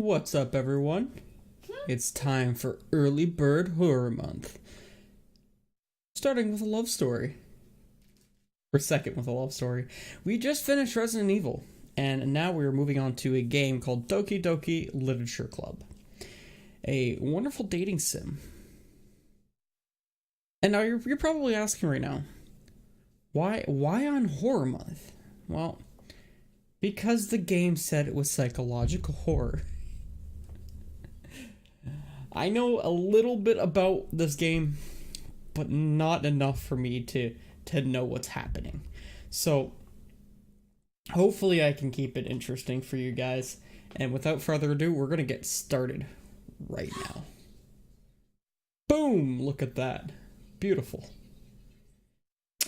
What's up, everyone? It's time for Early Bird Horror Month. Starting with a love story. Or second with a love story. We just finished Resident Evil, and now we're moving on to a game called Doki Doki Literature Club. A wonderful dating sim. And now you're probably asking right now, why on Horror Month? Well, because the game said it was psychological horror. I know a little bit about this game, but not enough for me to know what's happening. So, hopefully I can keep it interesting for you guys. And without further ado, we're going to get started right now. Boom! Look at that. Beautiful.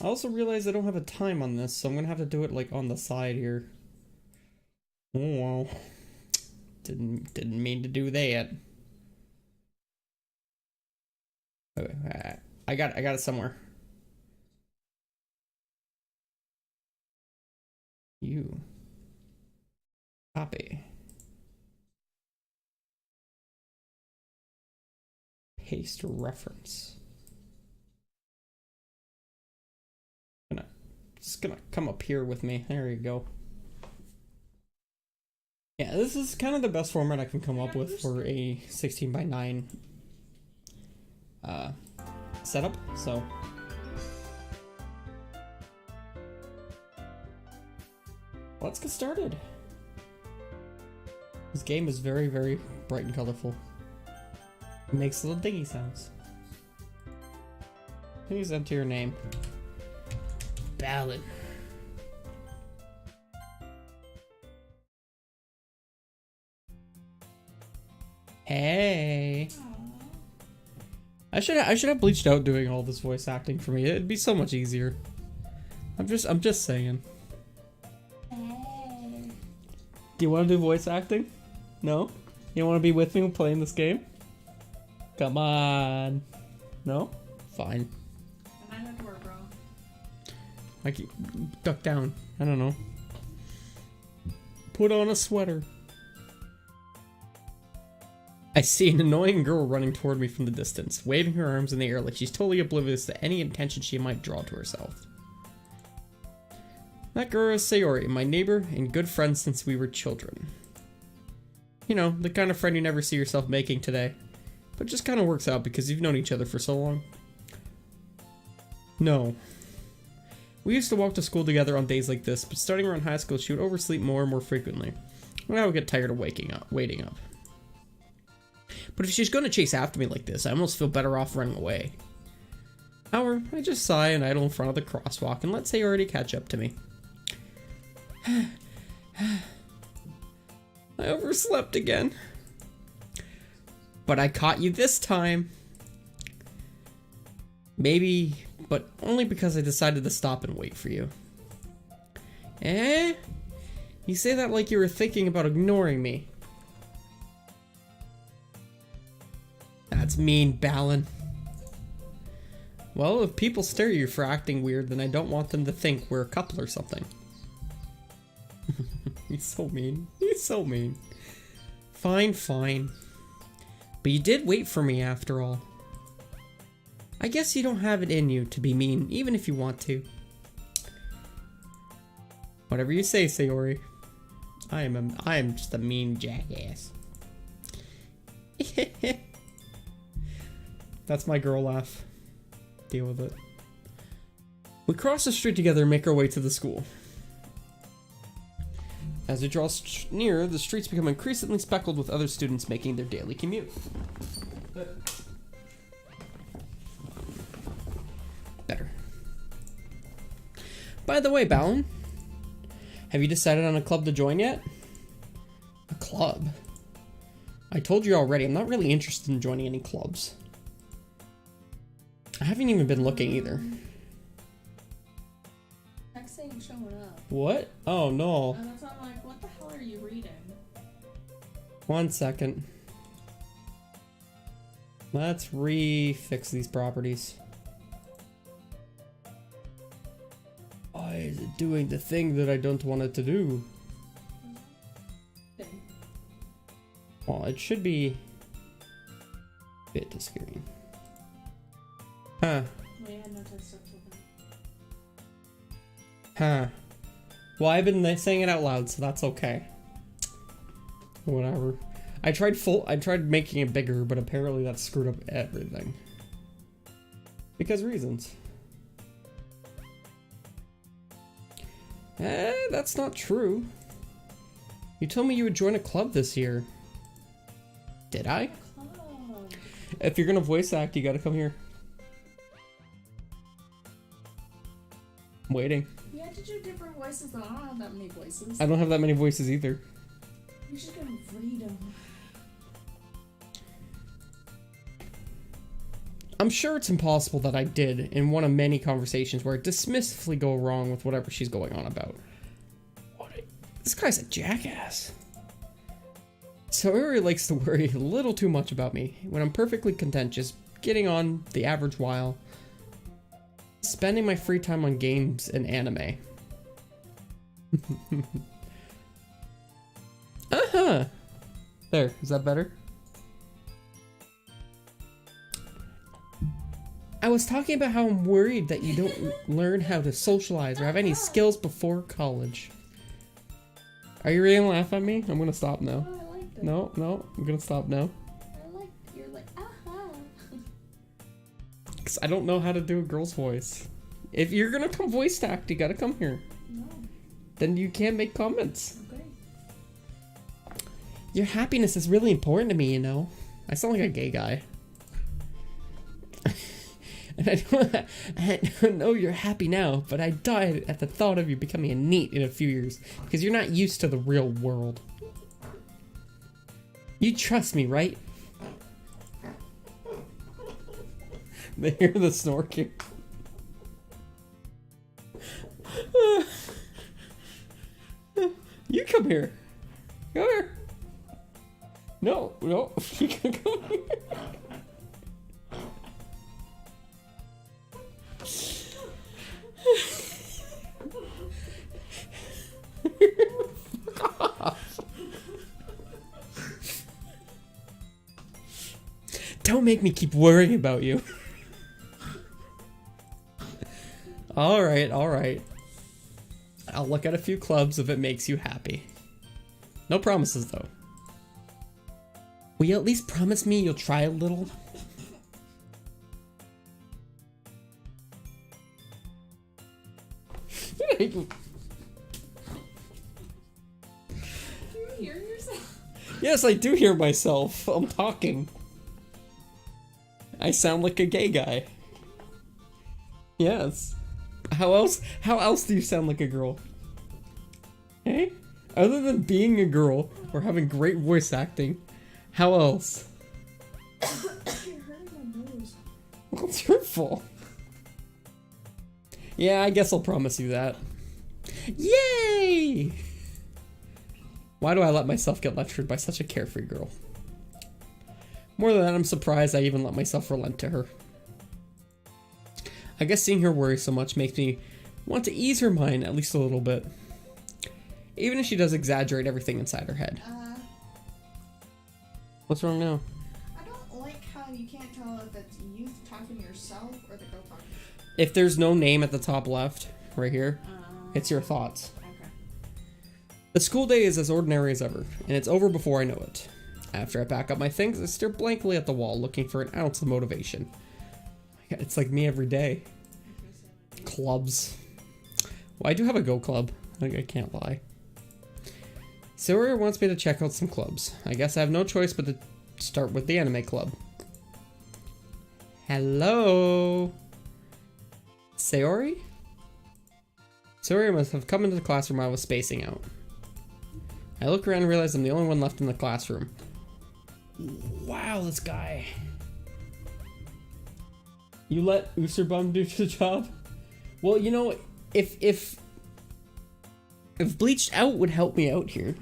I also realized I don't have a time on this, so I'm going to have to do it like on the side here. Oh well. Didn't mean to do that. Okay, I got it somewhere. You copy, paste reference. Just gonna come up here with me. There you go. Yeah, this is kind of the best format I can come up with for a 16:9 setup, so let's get started. This game is very, very bright and colorful. It makes little dingy sounds. Please enter your name. Ballad. Hey. I should have bleached out doing all this voice acting for me. It'd be so much easier. I'm just saying. Hey. Do you want to do voice acting? No? You want to be with me playing this game? Come on. No? Fine. Behind the door, bro. I can duck down. I don't know. Put on a sweater. I see an annoying girl running toward me from the distance, waving her arms in the air like she's totally oblivious to any attention she might draw to herself. That girl is Sayori, my neighbor and good friend since we were children. You know, the kind of friend you never see yourself making today, but just kind of works out because you've known each other for so long. No. We used to walk to school together on days like this, but starting around high school she would oversleep more and more frequently, and I would get tired of waiting up. But if she's going to chase after me like this, I almost feel better off running away. However, I just sigh and idle in front of the crosswalk and let Sayori catch up to me. I overslept again. But I caught you this time. Maybe, but only because I decided to stop and wait for you. Eh? You say that like you were thinking about ignoring me. That's mean, Balon. Well, if people stare at you for acting weird, then I don't want them to think we're a couple or something. He's so mean. He's so mean. Fine, fine. But you did wait for me after all. I guess you don't have it in you to be mean, even if you want to. Whatever you say, Sayori. I am just a mean jackass. That's my girl laugh. Deal with it. We cross the street together and make our way to the school. As we draw nearer, the streets become increasingly speckled with other students making their daily commute. Better. By the way, Balon, have you decided on a club to join yet? A club? I told you already, I'm not really interested in joining any clubs. I haven't even been looking either. Text ain't showing up. What? Oh no. And that's why I'm like, what the hell are you reading? 1 second. Let's refix these properties. Why is it doing the thing that I don't want it to do? Well, it should be fit to screen. Huh. Wait, I had no text open. Huh. Well, I've been saying it out loud, so that's okay. Whatever. I tried making it bigger, but apparently that screwed up everything. Because reasons. That's not true. You told me you would join a club this year. Did I? Club. If you're gonna voice act, you gotta come here. I'm waiting. You had to do different voices though. I don't have that many voices. I don't have that many voices either. You should go read them. I'm sure it's impossible that I did in one of many conversations where I dismissively go wrong with whatever she's going on about. This guy's a jackass. Sayori likes to worry a little too much about me when I'm perfectly content just getting on the average while spending my free time on games and anime. Uh-huh. There, is that better? I was talking about how I'm worried that you don't learn how to socialize or have any skills before college. Are you ready to laugh at me? I'm gonna stop now. Oh, I liked it. No, I'm gonna stop now. You're like, aha. Because I don't know how to do a girl's voice. If you're gonna come voice act, you gotta come here. No. Then you can't make comments. Okay. Your happiness is really important to me, you know. I sound like a gay guy. And I don't know you're happy now, but I died at the thought of you becoming a NEET in a few years because you're not used to the real world. You trust me, right? They hear the snorking. You come here. Come here. No, you can come here. Fuck off. Don't make me keep worrying about you. Alright. I'll look at a few clubs if it makes you happy. No promises, though. Will you at least promise me you'll try a little? Do you hear yourself? Yes, I do hear myself. I'm talking. I sound like a gay guy. Yes. How else do you sound like a girl? Hey? Other than being a girl or having great voice acting, how else? You're hurting my nose. Well, it's your fault. Yeah, I guess I'll promise you that. Yay! Why do I let myself get lectured by such a carefree girl? More than that, I'm surprised I even let myself relent to her. I guess seeing her worry so much makes me want to ease her mind at least a little bit. Even if she does exaggerate everything inside her head. What's wrong now? I don't like how you can't tell if it's you talking to yourself or the girl talking. If there's no name at the top left, right here, it's your thoughts. Okay. The school day is as ordinary as ever, and it's over before I know it. After I pack up my things, I stare blankly at the wall, looking for an ounce of motivation. It's like me every day. Clubs. Well, I do have a Go Club. I can't lie. Sayori wants me to check out some clubs. I guess I have no choice but to start with the anime club. Hello? Sayori? Sayori must have come into the classroom while I was spacing out. I look around and realize I'm the only one left in the classroom. Wow, this guy. You let Userbum do the job? Well, you know, if Bleached Out would help me out here.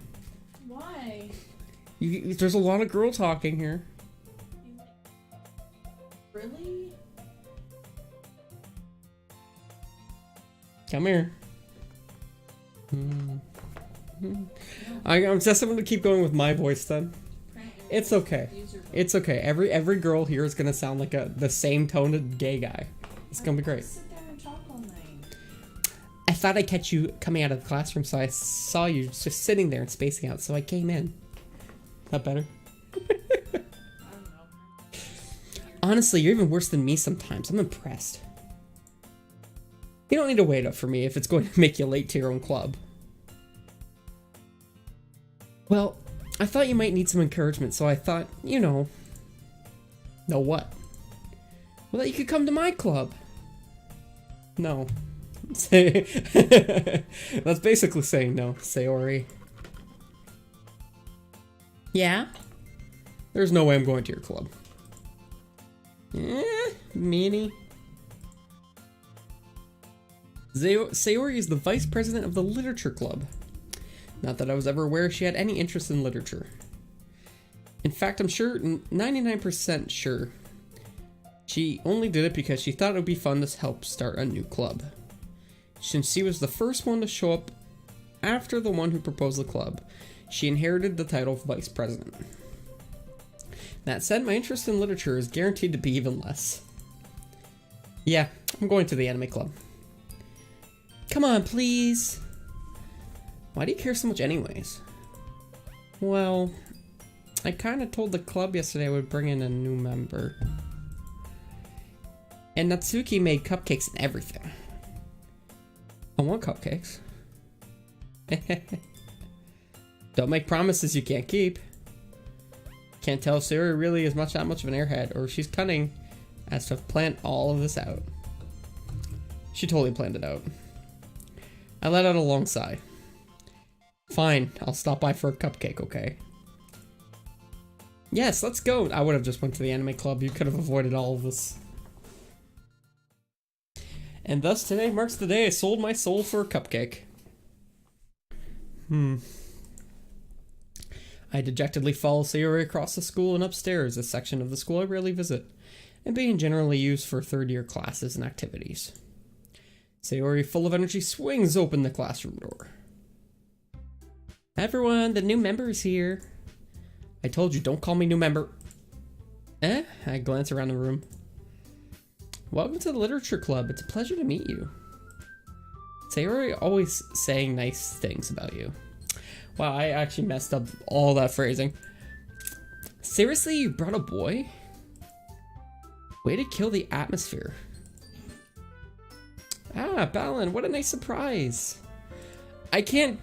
Why? There's a lot of girl talking here. Really? Come here. I guess I'm gonna keep going with my voice then. It's okay. It's okay. Every girl here is gonna sound like the same toned gay guy. It's gonna be great. Sit there and talk all night. I thought I'd catch you coming out of the classroom, so I saw you just sitting there and spacing out, so I came in. That better? I don't know. Honestly, you're even worse than me sometimes. I'm impressed. You don't need to wait up for me if it's going to make you late to your own club. Well, I thought you might need some encouragement, so I thought, Know what? Well, that you could come to my club. No. That's basically saying no, Sayori. Yeah? There's no way I'm going to your club. Meanie. Sayori is the vice president of the Literature Club. Not that I was ever aware she had any interest in literature. In fact, I'm sure, 99% sure, she only did it because she thought it would be fun to help start a new club. Since she was the first one to show up after the one who proposed the club, she inherited the title of vice president. That said, my interest in literature is guaranteed to be even less. Yeah, I'm going to the anime club. Come on, please. Why do you care so much anyways? Well, I kind of told the club yesterday I would bring in a new member. And Natsuki made cupcakes and everything. I want cupcakes. Don't make promises you can't keep. Can't tell if Sayori really is that much of an airhead, or if she's cunning as to plan all of this out. She totally planned it out. I let out a long sigh. Fine, I'll stop by for a cupcake, okay? Yes, let's go. I would have just went to the anime club. You could have avoided all of this. And thus today marks the day I sold my soul for a cupcake. I dejectedly follow Sayori across the school and upstairs, a section of the school I rarely visit, and being generally used for third-year classes and activities. Sayori, full of energy, swings open the classroom door. Everyone, the new member is here. I told you, don't call me new member. I glance around the room. Welcome to the Literature Club. It's a pleasure to meet you. Sayori always saying nice things about you. Wow, I actually messed up all that phrasing. Seriously, you brought a boy? Way to kill the atmosphere. Ah, Balin, what a nice surprise. I can't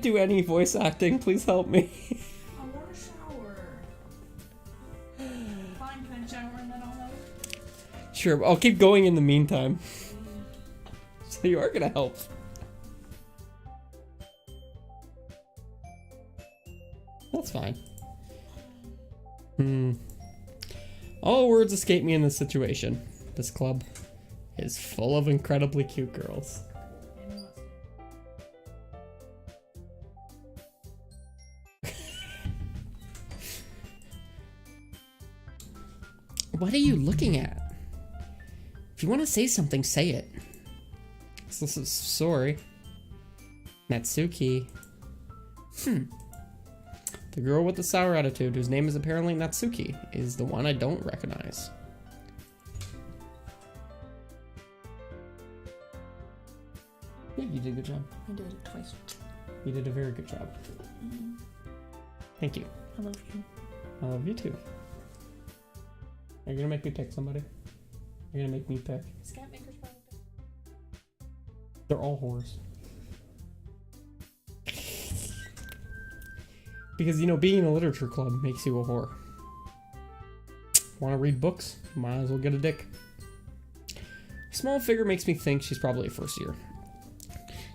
do any voice acting. Please help me. I want a shower. Fine, can I shower and then I'll help? Sure, I'll keep going in the meantime. So you are gonna help. That's fine. All words escape me in this situation. This club is full of incredibly cute girls. What are you looking at? If you want to say something, say it. Sorry. Natsuki. The girl with the sour attitude, whose name is apparently Natsuki, is the one I don't recognize. Yeah, you did a good job. I did it twice. You did a very good job. Thank you. I love you. I love you too. Are you gonna make me pick somebody? You're gonna make me pick. Is Catmaker's probably good? They're all whores. Because, being in a literature club makes you a whore. Want to read books? Might as well get a dick. Small figure makes me think she's probably a first year.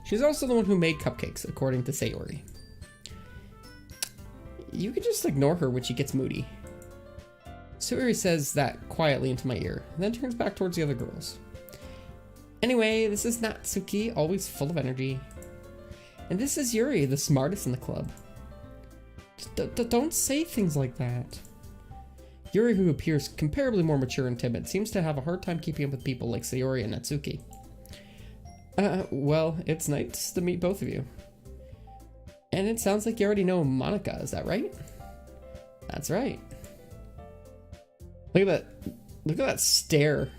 She's also the one who made cupcakes, according to Sayori. You could just ignore her when she gets moody. Sayori says that quietly into my ear, and then turns back towards the other girls. Anyway, this is Natsuki, always full of energy. And this is Yuri, the smartest in the club. Don't say things like that. Yuri, who appears comparably more mature and timid, seems to have a hard time keeping up with people like Sayori and Natsuki. Well, it's nice to meet both of you. And it sounds like you already know Monica, is that right? That's right. Look at that. Look at that stare.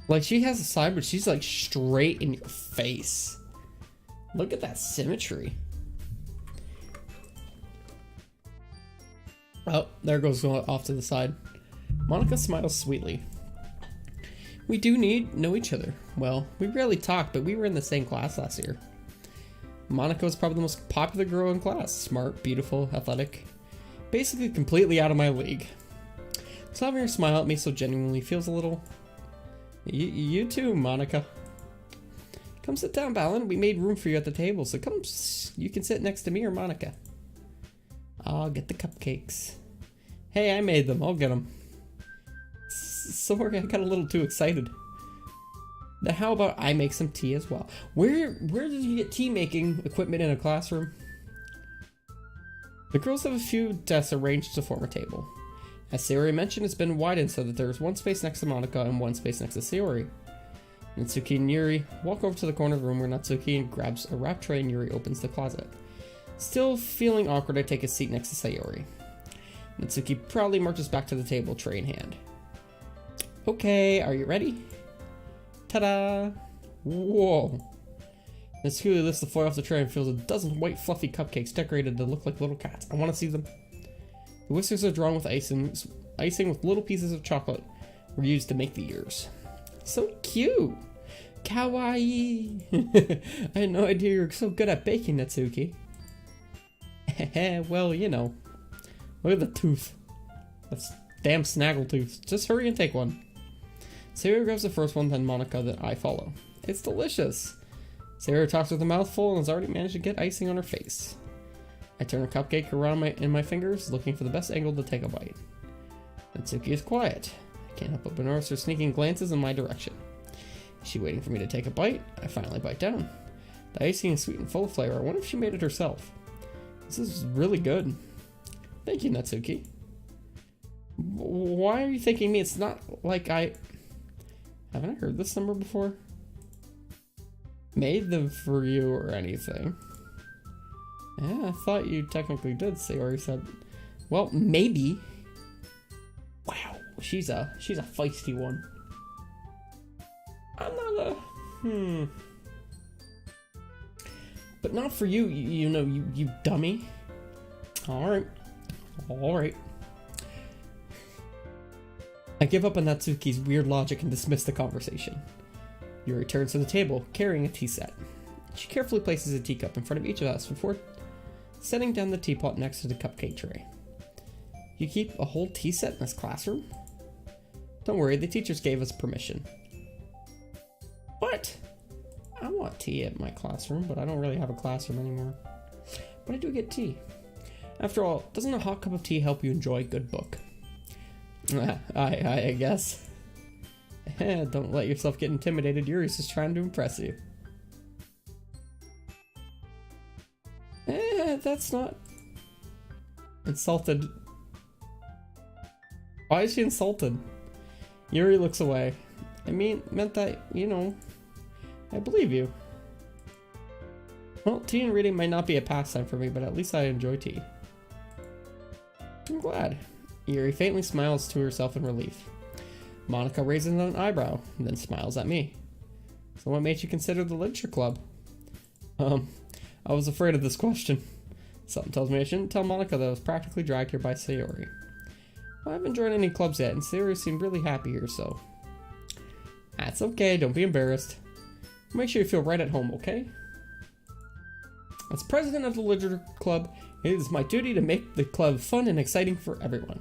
Like, she has a side, but she's like straight in your face. Look at that symmetry. Oh, there goes off to the side. Monika smiles sweetly. We do know each other. Well, we rarely talk, but we were in the same class last year. Monika was probably the most popular girl in class. Smart, beautiful, athletic. Basically completely out of my league. So having her smile at me so genuinely feels a little... You too, Monika. Come sit down, Balin. We made room for you at the table, so come... You can sit next to me or Monika. I'll get the cupcakes. Hey, I made them. I'll get them. Sorry, I got a little too excited. Now, how about I make some tea as well? Where did you get tea making equipment in a classroom? The girls have a few desks arranged to form a table. As Sayori mentioned, it's been widened so that there's one space next to Monika and one space next to Sayori. Natsuki and Yuri walk over to the corner of the room where Natsuki grabs a wrap tray and Yuri opens the closet. Still feeling awkward, I take a seat next to Sayori. Natsuki proudly marches back to the table, tray in hand. Okay, are you ready? Ta-da! Whoa! Natsuki lifts the foil off the tray and fills a dozen white fluffy cupcakes decorated to look like little cats. I want to see them. The whiskers are drawn with icing with little pieces of chocolate were used to make the ears. So cute! Kawaii! I had no idea you were so good at baking, Natsuki. Well, you know. Look at the tooth. That's damn snaggletooth. Just hurry and take one. Sayori grabs the first one, then Monika, then I follow. It's delicious. Sayori talks with a mouthful and has already managed to get icing on her face. I turn a cupcake around in my fingers, looking for the best angle to take a bite. Natsuki is quiet. I can't help but notice her sneaking glances in my direction. Is she waiting for me to take a bite? I finally bite down. The icing is sweet and full of flavor. I wonder if she made it herself. This is really good. Thank you, Natsuki. Why are you thanking me? It's not like I... Haven't I heard this number before? Made them for you or anything. Yeah, I thought you technically did, Sayori said. Well, maybe. Wow, she's a feisty one. I'm not a... But not for you, you dummy. Alright. I give up on Natsuki's weird logic and dismiss the conversation. Yuri returns to the table, carrying a tea set. She carefully places a teacup in front of each of us before setting down the teapot next to the cupcake tray. You keep a whole tea set in this classroom? Don't worry, the teachers gave us permission. What? I want tea at my classroom, but I don't really have a classroom anymore. But I do get tea. After all, doesn't a hot cup of tea help you enjoy a good book? I guess. Don't let yourself get intimidated. Yuri's just trying to impress you. That's not... Insulted. Why is she insulted? Yuri looks away. Meant that, I believe you. Well, tea and reading might not be a pastime for me, but at least I enjoy tea. I'm glad. Yuri faintly smiles to herself in relief. Monika raises an eyebrow, and then smiles at me. So what made you consider the literature club? I was afraid of this question. Something tells me I shouldn't tell Monika that I was practically dragged here by Sayori. Well, I haven't joined any clubs yet, and Sayori seemed really happy here, so... That's okay, don't be embarrassed. Make sure you feel right at home, okay? As president of the literature club, it is my duty to make the club fun and exciting for everyone.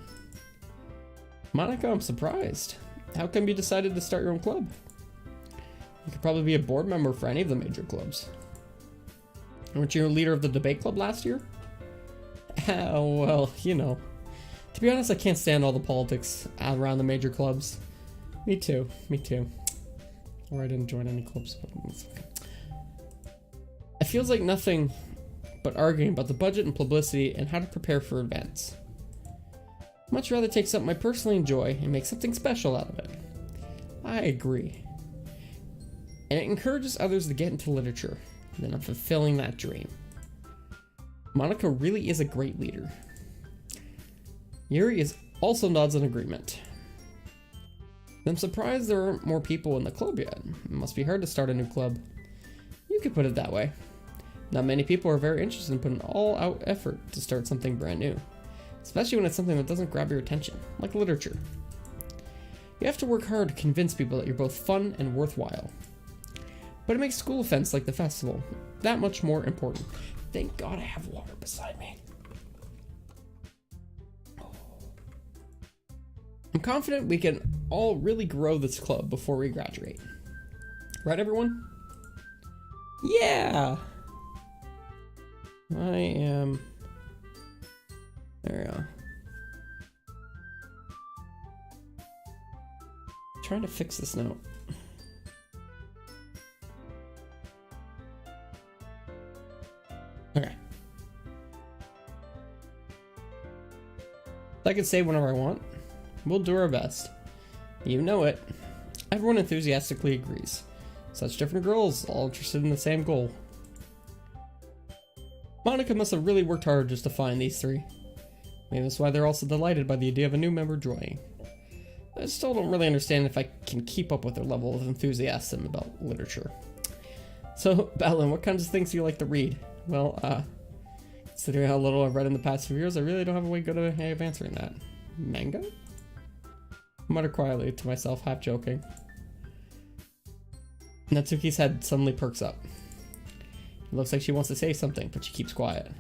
Monika, I'm surprised. How come you decided to start your own club? You could probably be a board member for any of the major clubs. Weren't you a leader of the debate club last year? Well, To be honest, I can't stand all the politics around the major clubs. Me too. Or I didn't join any clubs, but it's okay. It feels like nothing but arguing about the budget and publicity and how to prepare for events. Much rather take something I personally enjoy and make something special out of it. I agree. And it encourages others to get into literature, and then I'm fulfilling that dream. Monika really is a great leader. Yuri is also nods in agreement. I'm surprised there aren't more people in the club yet. It must be hard to start a new club. You could put it that way. Not many people are very interested in putting all-out effort to start something brand new. Especially when it's something that doesn't grab your attention, like literature. You have to work hard to convince people that you're both fun and worthwhile. But it makes school events like the festival that much more important. Thank God I have water beside me. I'm confident we can all really grow this club before we graduate. Right, everyone? Yeah! I am... There we go. Trying to fix this note. Okay. I can say whenever I want. We'll do our best. You know it. Everyone enthusiastically agrees. Such different girls, all interested in the same goal. Monica must have really worked hard just to find these three. Maybe that's why they're also delighted by the idea of a new member joining. I still don't really understand if I can keep up with their level of enthusiasm about literature. So, Balin, what kinds of things do you like to read? Well, considering how little I've read in the past few years, I really don't have a way good of answering that. Manga? I muttered quietly to myself, half joking. Natsuki's head suddenly perks up. It looks like she wants to say something, but she keeps quiet.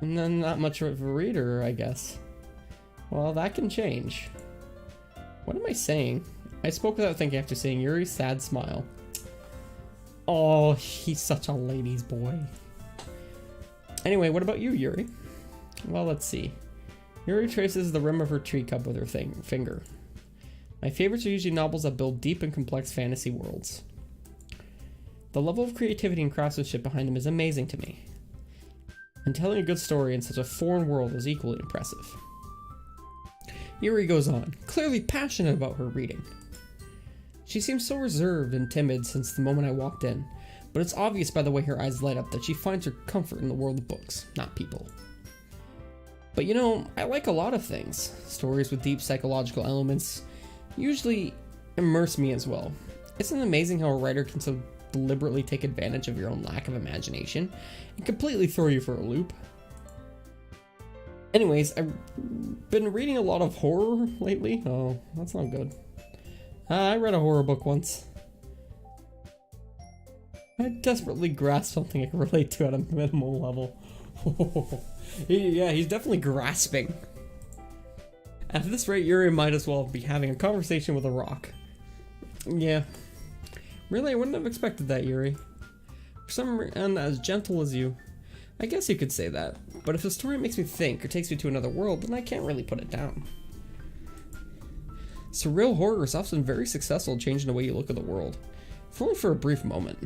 And then not much of a reader, I guess. Well, that can change. What am I saying? I spoke without thinking after seeing Yuri's sad smile. Oh, he's such a lady's boy. Anyway, what about you, Yuri? Well, let's see. Yuri traces the rim of her tree cup with her finger. My favorites are usually novels that build deep and complex fantasy worlds. The level of creativity and craftsmanship behind them is amazing to me. And telling a good story in such a foreign world is equally impressive. Yuri goes on, clearly passionate about her reading. She seems so reserved and timid since the moment I walked in, but it's obvious by the way her eyes light up that she finds her comfort in the world of books, not people. But you know, I like a lot of things. Stories with deep psychological elements usually immerse me as well. Isn't it amazing how a writer can so deliberately take advantage of your own lack of imagination and completely throw you for a loop? Anyways, I've been reading a lot of horror lately. Oh, that's not good. I read a horror book once. I desperately grasped something I could relate to at a minimal level. Yeah, he's definitely grasping. At this rate, Yuri might as well be having a conversation with a rock. Yeah. Really, I wouldn't have expected that, Yuri. For someone as gentle as you, I guess you could say that. But if a story makes me think or takes me to another world, then I can't really put it down. Surreal horror is often very successful at changing the way you look at the world, if only for a brief moment.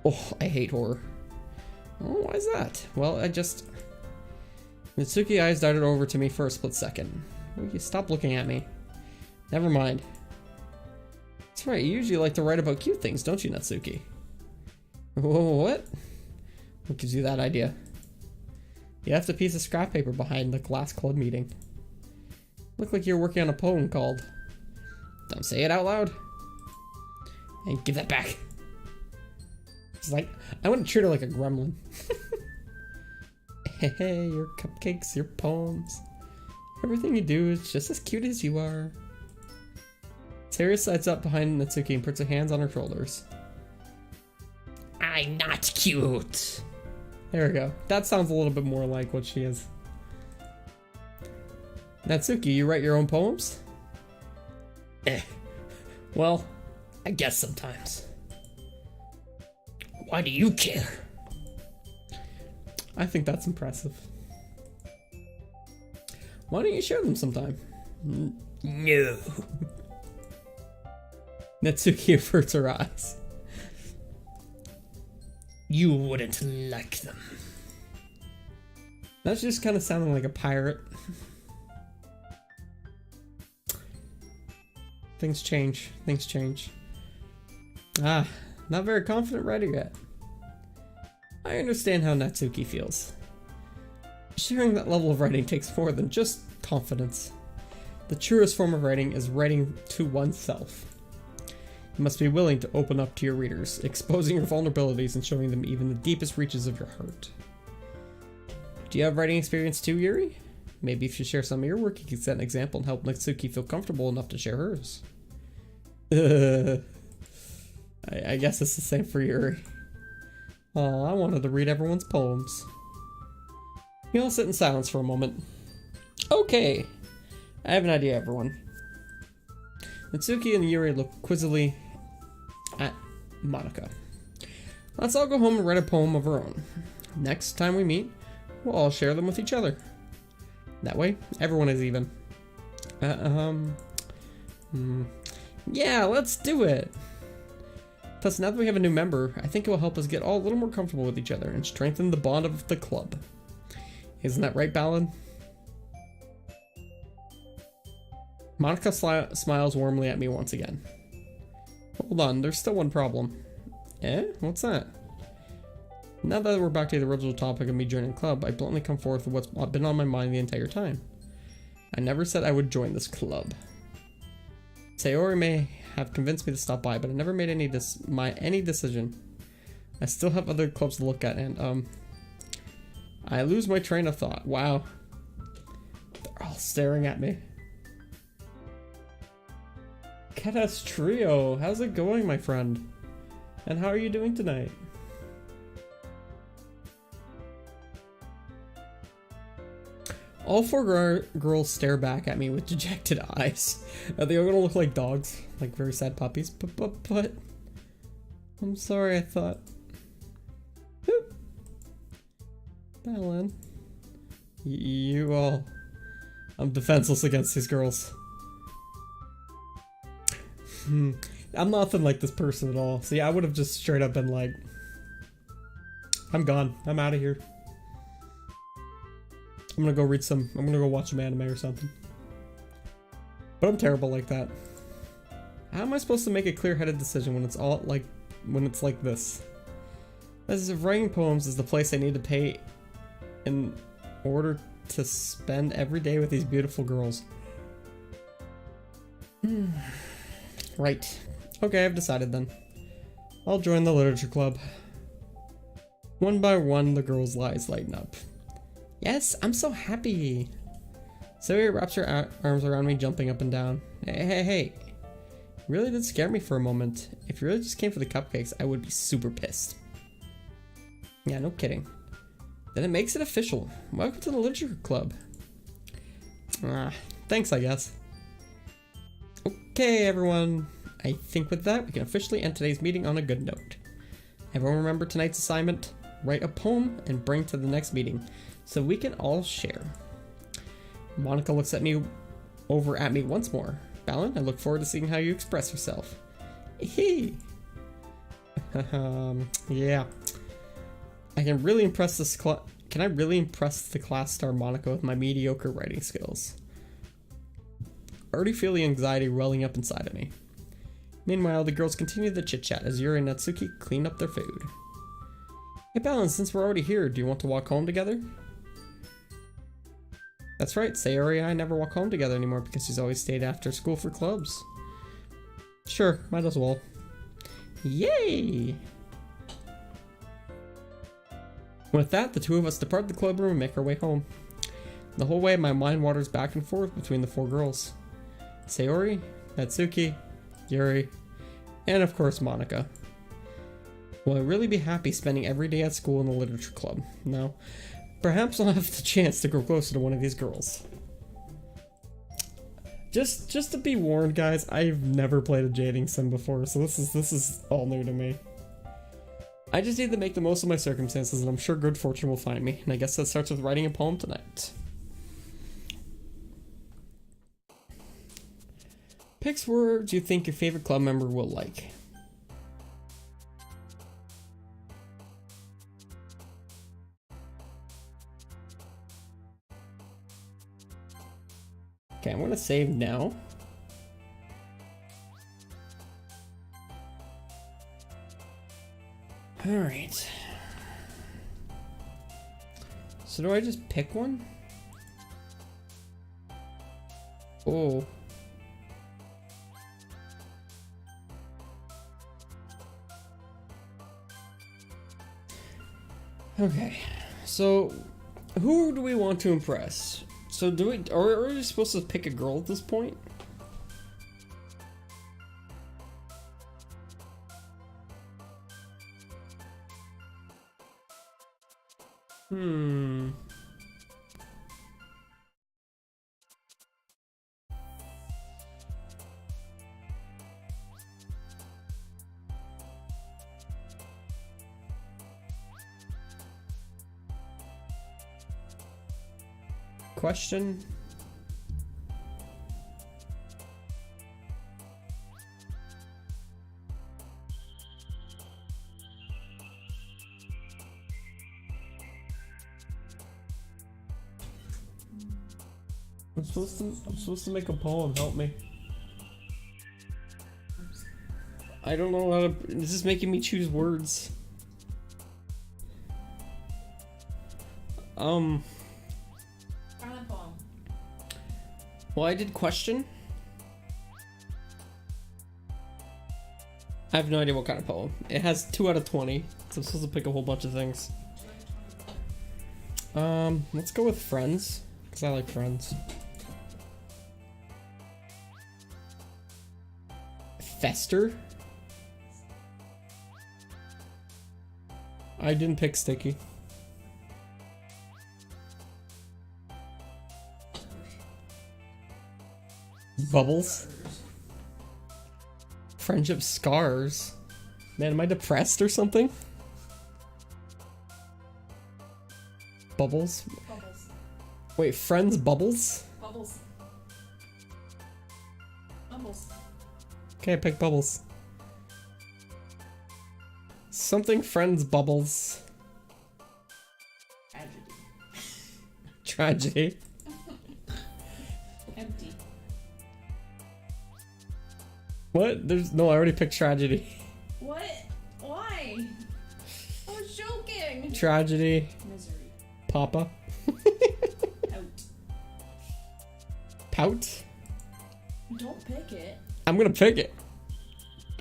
Oh, I hate horror. Oh, why is that? Well, Natsuki's eyes darted over to me for a split second. Will you stop looking at me? Never mind. That's right, you usually like to write about cute things, don't you, Natsuki? What? What gives you that idea? You left a piece of scrap paper behind the last club meeting. Looked like you were working on a poem called... Don't say it out loud. And give that back. It's like, I want to treat her like a gremlin. Hey, your cupcakes, your poems. Everything you do is just as cute as you are. Sayori slides up behind Natsuki and puts her hands on her shoulders. I'm not cute. There we go. That sounds a little bit more like what she is. Natsuki, you write your own poems? Well, I guess sometimes. Why do you care? I think that's impressive. Why don't you share them sometime? No. Natsuki averts her eyes. You wouldn't like them. That's just kind of sounding like a pirate. Things change. Things change. Ah, not very confident writer yet. I understand how Natsuki feels. Sharing that level of writing takes more than just confidence. The truest form of writing is writing to oneself. You must be willing to open up to your readers, exposing your vulnerabilities and showing them even the deepest reaches of your heart. Do you have writing experience too, Yuri? Maybe if you share some of your work, you can set an example and help Natsuki feel comfortable enough to share hers. I guess it's the same for Yuri. Oh, I wanted to read everyone's poems. We all sit in silence for a moment. Okay, I have an idea, everyone. Natsuki and Yuri look quizzically at Monika. Let's all go home and write a poem of our own. Next time we meet, we'll all share them with each other. That way, everyone is even. Yeah, let's do it! Plus, now that we have a new member, I think it will help us get all a little more comfortable with each other and strengthen the bond of the club. Isn't that right, Balin? Monika smiles warmly at me once again. Hold on, there's still one problem. Eh? What's that? Now that we're back to the original topic of me joining the club, I bluntly come forth with what's been on my mind the entire time. I never said I would join this club. Sayori may have convinced me to stop by, but I never made any decision. I still have other clubs to look at, and I lose my train of thought. Wow. They're all staring at me. Ketas Trio, how's it going, my friend? And how are you doing tonight? All four girls stare back at me with dejected eyes. They are gonna look like dogs, like very sad puppies. But I'm sorry, I thought. Boop. Balin. You all. I'm defenseless against these girls. I'm nothing like this person at all. See, I would have just straight up been like, I'm gone. I'm out of here. I'm gonna go watch some anime or something. But I'm terrible like that. How am I supposed to make a clear-headed decision when it's like this? As if writing poems is the place I need to pay in order to spend every day with these beautiful girls. Right. Okay, I've decided then. I'll join the literature club. One by one, the girls' eyes lighten up. Yes, I'm so happy. Sayori wraps her arms around me, jumping up and down. Hey. You really did scare me for a moment. If you really just came for the cupcakes, I would be super pissed. Yeah, no kidding. Then it makes it official. Welcome to the literature club. Thanks, I guess. Okay, everyone. I think with that, we can officially end today's meeting on a good note. Everyone remember tonight's assignment? Write a poem and bring to the next meeting, so we can all share. Monika looks over at me once more. Balin, I look forward to seeing how you express yourself. Hee. Yeah. Can I really impress the class star Monika with my mediocre writing skills? I already feel the anxiety welling up inside of me. Meanwhile, the girls continue the chit-chat as Yuri and Natsuki clean up their food. Hey Balin, since we're already here, do you want to walk home together? That's right, Sayori and I never walk home together anymore because she's always stayed after school for clubs. Sure, might as well. Yay! With that, the two of us depart the club room and make our way home. The whole way, my mind wanders back and forth between the four girls. Sayori, Natsuki, Yuri, and of course Monika. Will I really be happy spending every day at school in the literature club? No. Perhaps I'll have the chance to grow closer to one of these girls. Just to be warned, guys, I've never played a dating sim before, so this is all new to me. I just need to make the most of my circumstances, and I'm sure good fortune will find me. And I guess that starts with writing a poem tonight. Pick words you think your favorite club member will like. Okay, I'm gonna save now. Alright. So do I just pick one? Oh. Okay. So who do we want to impress? So are we supposed to pick a girl at this point? Question. I'm supposed to make a poem. Help me. I don't know how to. This is making me choose words. Well, I did question. I have no idea what kind of poem. It has 2 out of 20, so I'm supposed to pick a whole bunch of things. Let's go with Friends, because I like Friends. Fester? I didn't pick Sticky. Bubbles? Friendship scars? Man, am I depressed or something? Bubbles? Bubbles. Wait, Friends Bubbles? Bubbles. Bubbles. Okay, I picked Bubbles. Something Friends Bubbles. Tragedy. Tragedy. Empty. What? There's no, I already picked Tragedy. What? Why? I was joking. Tragedy. Misery. Papa. Out. Pout? Don't pick it. I'm gonna pick it.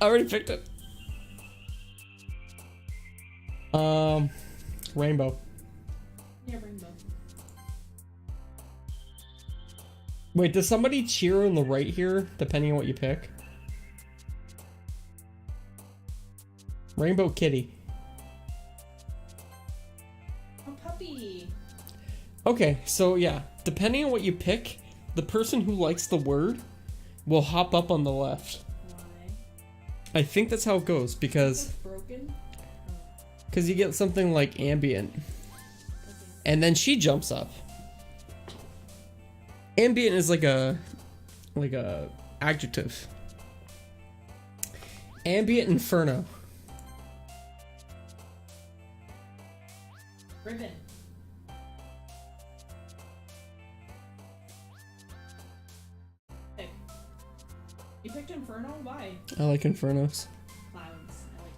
I already picked it. Rainbow. Yeah, rainbow. Wait, does somebody cheer on the right here, depending on what you pick? Rainbow Kitty. A puppy. Okay, so yeah, depending on what you pick, the person who likes the word will hop up on the left. Why? I think that's how it goes, because It's broken. you get something like ambient, and then she jumps up. Ambient is like a adjective. Ambient inferno. Ribbon. Pick. You picked Inferno? Why? I like infernos. Clouds. I like.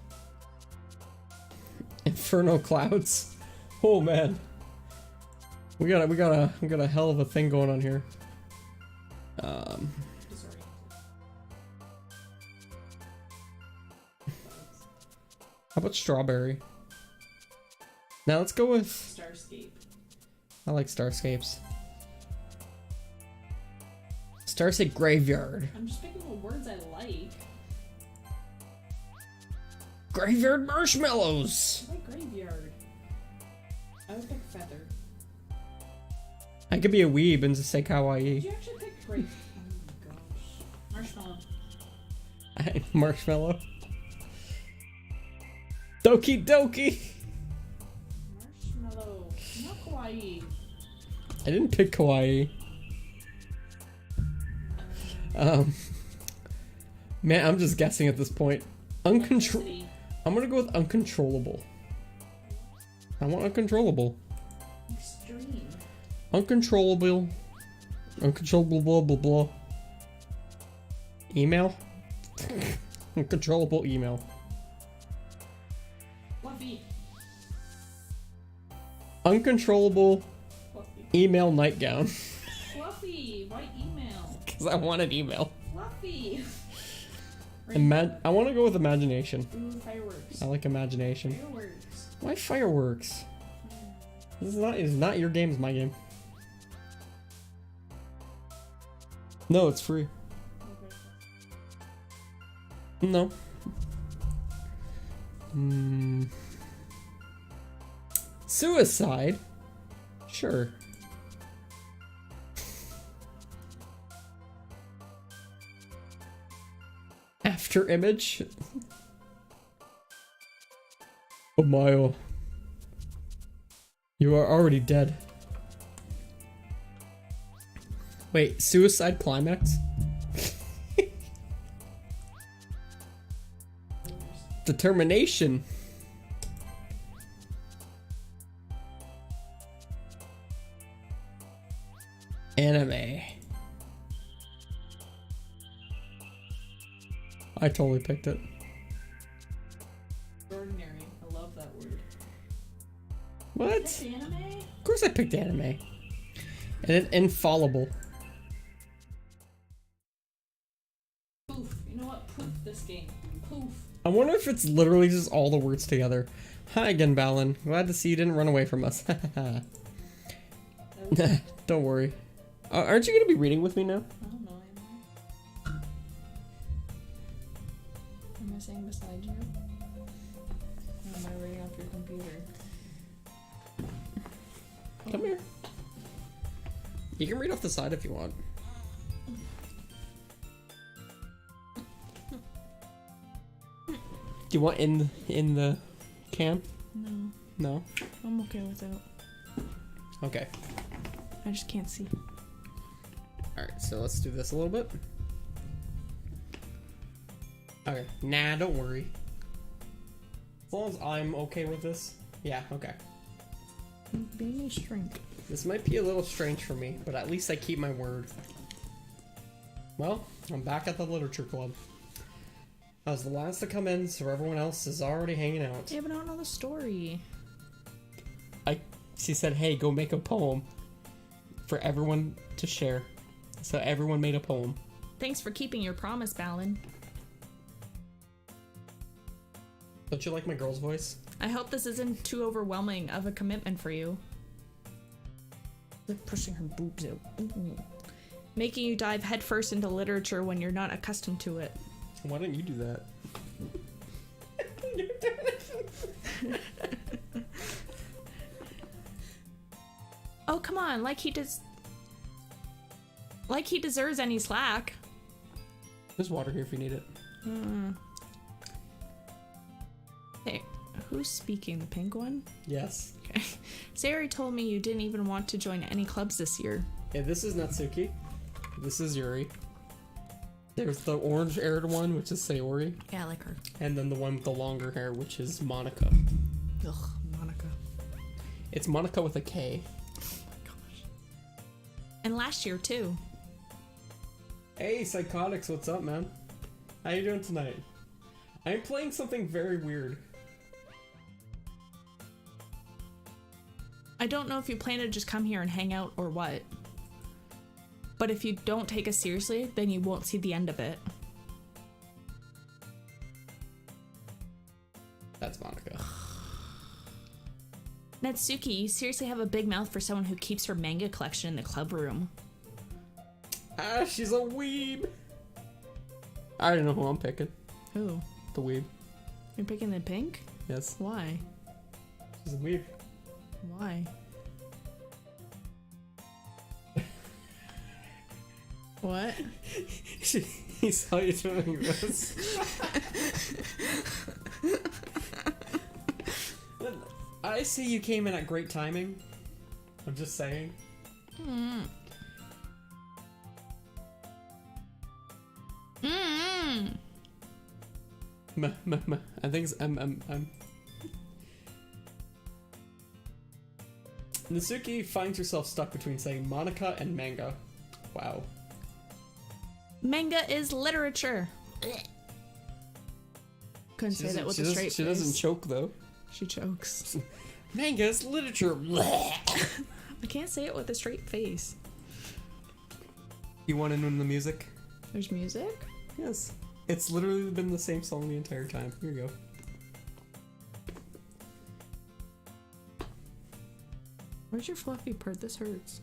Inferno clouds. Oh man. We got a hell of a thing going on here. Disoriented. How about strawberry? Now let's go with. Starscape. I like starscapes. Starscape graveyard. I'm just picking the words I like. Graveyard marshmallows. I like graveyard. I would pick feather. I could be a weeb and just say Did kawaii. you actually pick grape? Oh my gosh. Marshmallow. Marshmallow. Doki Doki. Marshmallow. Not kawaii. I didn't pick kawaii. Man, I'm just guessing at this point. Electricity. I'm gonna go with uncontrollable. I want uncontrollable. Extreme. Uncontrollable. Uncontrollable blah blah blah. Email? Uncontrollable email. Fluffy. Uncontrollable Fluffy. email nightgown. Fluffy, why email? Because I wanted email. Fluffy. I want to go with imagination. Ooh, fireworks. I like imagination. Fireworks. Why fireworks? This is not your game, it's my game. No, it's free. Okay. No. Suicide? Sure. After image? Oh my. You are already dead. Wait, suicide climax? Determination. Anime. I totally picked it. Extraordinary. I love that word. What? That's anime? Of course I picked anime. And then infallible. Poof. You know what? Poof this game. Poof. I wonder if it's literally just all the words together. Hi again, Balin. Glad to see you didn't run away from us. Don't worry. Aren't you going to be reading with me now? I don't know. Am I saying beside you? Or am I reading off your computer? Come here. You can read off the side if you want. Do you want in the cam? No. No? I'm okay without. Okay. I just can't see. Alright, so let's do this a little bit. Okay. Nah, don't worry. As long as I'm okay with this. Yeah, okay. Baby shrink. This might be a little strange for me, but at least I keep my word. Well, I'm back at the literature club. I was the last to come in, so everyone else is already hanging out. Yeah, but I don't know the story. She said, hey, go make a poem for everyone to share. So everyone made a poem. Thanks for keeping your promise, Balin. Don't you like my girl's voice? I hope this isn't too overwhelming of a commitment for you. Like pushing her boobs out. Ooh. Making you dive headfirst into literature when you're not accustomed to it. Why don't you do that? Oh, come on, like he deserves any slack. There's water here if you need it. Hey, who's speaking? The pink one? Yes. Okay. Sayori told me you didn't even want to join any clubs this year. Yeah, this is Natsuki. This is Yuri. There's the orange-haired one, which is Sayori. Yeah, I like her. And then the one with the longer hair, which is Monica. Ugh, Monica. It's Monica with a K. Oh my gosh. And last year, too. Hey, Psychotics, what's up, man? How you doing tonight? I'm playing something very weird. I don't know if you plan to just come here and hang out or what. But if you don't take us seriously, then you won't see the end of it. That's Monica. Natsuki, you seriously have a big mouth for someone who keeps her manga collection in the club room. Ah, she's a weeb. I already know who I'm picking. Who? The weeb. You're picking the pink? Yes. Why? She's a weeb. Why? What? He saw you doing this. I see you came in at great timing. I'm just saying. Mm. I think it's Natsuki finds herself stuck between saying Monica and manga. Wow. Manga is literature. Couldn't say that with a straight face. She doesn't choke though. She chokes. Manga is literature. I can't say it with a straight face. You want to know the music? There's music? Yes. It's literally been the same song the entire time. Here you go. Where's your fluffy part? This hurts.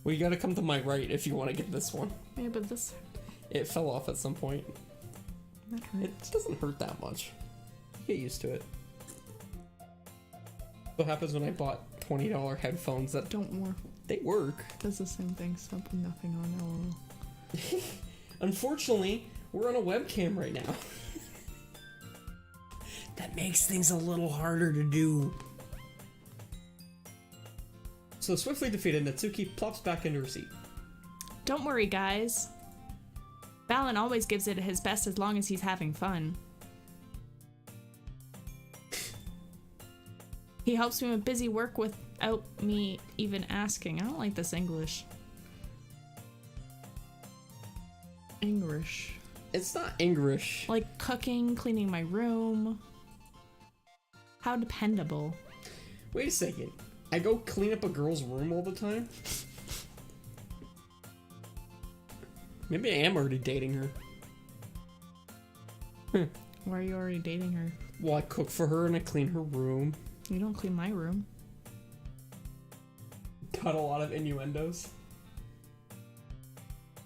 Well, you gotta come to my right if you want to get this one. Yeah, but this... It fell off at some point. That hurt. It doesn't hurt that much. Get used to it. What happens when I bought $20 headphones that Don't worry. they work? Does the same thing. Stop with nothing on. LOL. Unfortunately, we're on a webcam right now. That makes things a little harder to do. So swiftly defeated, Natsuki plops back into her seat. Don't worry, guys. Balin always gives it his best as long as he's having fun. He helps me with busy work without me even asking. I don't like this English. English. It's not English. Like cooking, cleaning my room. How dependable. Wait a second. I go clean up a girl's room all the time? Maybe I am already dating her. Why are you already dating her? Well, I cook for her and I clean her room. You don't clean my room. Got a lot of innuendos.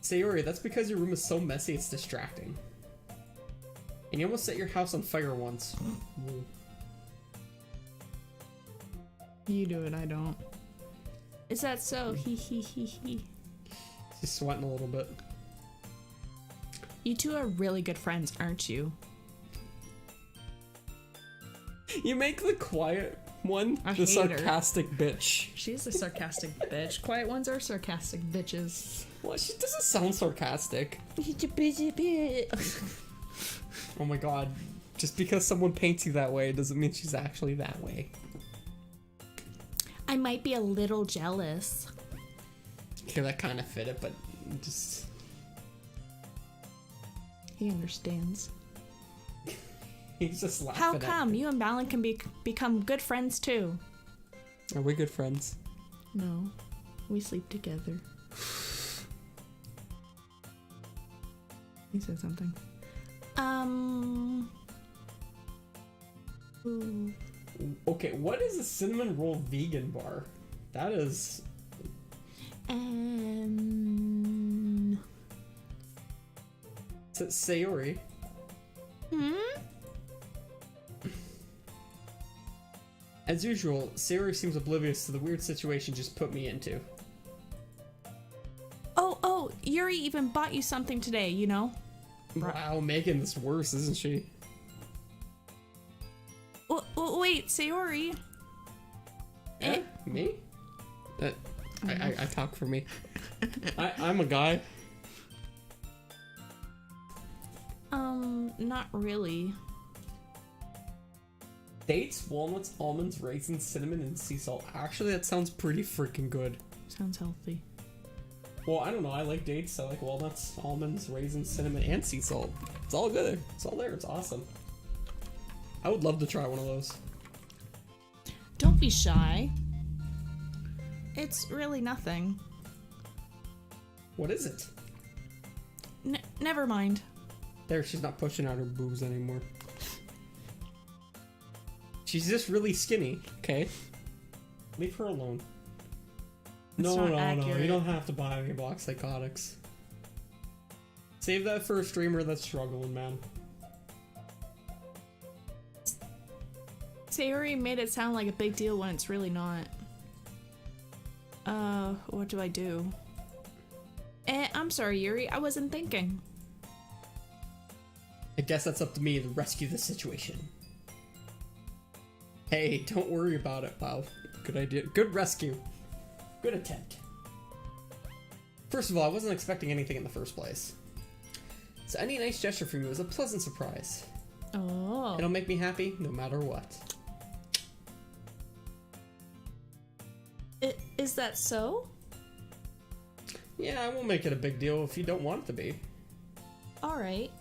Sayori, that's because your room is so messy it's distracting. And you almost set your house on fire once. You do it, I don't. Is that so? He. She's sweating a little bit. You two are really good friends, aren't you? You make the quiet one I the hate her. sarcastic bitch. She's a sarcastic bitch. Quiet ones are sarcastic bitches. Well, she doesn't sound sarcastic. Oh my god. Just because someone paints you that way doesn't mean she's actually that way. I might be a little jealous. Okay, that kind of fit it, but just... He understands. He's just laughing How at come? her. You and Balin can become good friends too. Are we good friends? No. We sleep together. He said something. Ooh. Okay, what is a cinnamon roll vegan bar? That is... Sayori. As usual, Sayori seems oblivious to the weird situation just put me into. Oh, Yuri even bought you something today, you know? Wow, making this worse, isn't she? Wait, Sayori. Me? I talk for me. I'm a guy. Not really. Dates, walnuts, almonds, raisins, cinnamon, and sea salt. Actually, that sounds pretty freaking good. Sounds healthy. Well, I don't know. I like dates. I like walnuts, almonds, raisins, cinnamon, and sea salt. It's all good. It's all there. It's awesome. I would love to try one of those. Don't be shy. It's really nothing. What is it? Never mind. There, she's not pushing out her boobs anymore. She's just really skinny, okay? Leave her alone. It's not No, accurate. you don't have to buy any block psychotics. Save that for a streamer that's struggling, man. Sayori made it sound like a big deal when it's really not. What do I do? I'm sorry, Yuri. I wasn't thinking. I guess that's up to me to rescue the situation. Hey, don't worry about it, Wow. Good idea. Good rescue. Good attempt. First of all, I wasn't expecting anything in the first place. So any nice gesture from you is a pleasant surprise. Oh. It'll make me happy no matter what. Is that so? Yeah, I won't make it a big deal if you don't want it to be. Alright.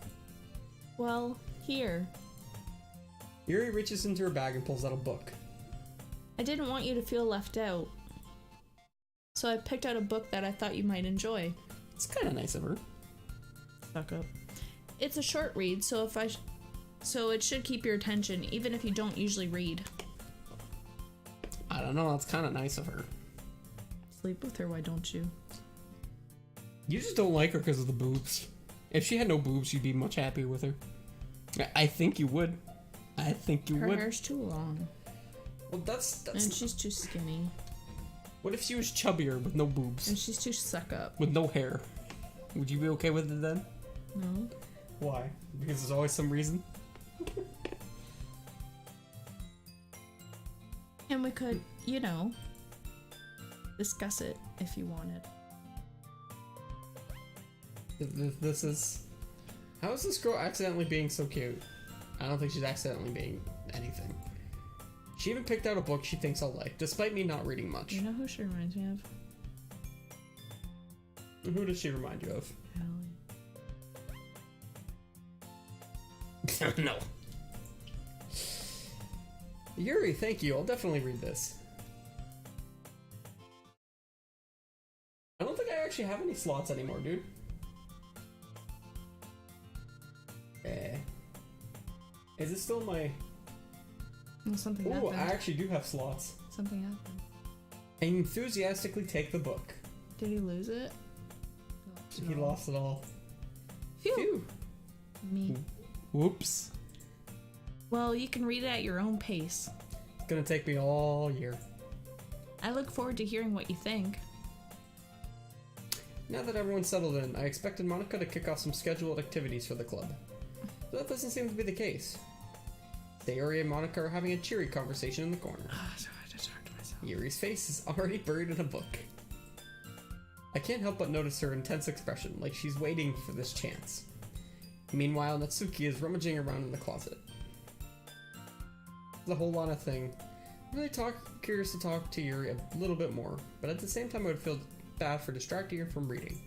Well, here. Yuri reaches into her bag and pulls out a book. I didn't want you to feel left out, so I picked out a book that I thought you might enjoy. It's kind of nice of her. Suck up. It's a short read, so it should keep your attention, even if you don't usually read. I don't know, that's kind of nice of her. Sleep with her, why don't you? You just don't like her because of the boobs. If she had no boobs, you'd be much happier with her. I think you would. I think you would. Her hair's too long. Well, that's... And she's too skinny. What if she was chubbier with no boobs? And she's too suck up. With no hair. Would you be okay with it then? No. Why? Because there's always some reason? And we could, you know, discuss it if you wanted. This is... How is this girl accidentally being so cute? I don't think she's accidentally being anything. She even picked out a book she thinks I'll like, despite me not reading much. You know who she reminds me of? Who does she remind you of? Allie. No. Yuri, thank you. I'll definitely read this. I don't think I actually have any slots anymore, dude. Is it still my... Well, something Ooh, happened. I actually do have slots. Something happened. I enthusiastically take the book. Did he lose it? He lost it all. Phew. Phew. Me. Whoops. Well, you can read it at your own pace. It's gonna take me all year. I look forward to hearing what you think. Now that everyone's settled in, I expected Monica to kick off some scheduled activities for the club. But that doesn't seem to be the case. Sayori and Monica are having a cheery conversation in the corner. Yuri's face is already buried in a book. I can't help but notice her intense expression, like she's waiting for this chance. Meanwhile, Natsuki is rummaging around in the closet. The whole Lana thing. I'm really curious to talk to Yuri a little bit more, but at the same time I would feel bad for distracting her from reading.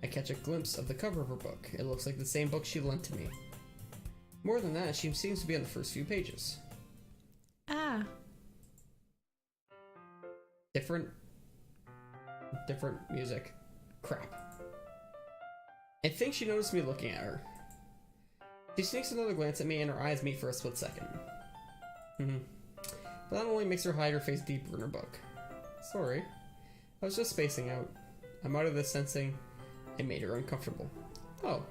I catch a glimpse of the cover of her book. It looks like the same book she lent to me. More than that, she seems to be on the first few pages. Ah. Different music. Crap. I think she noticed me looking at her. She sneaks another glance at me and her eyes meet for a split second. But that only makes her hide her face deeper in her book. Sorry. I was just spacing out. I'm out of this sensing I made her uncomfortable. Oh.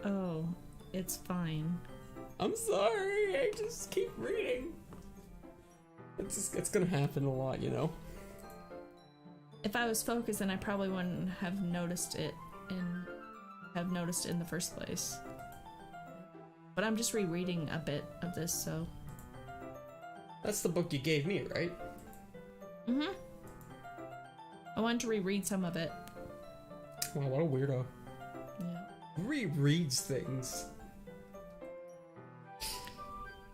Oh, it's fine. I'm sorry, I just keep reading. It's gonna happen a lot, you know? If I was focused, then I probably wouldn't have noticed it in the first place. But I'm just rereading a bit of this, so... That's the book you gave me, right? Mm-hmm. I wanted to reread some of it. Wow, what a weirdo. Yeah. Rereads things.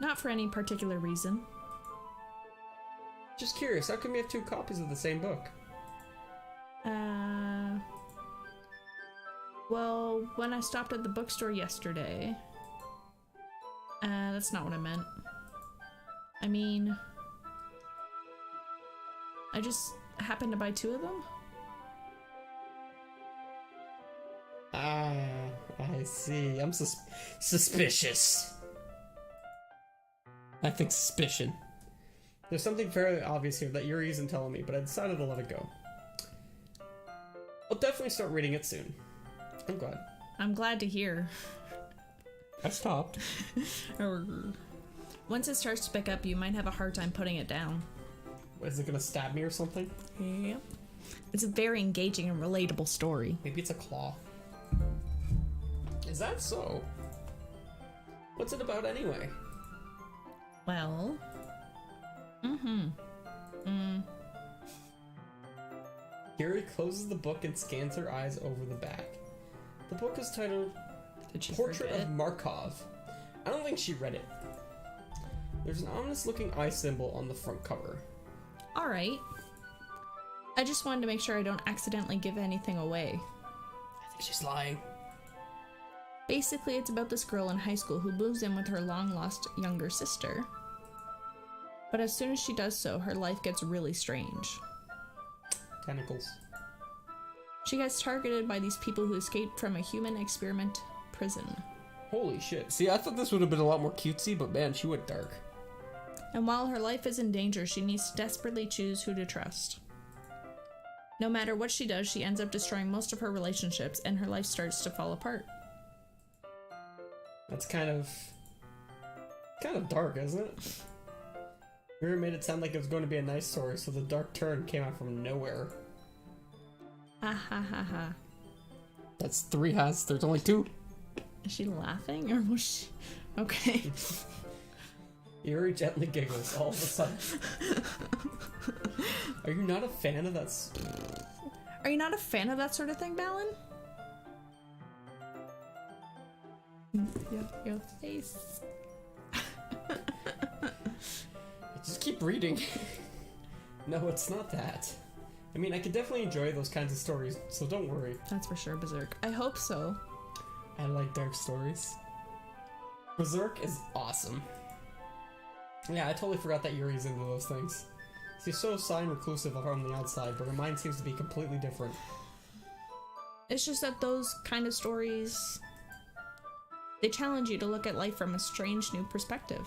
Not for any particular reason. Just curious, how come you have 2 copies of the same book? Well, when I stopped at the bookstore yesterday... that's not what I meant. I mean... I just happened to buy 2 of them. Ah, I see. I'm suspicious. I think suspicion. There's something fairly obvious here that Yuri isn't telling me, but I decided to let it go. I'll definitely start reading it soon. I'm glad. I'm glad to hear. I stopped. Once it starts to pick up, you might have a hard time putting it down. Is it gonna stab me or something? Yeah. It's a very engaging and relatable story. Maybe it's a claw. Is that so? What's it about anyway? Well... Yuri closes the book and scans her eyes over the back. The book is titled Portrait of Markov. I don't think she read it. There's an ominous looking eye symbol on the front cover. Alright. I just wanted to make sure I don't accidentally give anything away. I think she's lying. Basically, it's about this girl in high school who moves in with her long-lost younger sister. But as soon as she does so, her life gets really strange. Tentacles. She gets targeted by these people who escaped from a human experiment prison. Holy shit. See, I thought this would have been a lot more cutesy, but man, she went dark. And while her life is in danger, she needs to desperately choose who to trust. No matter what she does, she ends up destroying most of her relationships, and her life starts to fall apart. That's kind of dark, isn't it? You really made it sound like it was going to be a nice story, so the dark turn came out from nowhere. Ha ha ha ha. That's 3 has. There's only 2. Is she laughing, or was she... Okay. Yuri gently giggles all of a sudden. Are you not a fan of that? Are you not a fan of that sort of thing, Balin? Your face. Just keep reading. No, it's not that. I mean, I could definitely enjoy those kinds of stories, so don't worry. That's for sure, Berserk. I hope so. I like dark stories. Berserk is awesome. Yeah, I totally forgot that Yuri's into those things. She's so shy and reclusive on the outside, but her mind seems to be completely different. It's just that those kind of stories, they challenge you to look at life from a strange new perspective.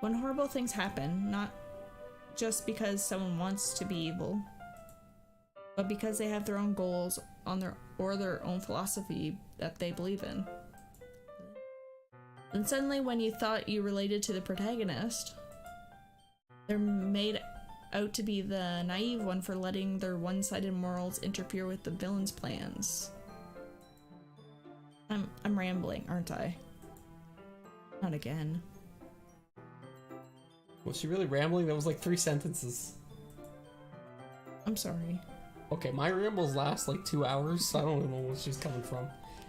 When horrible things happen, not just because someone wants to be evil, but because they have their own goals or their own philosophy that they believe in. And suddenly when you thought you related to the protagonist, they're made out to be the naive one for letting their one-sided morals interfere with the villain's plans. I'm rambling, aren't I? Not again. Was she really rambling? That was like 3 sentences. I'm sorry. Okay, my rambles last like 2 hours, so I don't know where she's coming from.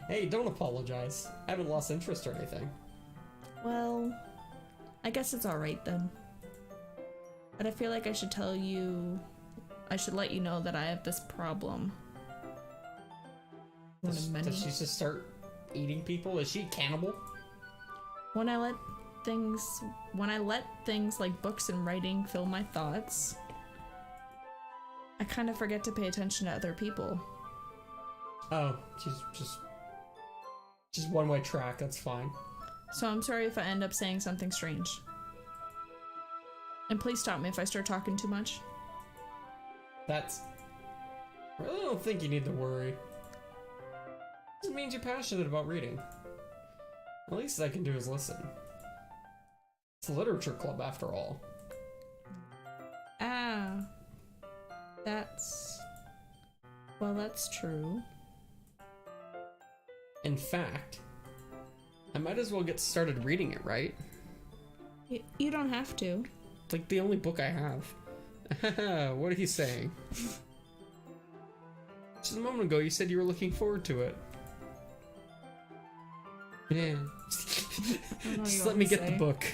Hey, don't apologize. I haven't lost interest or anything. Well, I guess it's alright then. But I feel like I should let you know that I have this problem. Does she just start eating people? Is she a cannibal? When I let things like books and writing fill my thoughts, I kind of forget to pay attention to other people. Oh, she's just one-way track, that's fine. So I'm sorry if I end up saying something strange. And please stop me if I start talking too much. I really don't think you need to worry. This means you're passionate about reading. The least I can do is listen. It's a literature club after all. Ah. That's true. In fact, I might as well get started reading it, right? You don't have to. It's like the only book I have. What are you saying? Just a moment ago you said you were looking forward to it. Yeah. Just let me get the book.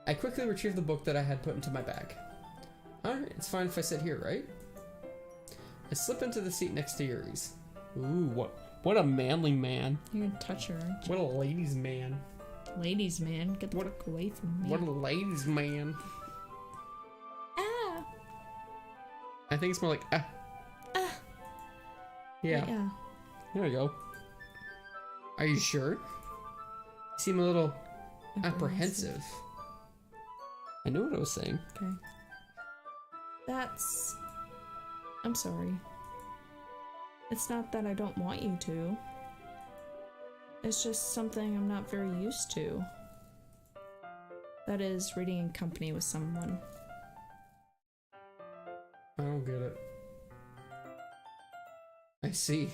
I quickly retrieved the book that I had put into my bag. Alright, it's fine if I sit here, right? I slip into the seat next to Yuri's. Ooh, what a manly man. You're gonna touch her, aren't you? What a ladies' man. Ladies, man, get the fuck away from me. What a ladies' man. Ah! I think it's more like ah. Ah! Yeah. Yeah. There we go. Are you sure? You seem a little apprehensive. I knew what I was saying. Okay. I'm sorry. It's not that I don't want you to. It's just something I'm not very used to. That is, reading in company with someone. I don't get it. I see.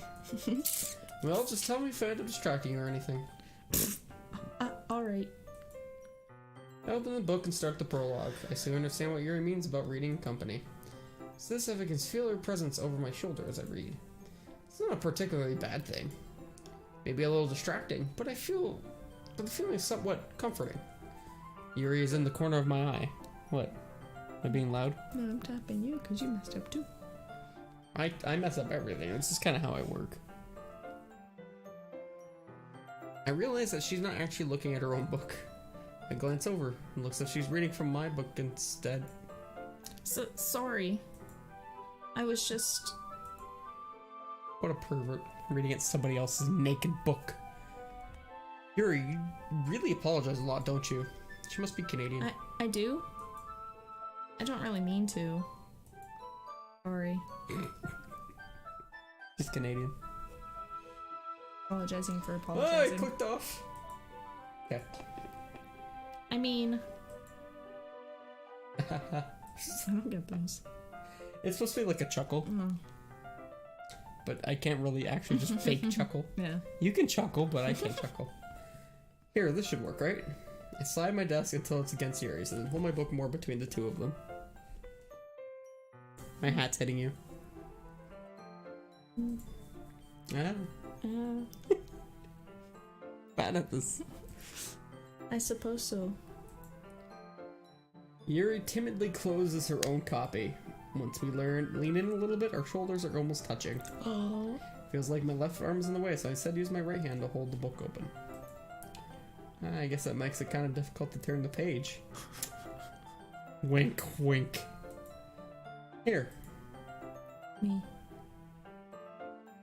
Well, just tell me if I end up distracting you or anything. Alright. I open the book and start the prologue. I soon understand what Yuri means about reading in company. So this if I can feel her presence over my shoulder as I read. It's not a particularly bad thing. Maybe a little distracting, but the feeling is somewhat comforting. Yuri is in the corner of my eye. What? Am I being loud? No, I'm tapping you because you messed up too. I mess up everything. This is kind of how I work. I realize that she's not actually looking at her own book. I glance over and looks like she's reading from my book instead. Sorry. I was just... What a pervert, reading at somebody else's naked book. Yuri, you really apologize a lot, don't you? She must be Canadian. I do? I don't really mean to. Sorry. She's Canadian. Apologizing for Oh, apologizing. I clicked off. Okay. I mean... I don't get those. It's supposed to be like a chuckle, Oh. but I can't really actually just fake chuckle. Yeah. You can chuckle, but I can't chuckle. Here, this should work, right? I slide my desk until it's against Yuri's and then hold my book more between the two of them. My hat's hitting you. Ah, bad at this. I suppose so. Yuri timidly closes her own copy. Once we lean in a little bit, our shoulders are almost touching. Oh. Feels like my left arm is in the way, so I instead use my right hand to hold the book open. I guess that makes it kind of difficult to turn the page. Wink, wink. Here. Me.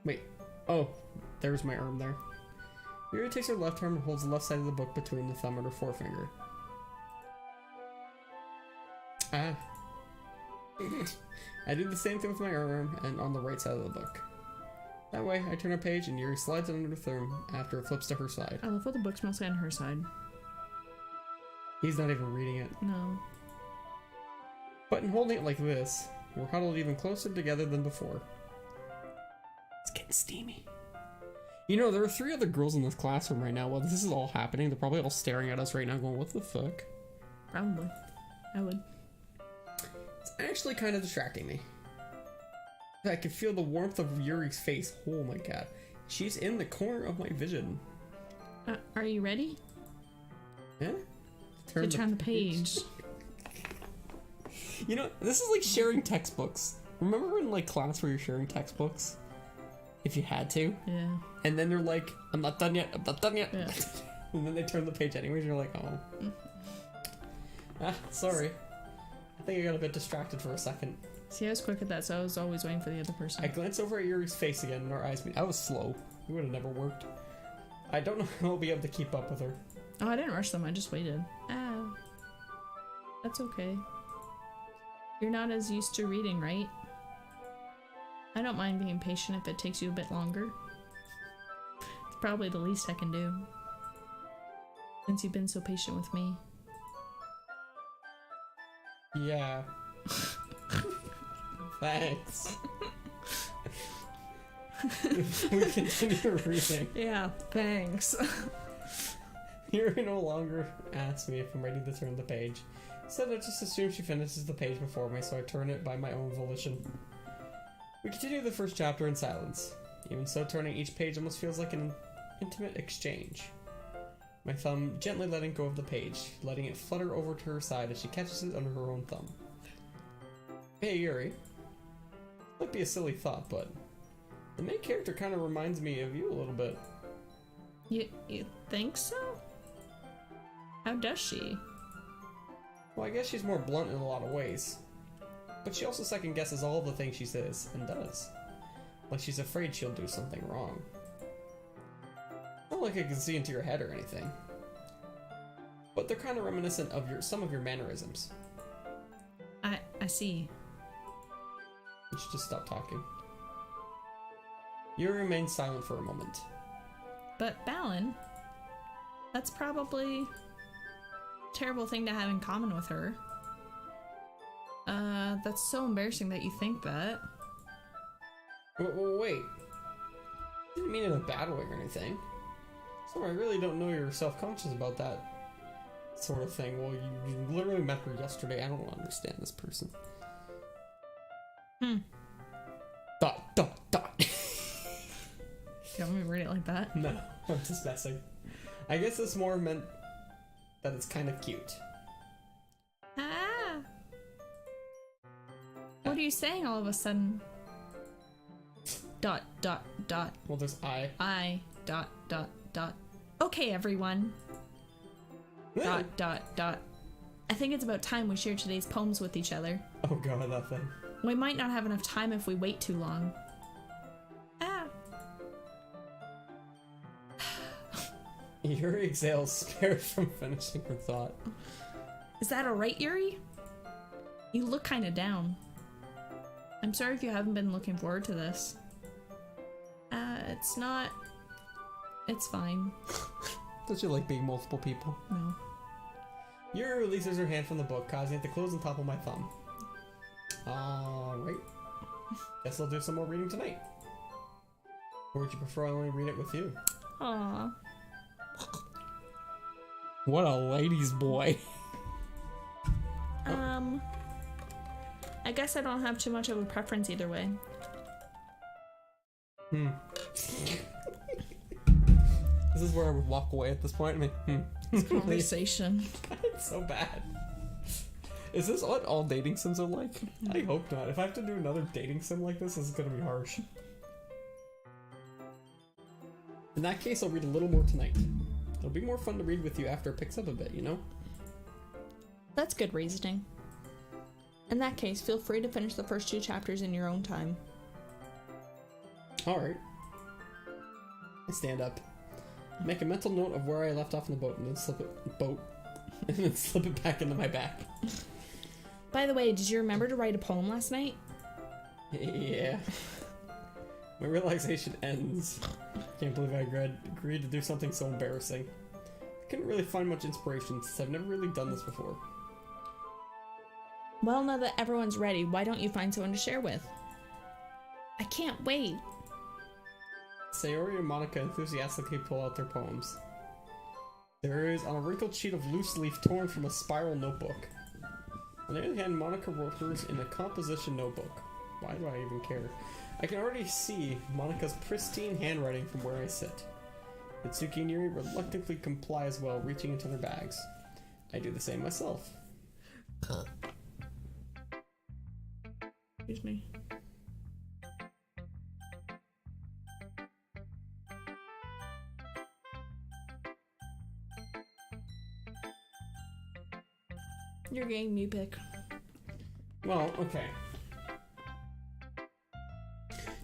Wait. Oh, there's my arm there. Yuri takes her left arm and holds the left side of the book between the thumb and her forefinger. Ah. I do the same thing with my arm and on the right side of the book. That way, I turn a page and Yuri slides it under the thumb after it flips to her side. I love how the book's mostly on her side. He's not even reading it. No. But in holding it like this, we're huddled even closer together than before. It's getting steamy. You know, there are 3 other girls in this classroom right now. While this is all happening, they're probably all staring at us right now going, what the fuck? Probably. I would. It's actually kind of distracting me. I can feel the warmth of Yuri's face. Oh my god. She's in the corner of my vision. Are you ready? Yeah? To turn the page. You know, this is like sharing textbooks. Remember in like class where you're sharing textbooks? If you had to? Yeah. And then they're like, I'm not done yet, I'm not done yet. Yeah. And then they turn the page anyways, you're like, oh. Sorry. I think I got a bit distracted for a second. See, I was quick at that, so I was always waiting for the other person. I glance over at Yuri's face again and our eyes meet. I was slow. It would have never worked. I don't know how I'll be able to keep up with her. Oh, I didn't rush them, I just waited. Ah. That's okay. You're not as used to reading, right? I don't mind being patient if it takes you a bit longer. It's probably the least I can do. Since you've been so patient with me. Yeah. Thanks. We continue reading. Yeah, thanks. Yuri no longer asks me if I'm ready to turn the page. Instead, I just assume she finishes the page before me, so I turn it by my own volition. We continue the first chapter in silence. Even so, turning each page almost feels like an intimate exchange. My thumb gently letting go of the page, letting it flutter over to her side as she catches it under her own thumb. Hey Yuri. Might be a silly thought, but the main character kind of reminds me of you a little bit. You think so? How does she? Well, I guess she's more blunt in a lot of ways. But she also second guesses all the things she says and does. Like she's afraid she'll do something wrong. Not like I can see into your head or anything. But they're kind of reminiscent of some of your mannerisms. I see. You should just stop talking. Yuri remains silent for a moment. But Balin, that's probably a terrible thing to have in common with her. That's so embarrassing that you think that. Wait. Didn't mean in a bad way or anything. So I really don't know you're self-conscious about that sort of thing. Well, you literally met her yesterday. I don't understand this person. Dot, dot, dot. You want me to read it like that? No, I'm just messing. I guess it's more meant that it's kind of cute. Ah! What are you saying all of a sudden? Dot, dot, dot. Well, there's I. Dot, dot, dot. Okay, everyone. ... I think it's about time we share today's poems with each other. Oh god, that thing. We might not have enough time if we wait too long. Yuri exhales, scared from finishing her thought. Is that alright, Yuri? You look kinda down. I'm sorry if you haven't been looking forward to this. It's not... It's fine. Don't you like being multiple people? No. Yuri releases her hand from the book, causing it to close on top of my thumb. Alright. Guess I'll do some more reading tonight. Or would you prefer I only read it with you? Aww. What a ladies' boy. I guess I don't have too much of a preference either way. This is where I would walk away at this point. I mean, Conversation. It's so bad. Is this what all dating sims are like? I hope not. If I have to do another dating sim like this is gonna be harsh. In that case, I'll read a little more tonight. It'll be more fun to read with you after it picks up a bit, you know? That's good reasoning. In that case, feel free to finish the first 2 chapters in your own time. Alright. I stand up. Make a mental note of where I left off in the boat and then slip it back into my back. By the way, did you remember to write a poem last night? Yeah. My realization ends. Can't believe I agreed to do something so embarrassing. I couldn't really find much inspiration since I've never really done this before. Well, now that everyone's ready, why don't you find someone to share with? I can't wait. Sayori and Monica enthusiastically pull out their poems. There is on a wrinkled sheet of loose leaf torn from a spiral notebook. On the other hand, Monica wrote hers in a composition notebook. Why do I even care? I can already see Monica's pristine handwriting from where I sit. Itsuki and Yuri reluctantly comply as well, reaching into their bags. I do the same myself. Excuse me. You're getting me pick. Well, okay.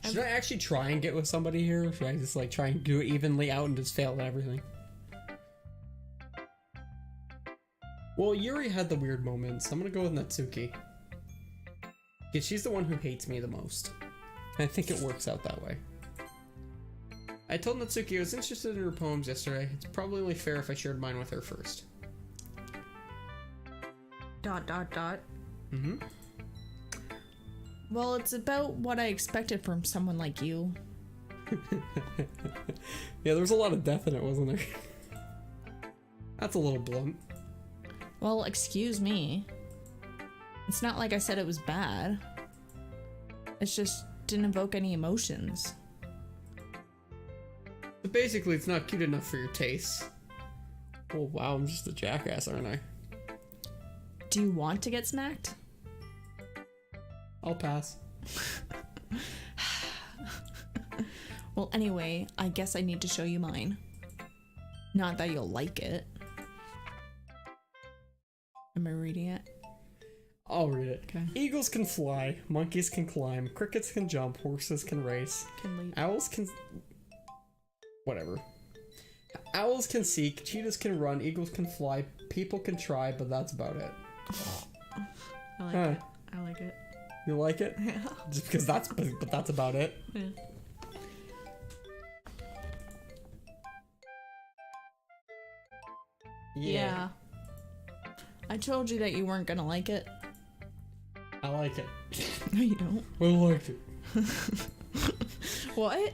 Should I actually try and get with somebody here? Or should I just like try and do it evenly out and just fail at everything? Well, Yuri had the weird moments. I'm gonna go with Natsuki. Because she's the one who hates me the most. I think it works out that way. I told Natsuki I was interested in her poems yesterday. It's probably only fair if I shared mine with her first. ... Mm-hmm. Well, it's about what I expected from someone like you. Yeah, there was a lot of death in it, wasn't there? That's a little blunt. Well, excuse me. It's not like I said it was bad. It just didn't evoke any emotions. But basically, it's not cute enough for your tastes. Oh wow, I'm just a jackass, aren't I? Do you want to get smacked? I'll pass. Well, anyway, I guess I need to show you mine. Not that you'll like it. Am I reading it? I'll read it. Okay. Eagles can fly, monkeys can climb, crickets can jump, horses can race, Can leave. owls can... Whatever. Owls can seek, cheetahs can run, eagles can fly, people can try, but that's about it. I like Huh. it. I like it. You like it? Yeah. Just because but that's about it. Yeah. Yeah. I told you that you weren't gonna like it. I like it. No, you don't. I like it. What?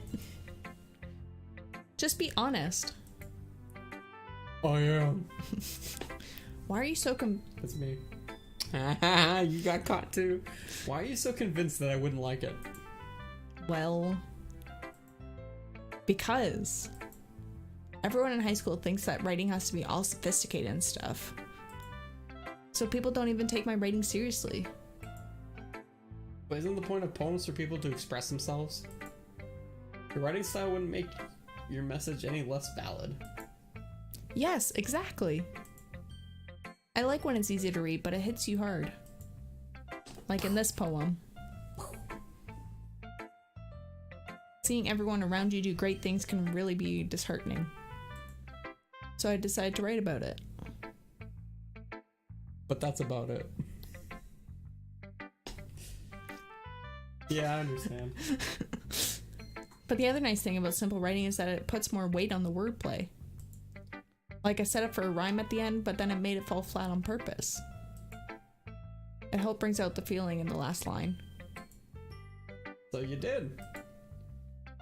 Just be honest. I am. Why are you so That's me. You got caught too. Why are you so convinced that I wouldn't like it? Well, because everyone in high school thinks that writing has to be all sophisticated and stuff. So people don't even take my writing seriously. But isn't the point of poems for people to express themselves? Your writing style wouldn't make your message any less valid. Yes, exactly. I like when it's easy to read, but it hits you hard. Like in this poem. Seeing everyone around you do great things can really be disheartening. So I decided to write about it. But that's about it. Yeah, I understand. But the other nice thing about simple writing is that it puts more weight on the wordplay. Like I set up for a rhyme at the end, but then it made it fall flat on purpose. It helped brings out the feeling in the last line. So you did.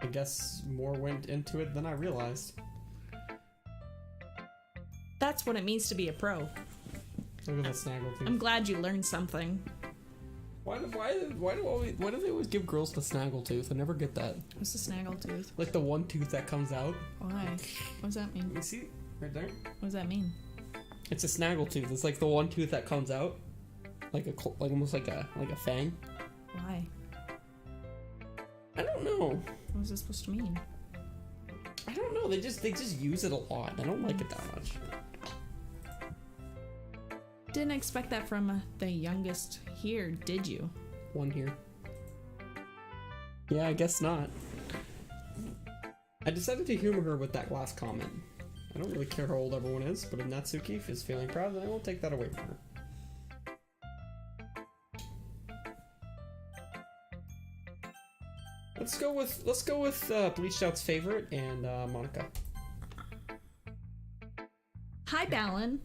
I guess more went into it than I realized. That's what it means to be a pro. Look at that snaggletooth. I'm glad you learned something. Why do they always give girls the snaggletooth? I never get that. What's the snaggletooth? Like the one tooth that comes out. Why? What does that mean? You see? Right there? What does that mean? It's a snaggletooth. It's like the one tooth that comes out. Like almost like a fang. Why? I don't know. What is this supposed to mean? I don't know. They just use it a lot. I don't like it that much. Didn't expect that from the youngest here, did you? One here. Yeah, I guess not. I decided to humor her with that last comment. I don't really care how old everyone is, but if Natsuki is feeling proud, then I won't take that away from her. Let's go with Bleached Out's favorite and Monica. Hi, Balin.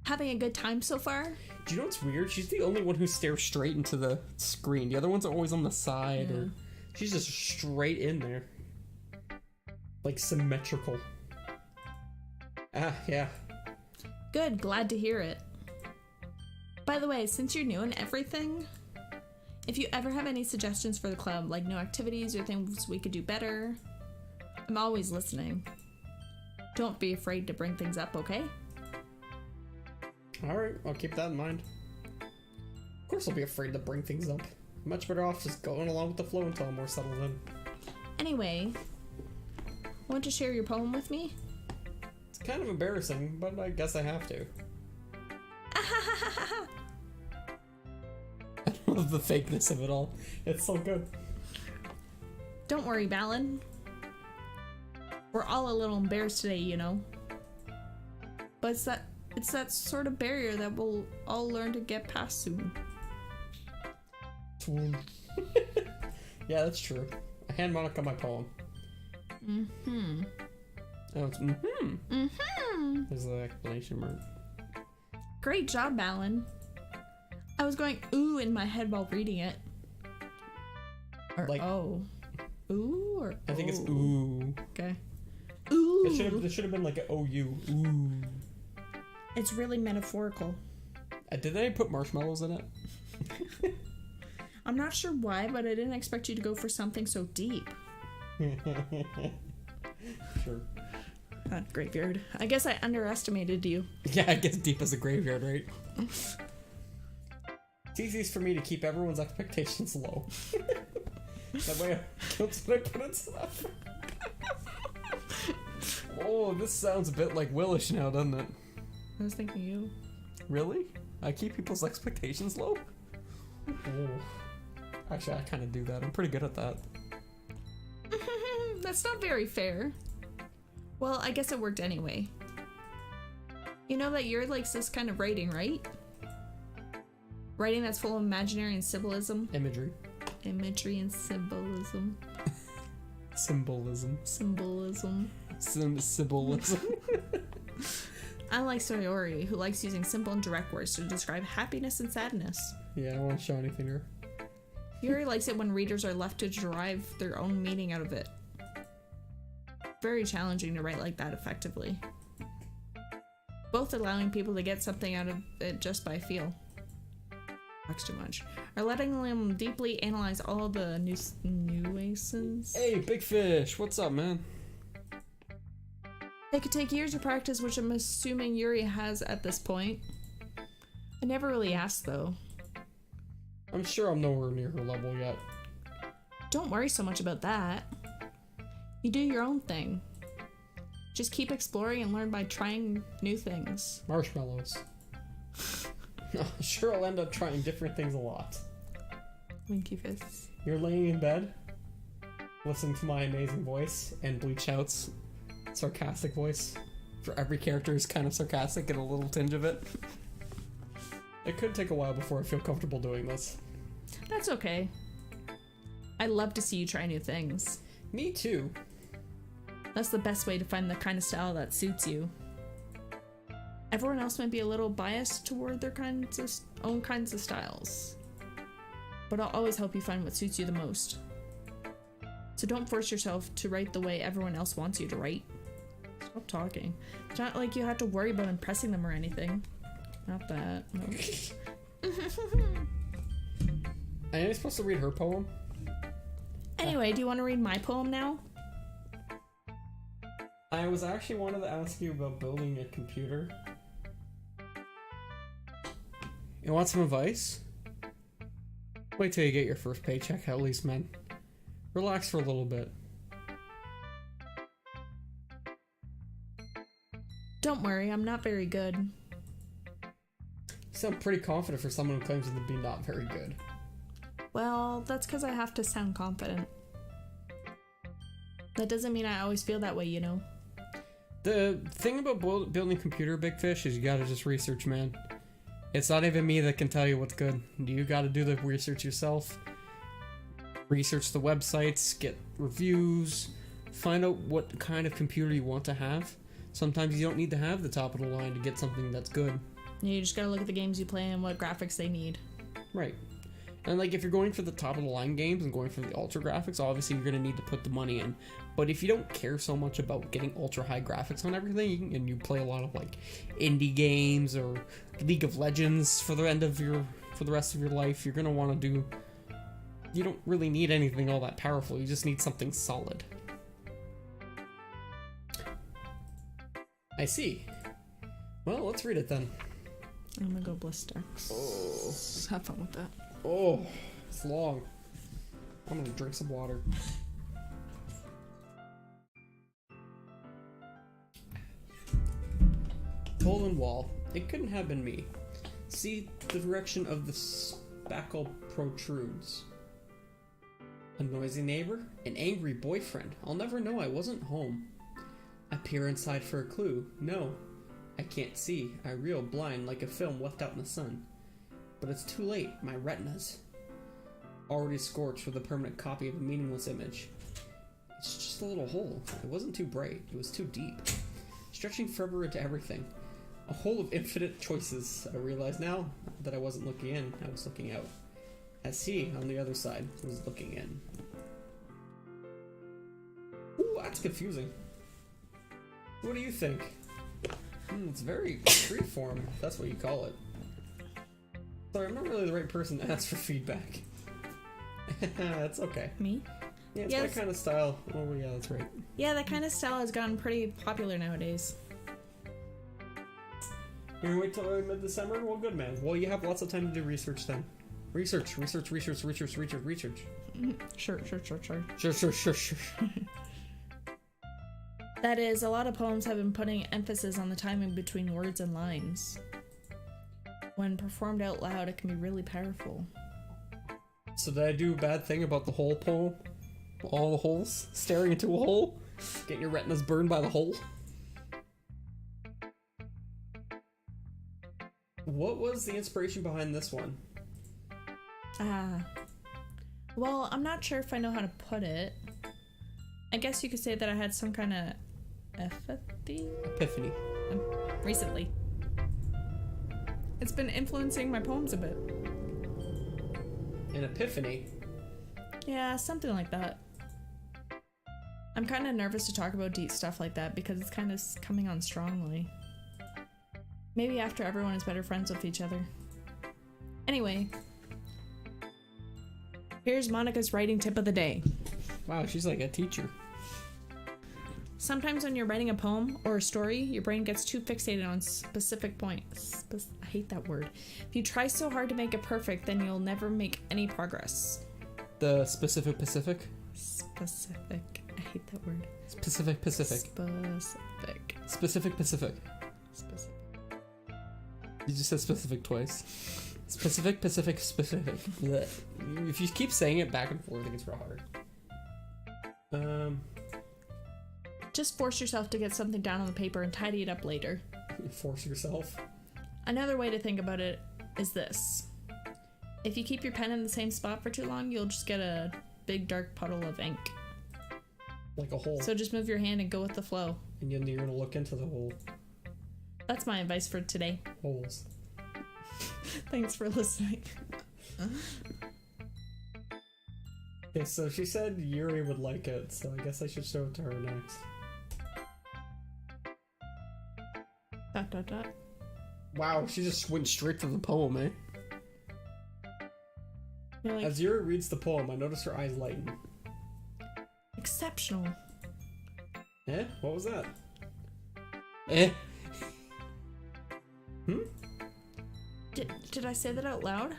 Having a good time so far? Do you know what's weird? She's the only one who stares straight into the screen. The other ones are always on the side, Yeah. or she's just straight in there, like symmetrical. Ah, yeah. Good, glad to hear it. By the way, since you're new and everything, if you ever have any suggestions for the club, like new activities or things we could do better, I'm always listening. Don't be afraid to bring things up, okay? Alright, I'll keep that in mind. Of course I'll be afraid to bring things up. Much better off just going along with the flow until I'm more settled in. Anyway, want to share your poem with me? It's kind of embarrassing, but I guess I have to. I love the fakeness of it all. It's so good. Don't worry, Balin. We're all a little embarrassed today, you know. But it's that sort of barrier that we'll all learn to get past soon. Yeah, that's true. I hand Monica my poem. Mm-hmm. Oh, it's mm-hmm. Mm-hmm. There's the explanation mark. Great job, Balin. I was going ooh in my head while reading it. Or Like- oh. Ooh or I think it's oh? ooh. Okay. Ooh. It should have been like an OU. Ooh. It's really metaphorical. Did they put marshmallows in it? I'm not sure why, but I didn't expect you to go for something so deep. Sure. Graveyard. I guess I underestimated you. Yeah, I guess deep as a graveyard, right? It's easiest for me to keep everyone's expectations low. That way I counts when I put in stuff. Oh, this sounds a bit like Willish now, doesn't it? I was thinking you. Really? I keep people's expectations low? Oh. Actually, I kind of do that. I'm pretty good at that. That's not very fair. Well, I guess it worked anyway. You know that you're like this kind of writing, right? Writing that's full of imaginary and symbolism. Imagery. Imagery and symbolism. Symbolism. Symbolism. Symbolism. Unlike Sayori, who likes using simple and direct words to describe happiness and sadness. Yeah, I don't want to show anything to her. Yuri likes it when readers are left to derive their own meaning out of it. Very challenging to write like that effectively. Both allowing people to get something out of it just by feel. Talks too much. Or letting them deeply analyze all the nuances. Hey, Big Fish, what's up, man? It could take years of practice, which I'm assuming Yuri has at this point. I never really asked though. I'm sure I'm nowhere near her level yet. Don't worry so much about that. You do your own thing. Just keep exploring and learn by trying new things. Marshmallows. Sure, I'll end up trying different things a lot. Winky fists. You're laying in bed, listening to my amazing voice, and Bleach Out's sarcastic voice. For every character is kind of sarcastic and a little tinge of it. It could take a while before I feel comfortable doing this. That's okay. I love to see you try new things. Me too. That's the best way to find the kind of style that suits you. Everyone else might be a little biased toward their own kinds of styles, but I'll always help you find what suits you the most. So don't force yourself to write the way everyone else wants you to write. Stop talking. It's not like you have to worry about impressing them or anything. Not that. No. Am I supposed to read her poem? Anyway, do you want to read my poem now? I was actually wanted to ask you about building a computer. You want some advice? Wait till you get your first paycheck at least, man. Relax for a little bit. Don't worry, I'm not very good. You sound pretty confident for someone who claims to be not very good. Well, that's because I have to sound confident. That doesn't mean I always feel that way, you know? The thing about building a computer, Big Fish, is you gotta just research, man. It's not even me that can tell you what's good. You gotta do the research yourself. Research the websites, get reviews, find out what kind of computer you want to have. Sometimes you don't need to have the top of the line to get something that's good. Yeah, you just gotta look at the games you play and what graphics they need. Right. And like if you're going for the top of the line games and going for the ultra graphics, obviously you're gonna need to put the money in. But if you don't care so much about getting ultra high graphics on everything, and you play a lot of like indie games or League of Legends for the rest of your life, you're gonna want to do. You don't really need anything all that powerful. You just need something solid. I see. Well, let's read it then. I'm gonna go Blistex. Oh. Have fun with that. Oh, it's long. I'm gonna drink some water. Hole in wall. It couldn't have been me. See the direction of the spackle protrudes. A noisy neighbor? An angry boyfriend. I'll never know I wasn't home. I peer inside for a clue. No, I can't see. I reel blind like a film left out in the sun. But it's too late. My retinas. Already scorched with a permanent copy of a meaningless image. It's just a little hole. It wasn't too bright. It was too deep. Stretching forever into everything. A hole of infinite choices. I realize now that I wasn't looking in, I was looking out. As he, on the other side, was looking in. Ooh, that's confusing. What do you think? It's very freeform, if that's what you call it. Sorry, I'm not really the right person to ask for feedback. That's okay. Me? Yeah, it's Yes. that kind of style. Oh, yeah, that's right. Yeah, that kind of style has gotten pretty popular nowadays. You're gonna wait till mid-December? Well, good, man. Well, you have lots of time to do research then. Research. Sure. That is, a lot of poems have been putting emphasis on the timing between words and lines. When performed out loud, it can be really powerful. So did I do a bad thing about the whole poem? All the holes? Staring into a hole? Getting your retinas burned by the hole? What was the inspiration behind this one? Well, I'm not sure if I know how to put it. I guess you could say that I had some kind of Epiphany. Recently. It's been influencing my poems a bit. An epiphany? Yeah, something like that. I'm kind of nervous to talk about deep stuff like that because it's kind of coming on strongly. Maybe after everyone is better friends with each other. Anyway, here's Monica's writing tip of the day. Wow, she's like a teacher. Sometimes when you're writing a poem or a story, your brain gets too fixated on specific points. I hate that word. If you try so hard to make it perfect, then you'll never make any progress. The specific Pacific? Specific. I hate that word. Pacific. Specific. You just said specific twice. Specific. Blech. If you keep saying it back and forth, it gets real hard. Just force yourself to get something down on the paper and tidy it up later. Force yourself. Another way to think about it is this. If you keep your pen in the same spot for too long, you'll just get a big dark puddle of ink. Like a hole. So just move your hand and go with the flow. And then you're gonna look into the hole. That's my advice for today. Holes. Thanks for listening. Okay, so she said Yuri would like it, so I guess I should show it to her next. ... Wow, she just went straight to the poem, eh? You're like, As Yuri reads the poem, I notice her eyes lighten. exceptional. Eh? What was that? Eh? Did I say that out loud?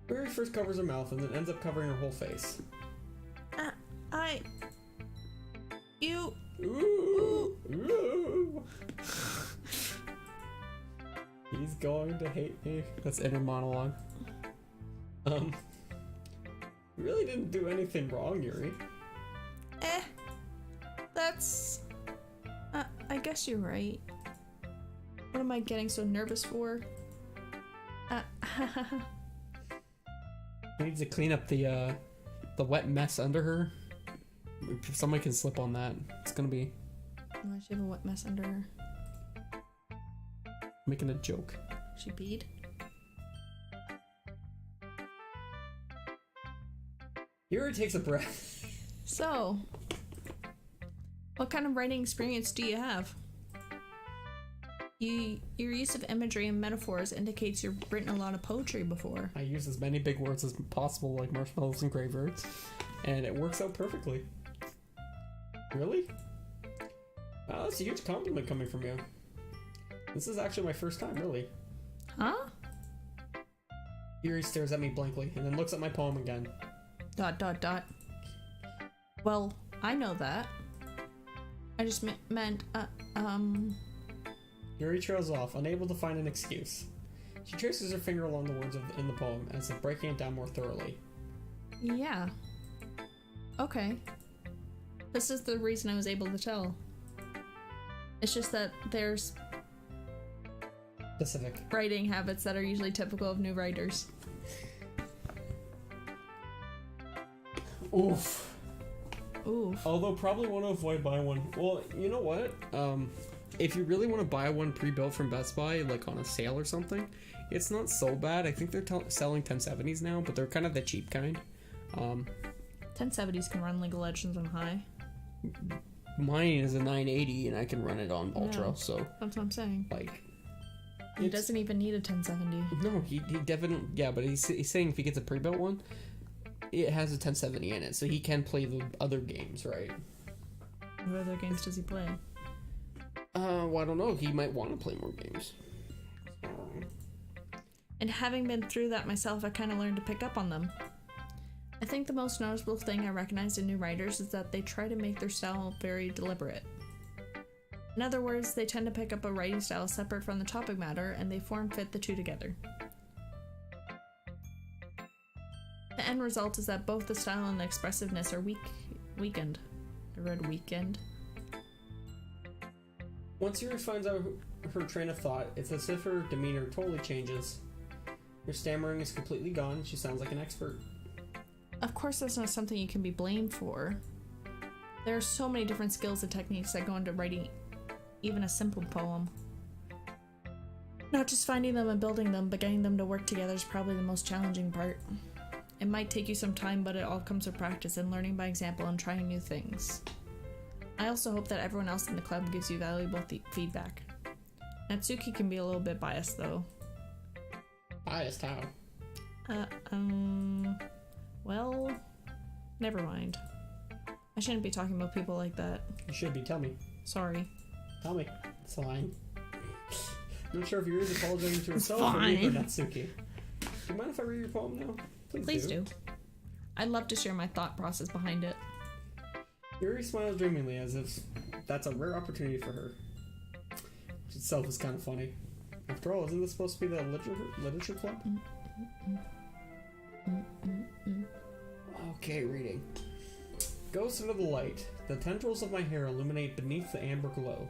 Yuri first covers her mouth and then ends up covering her whole face. You... Ooh. Ooh. He's going to hate me. That's inner monologue. You really didn't do anything wrong, Yuri. That's... I guess you're right. What am I getting so nervous for? Needs to clean up the wet mess under her. If somebody can slip on that, it's gonna be... Oh, she have a wet mess under her. Making a joke. She peed? Yuri takes a breath. So, what kind of writing experience do you have? Your use of imagery and metaphors indicates you've written a lot of poetry before. I use as many big words as possible, like marshmallows and graveyards, and it works out perfectly. Really? Wow, that's a huge compliment coming from you. This is actually my first time, really. Huh? Yuri stares at me blankly, and then looks at my poem again. ... Well, I know that. I just meant, Yuri trails off, unable to find an excuse. She traces her finger along the words in the poem, as if breaking it down more thoroughly. Yeah. Okay. This is the reason I was able to tell. It's just that there's Specific. writing habits that are usually typical of new writers. Oof. Oof. Although probably want to avoid buying one. Well, you know what? If you really want to buy one pre-built from Best Buy, like on a sale or something, it's not so bad. I think they're selling 1070s now, but they're kind of the cheap kind. 1070s can run League of Legends on high. Mine is a 980 and I can run it on Ultra, No. so That's what I'm saying. like... He doesn't even need a 1070. No, he definitely... Yeah, but he's saying if he gets a pre-built one, it has a 1070 in it, so he can play the other games, right? What other games does he play? Well, I don't know. He might want to play more games. And having been through that myself, I kind of learned to pick up on them. I think the most noticeable thing I recognized in new writers is that they try to make their style very deliberate. In other words, they tend to pick up a writing style separate from the topic matter, and they form-fit the two together. The end result is that both the style and the expressiveness are weakened. I read weekend. Once Yuri finds out her train of thought, it's as if her demeanor totally changes. Her stammering is completely gone. She sounds like an expert. Of course, that's not something you can be blamed for. There are so many different skills and techniques that go into writing even a simple poem. Not just finding them and building them, but getting them to work together is probably the most challenging part. It might take you some time, but it all comes with practice and learning by example and trying new things. I also hope that everyone else in the club gives you valuable feedback. Natsuki can be a little bit biased, though. Biased how? Well, never mind. I shouldn't be talking about people like that. You should be. Tell me. Sorry. Tell me. It's fine. I'm not sure if Yuri's apologizing to herself or me or Natsuki. Do you mind if I read your poem now? Please do. I'd love to share my thought process behind it. Yuri smiles dreamingly as if that's a rare opportunity for her. Which itself is kind of funny. After all, isn't this supposed to be the literature club? Okay, reading. Ghost under the light. The tendrils of my hair illuminate beneath the amber glow.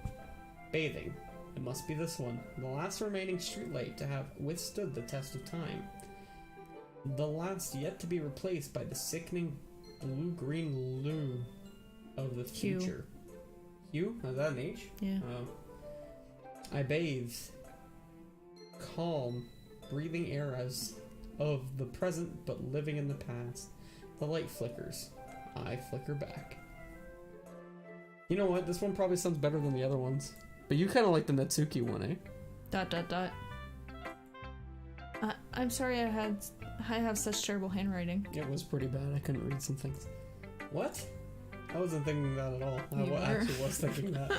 Bathing. It must be this one. The last remaining streetlight to have withstood the test of time. The last yet to be replaced by the sickening blue-green lure of the future. Hue? Is that an H? Yeah. I bathe. Calm, breathing air as of the present but living in the past. The light flickers. I flicker back. You know what? This one probably sounds better than the other ones. But you kind of like the Natsuki one, eh? ... I'm sorry I have such terrible handwriting. It was pretty bad. I couldn't read some things. What? I wasn't thinking that at all. You I actually was thinking that.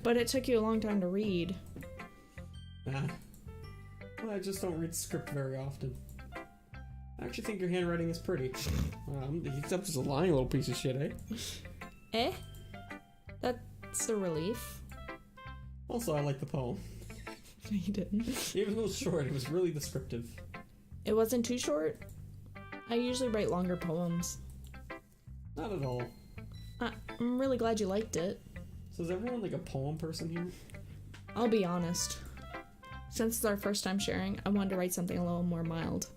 But it took you a long time to read. Nah. Well, I just don't read script very often. I actually think your handwriting is pretty. He's up just a lying little piece of shit, eh? That's a relief. Also, I like the poem. You didn't. Even though it was short, it was really descriptive. It wasn't too short? I usually write longer poems. Not at all. I'm really glad you liked it. So is everyone like a poem person here? I'll be honest. Since it's our first time sharing, I wanted to write something a little more mild.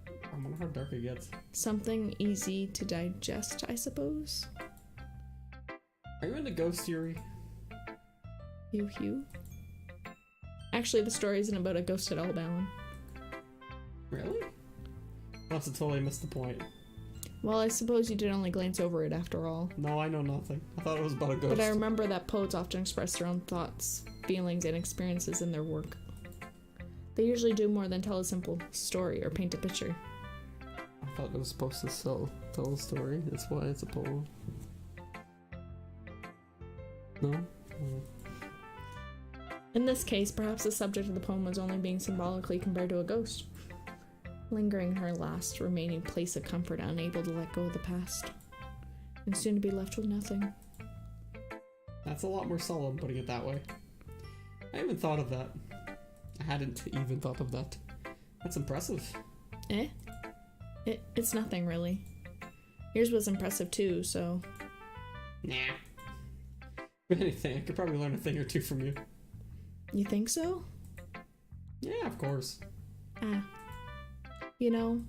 I wonder how dark it gets. Something easy to digest, I suppose. Are you into ghost theory? You? Actually, the story isn't about a ghost at all, Balin. Really? I must have totally missed the point. Well, I suppose you did only glance over it after all. No, I know nothing. I thought it was about a ghost. But I remember that poets often express their own thoughts, feelings, and experiences in their work. They usually do more than tell a simple story or paint a picture. I thought it was supposed to tell a story. That's why it's a poem. No? In this case, perhaps the subject of the poem was only being symbolically compared to a ghost, lingering in her last remaining place of comfort, unable to let go of the past, and soon to be left with nothing. That's a lot more solemn, putting it that way. I haven't thought of that. I hadn't even thought of that. That's impressive. It's nothing, really. Yours was impressive too, so... Nah. If anything, I could probably learn a thing or two from you. You think so? Yeah, of course. You know,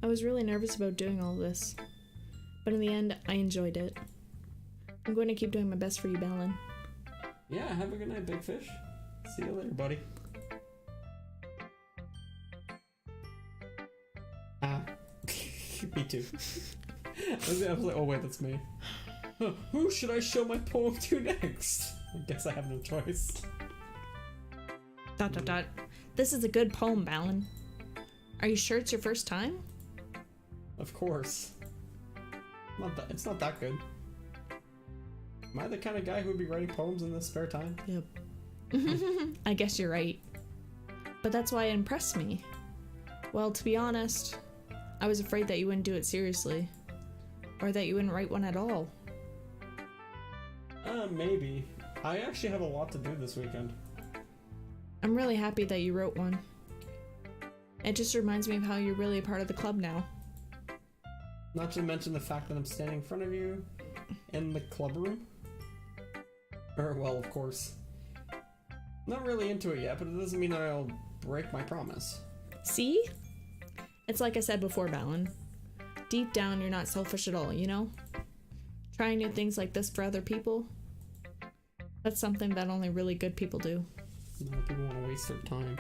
I was really nervous about doing all this, but in the end, I enjoyed it. I'm going to keep doing my best for you, Balin. Yeah, have a good night, Big Fish. See you later, buddy. Me too. I was like, oh wait, that's me. Who should I show my poem to next? I guess I have no choice. ... This is a good poem, Balin. Are you sure it's your first time? Of course. It's not that good. Am I the kind of guy who would be writing poems in his spare time? Yep. I guess you're right. But that's why it impressed me. Well, to be honest, I was afraid that you wouldn't do it seriously. Or that you wouldn't write one at all. Maybe. I actually have a lot to do this weekend. I'm really happy that you wrote one. It just reminds me of how you're really a part of the club now. Not to mention the fact that I'm standing in front of you in the club room. Well, of course. Not really into it yet, but it doesn't mean I'll break my promise. See? It's like I said before, Balin. Deep down, you're not selfish at all, you know? Trying new things like this for other people, that's something that only really good people do. No, people want to waste their time.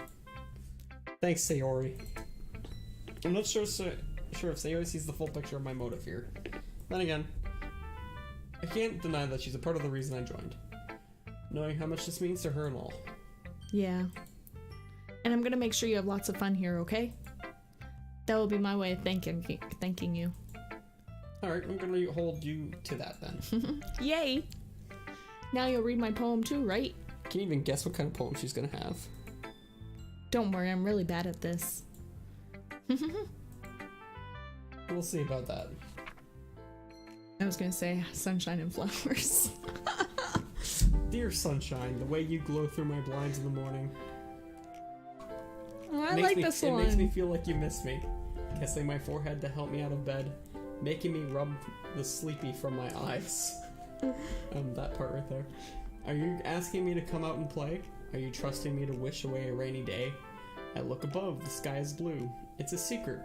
Thanks, Sayori. I'm not sure if Sayori sees the full picture of my motive here. Then again, I can't deny that she's a part of the reason I joined. Knowing how much this means to her and all. Yeah. And I'm gonna make sure you have lots of fun here, okay? That will be my way of thanking you. Alright, I'm gonna hold you to that then. Yay! Now you'll read my poem too, right? Can you even guess what kind of poem she's gonna have? Don't worry, I'm really bad at this. We'll see about that. I was gonna say sunshine and flowers. Dear sunshine, the way you glow through my blinds in the morning. Oh, I like this one. It makes me feel like you miss me. Kissing my forehead to help me out of bed. Making me rub the sleepy from my eyes. That part right there. Are you asking me to come out and play? Are you trusting me to wish away a rainy day? I look above, the sky is blue. It's a secret,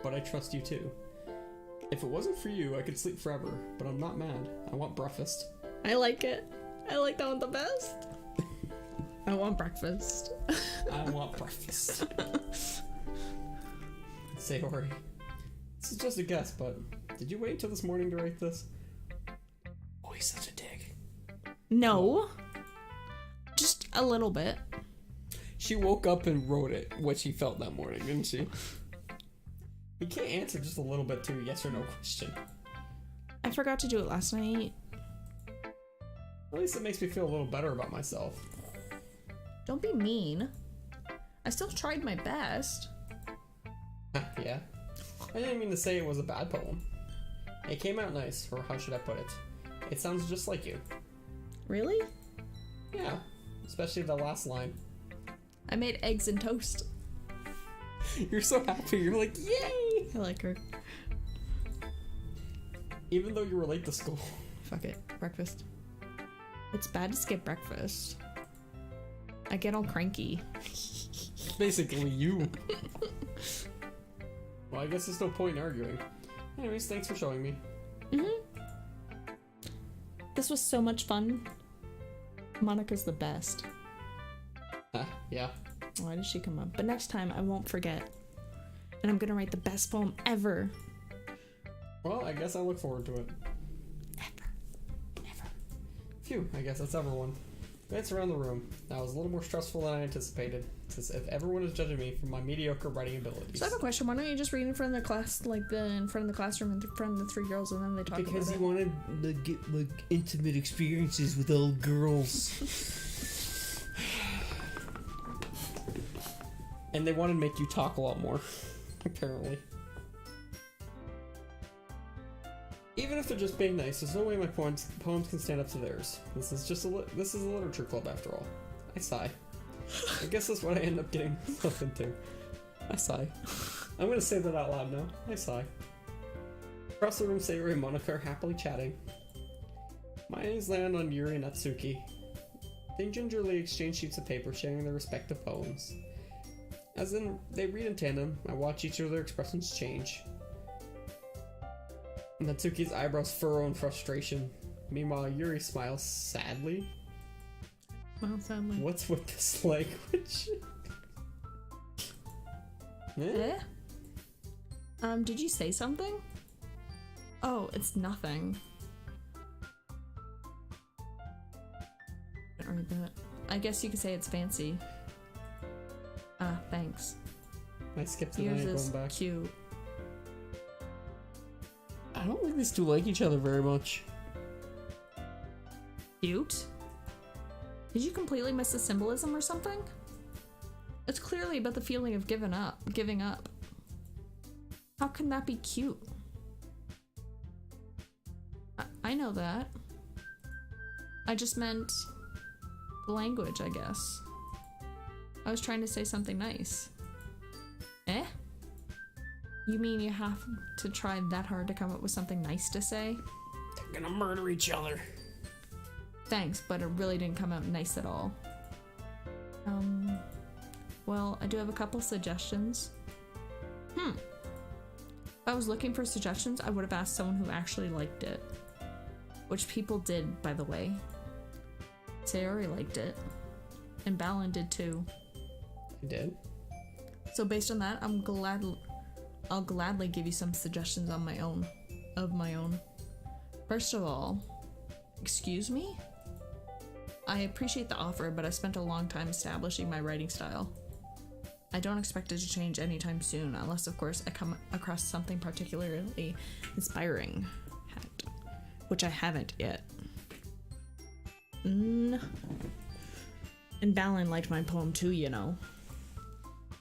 but I trust you too. If it wasn't for you, I could sleep forever, but I'm not mad. I want breakfast. I like it. I like that one the best. I want breakfast. I want breakfast. Sayori. This is just a guess, but did you wait until this morning to write this? Oh, he's such a dick. No. Just a little bit. She woke up and wrote it, what she felt that morning, didn't she? You can't answer just a little bit to a yes or no question. I forgot to do it last night. At least it makes me feel a little better about myself. Don't be mean. I still tried my best. Yeah. I didn't mean to say it was a bad poem. It came out nice, or how should I put it? It sounds just like you. Really? Yeah, especially the last line. I made eggs and toast. You're so happy, you're like, yay! I like her. Even though you were late to school. Fuck it. Breakfast. It's bad to skip breakfast. I get all cranky. Basically you. Well, I guess there's no point in arguing. Anyways, thanks for showing me. This was so much fun. Monica's the best. Yeah. Why did she come up? But next time I won't forget. And I'm gonna write the best poem ever. Well, I guess I look forward to it. Never. Phew, I guess that's everyone. Glance around the room. That was a little more stressful than I anticipated, since if everyone is judging me for my mediocre writing abilities. So I have a question. Why don't you just read in front of the class, like in front of the classroom, in front of the 3 girls, and then they talk about it? Because he wanted to get like intimate experiences with all girls. And they wanted to make you talk a lot more, apparently. Even if they're just being nice, there's no way my poems can stand up to theirs. This is a literature club after all. I sigh. I guess that's what I end up getting myself into. I sigh. I'm gonna say that out loud now. I sigh. Across the room, Sayori and Monica are happily chatting. My eyes land on Yuri and Natsuki. They gingerly exchange sheets of paper, sharing their respective poems. As they read in tandem, I watch each of their expressions change. Natsuki's eyebrows furrow in frustration. Meanwhile, Yuri smiles sadly. Well, sadly. What's with this language? Did you say something? Oh, it's nothing. I didn't read that. I guess you could say it's fancy. Thanks. I skipped it Yours and is going back. cute. I don't think these two like each other very much. Cute? Did you completely miss the symbolism or something? It's clearly about the feeling of giving up. How can that be cute? I know that. I just meant the language, I guess. I was trying to say something nice. Eh? You mean you have to try that hard to come up with something nice to say? They're gonna murder each other. Thanks, but it really didn't come out nice at all. Well, I do have a couple suggestions. If I was looking for suggestions, I would have asked someone who actually liked it. Which people did, by the way. Sayori liked it. And Balin did too. I did? So based on that, I'll gladly give you some suggestions of my own. First of all, excuse me? I appreciate the offer, but I spent a long time establishing my writing style. I don't expect it to change anytime soon, unless of course I come across something particularly inspiring. Which I haven't yet. And Balin liked my poem too, you know.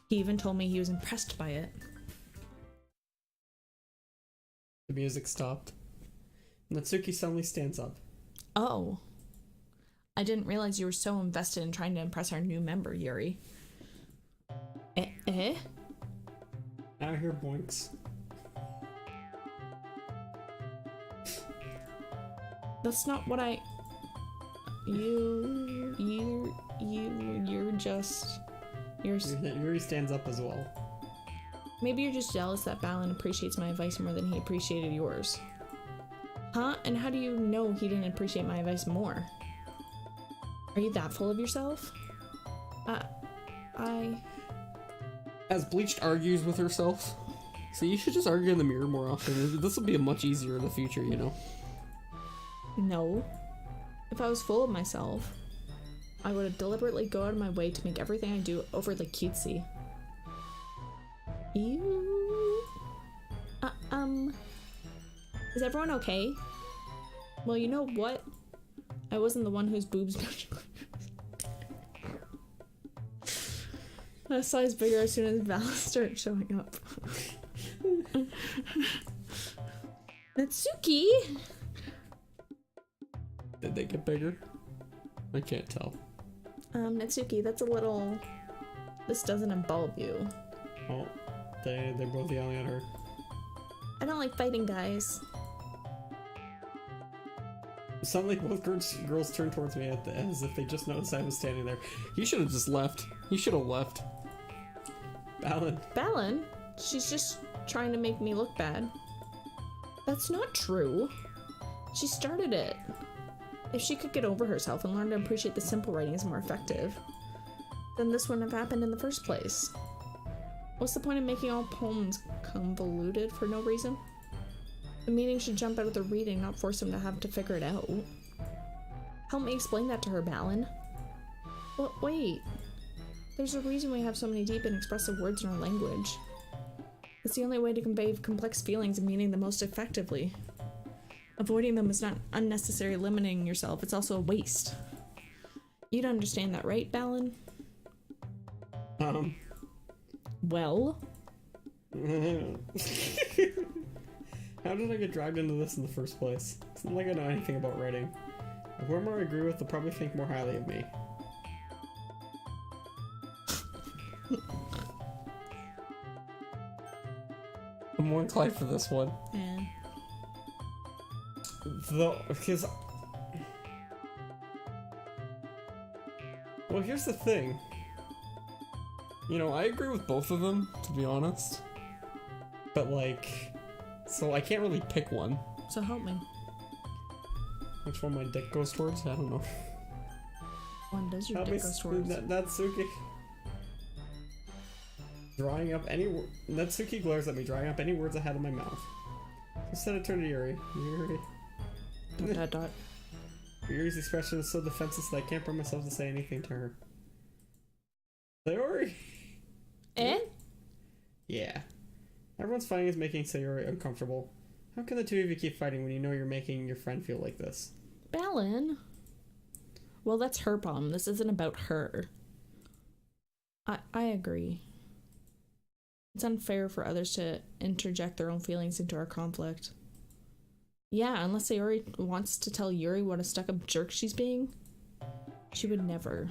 He even told me he was impressed by it. The music stopped. Natsuki suddenly stands up. Oh. I didn't realize you were so invested in trying to impress our new member, Yuri. Eh? Now I hear boinks. That's not what I... You're just... Yuri stands up as well. Maybe you're just jealous that Balin appreciates my advice more than he appreciated yours. Huh? And how do you know he didn't appreciate my advice more? Are you that full of yourself? As Bleached argues with herself. So you should just argue in the mirror more often. This will be much easier in the future, you know? No. If I was full of myself, I would deliberately go out of my way to make everything I do overly cutesy. You... Is everyone okay? Well, you know what? I wasn't the one whose boobs... That size bigger as soon as Val started showing up. Natsuki! Did they get bigger? I can't tell. Natsuki, that's a little... This doesn't involve you. Oh, they're both yelling at her. I don't like fighting guys. Suddenly, both girls turn towards me as if they just noticed I was standing there. He should have just left. He should have left. Balin? She's just trying to make me look bad. That's not true. She started it. If she could get over herself and learn to appreciate the simple writings more effective, then this wouldn't have happened in the first place. What's the point of making all poems convoluted for no reason? The meaning should jump out of the reading, not force them to have to figure it out. Help me explain that to her, Balin. Well, wait. There's a reason we have so many deep and expressive words in our language. It's the only way to convey complex feelings and meaning the most effectively. Avoiding them is not unnecessarily limiting yourself, it's also a waste. You'd understand that, right, Balin? Well? How did I get dragged into this in the first place? It's not like I know anything about writing. Whoever I agree with will probably think more highly of me. I'm more inclined for this one. Yeah. Because... Well, here's the thing. You know, I agree with both of them, to be honest. But, like... So I can't really pick one. So help me. Which one my dick goes towards? I don't know. One does your dick goes towards? Natsuki. Drawing up any Natsuki glares at me, drawing up any words I had in my mouth. Instead I turn to Yuri. Dot. Yuri's expression is so defensive that I can't bring myself to say anything to her. Sayori! Eh? Yeah. Everyone's fighting is making Sayori uncomfortable. How can the two of you keep fighting when you know you're making your friend feel like this? Balin. Well, that's her problem. This isn't about her. I agree. It's unfair for others to interject their own feelings into our conflict. Yeah, unless Sayori wants to tell Yuri what a stuck-up jerk she's being, she would never.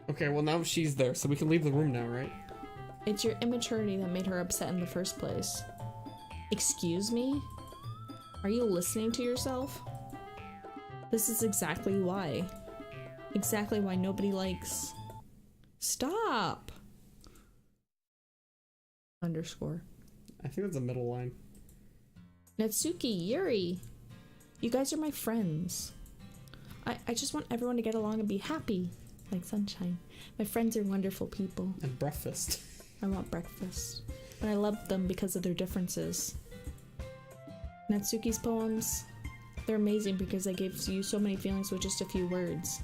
Okay, well now she's there, so we can leave the room now, right? It's your immaturity that made her upset in the first place. Excuse me? Are you listening to yourself? This is exactly why. Exactly why nobody likes... Stop! Underscore. I think that's a middle line. Natsuki, Yuri, you guys are my friends. I just want everyone to get along and be happy, like sunshine. My friends are wonderful people. And breakfast. I want breakfast. And I love them because of their differences. Natsuki's poems, they're amazing because they gave you so many feelings with just a few words.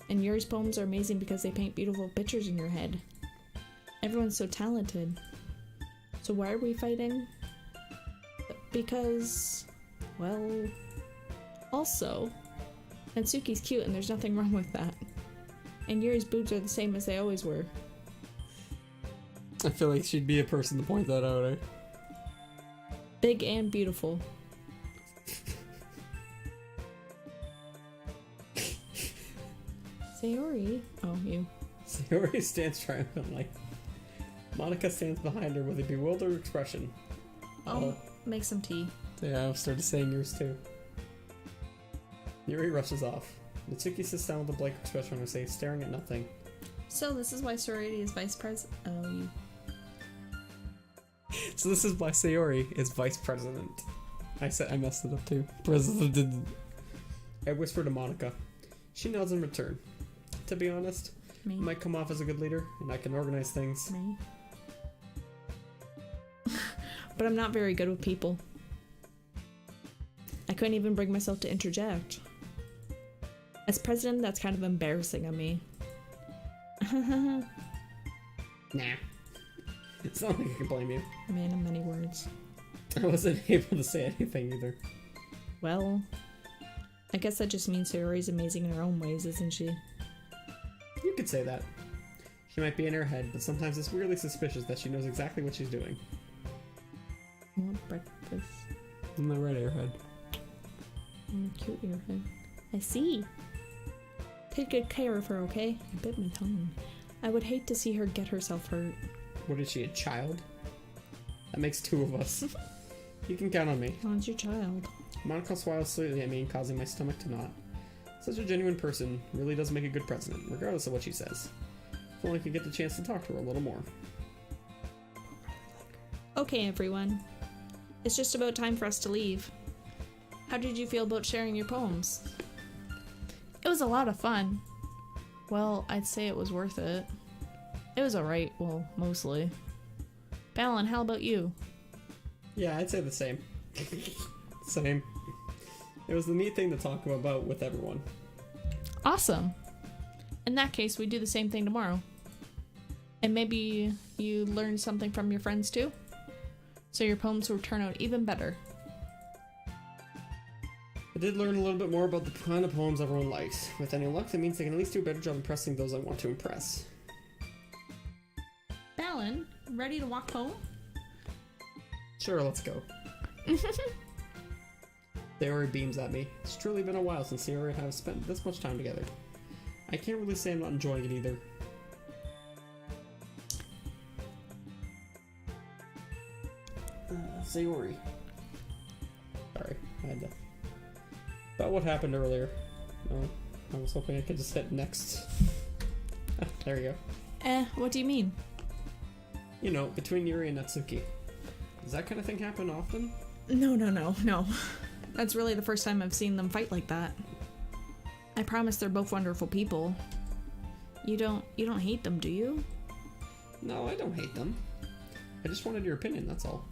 And Yuri's poems are amazing because they paint beautiful pictures in your head. Everyone's so talented. So why are we fighting? Because, well, also, Natsuki's cute and there's nothing wrong with that. And Yuri's boobs are the same as they always were. I feel like she'd be a person to point that out, eh? Big and beautiful. Sayori? Oh, you. Sayori stands triumphantly. Monica stands behind her with a bewildered expression. I'll make some tea. Yeah, I started saying yours too. Yuri rushes off. Mitsuki sits down with a blank expression on her face, staring at nothing. So this is why Sayori is vice president. Oh, you. So this is why Sayori is vice president. I messed it up too. President. I whisper to Monica. She nods in return. To be honest, Me. I might come off as a good leader, and I can organize things. Me. But I'm not very good with people. I couldn't even bring myself to interject. As president, that's kind of embarrassing of me. Nah. It's not like I can blame you. Man of many words. I wasn't able to say anything either. Well, I guess that just means Sayori's amazing in her own ways, isn't she? You could say that. She might be in her head, but sometimes it's weirdly suspicious that she knows exactly what she's doing. I want breakfast. I'm the right airhead. Cute earhead. I see. Take good care of her, okay? I bit my tongue. I would hate to see her get herself hurt. What is she, a child? That makes two of us. You can count on me. One's your child. Monica smiles slightly at me, causing my stomach to knot. Such a genuine person really does make a good president, regardless of what she says. If only I could get the chance to talk to her a little more. Okay, everyone. It's just about time for us to leave. How did you feel about sharing your poems? It was a lot of fun. Well, I'd say it was worth it. It was alright, well, mostly. Balin, how about you? Yeah, I'd say the same. Same. It was the neat thing to talk about with everyone. Awesome. In that case, we do the same thing tomorrow. And maybe you learn something from your friends too? So your poems will turn out even better. I did learn a little bit more about the kind of poems everyone likes. With any luck, that means they can at least do a better job impressing those I want to impress. Balin, ready to walk home? Sure, let's go. Sayori beams at me. It's truly been a while since Sayori and I have spent this much time together. I can't really say I'm not enjoying it either. Sayori. Sorry, I had to... About what happened earlier. Oh, I was hoping I could just hit next. There you go. What do you mean? You know, between Yuri and Natsuki. Does that kind of thing happen often? No. That's really the first time I've seen them fight like that. I promise they're both wonderful people. You don't hate them, do you? No, I don't hate them. I just wanted your opinion, that's all.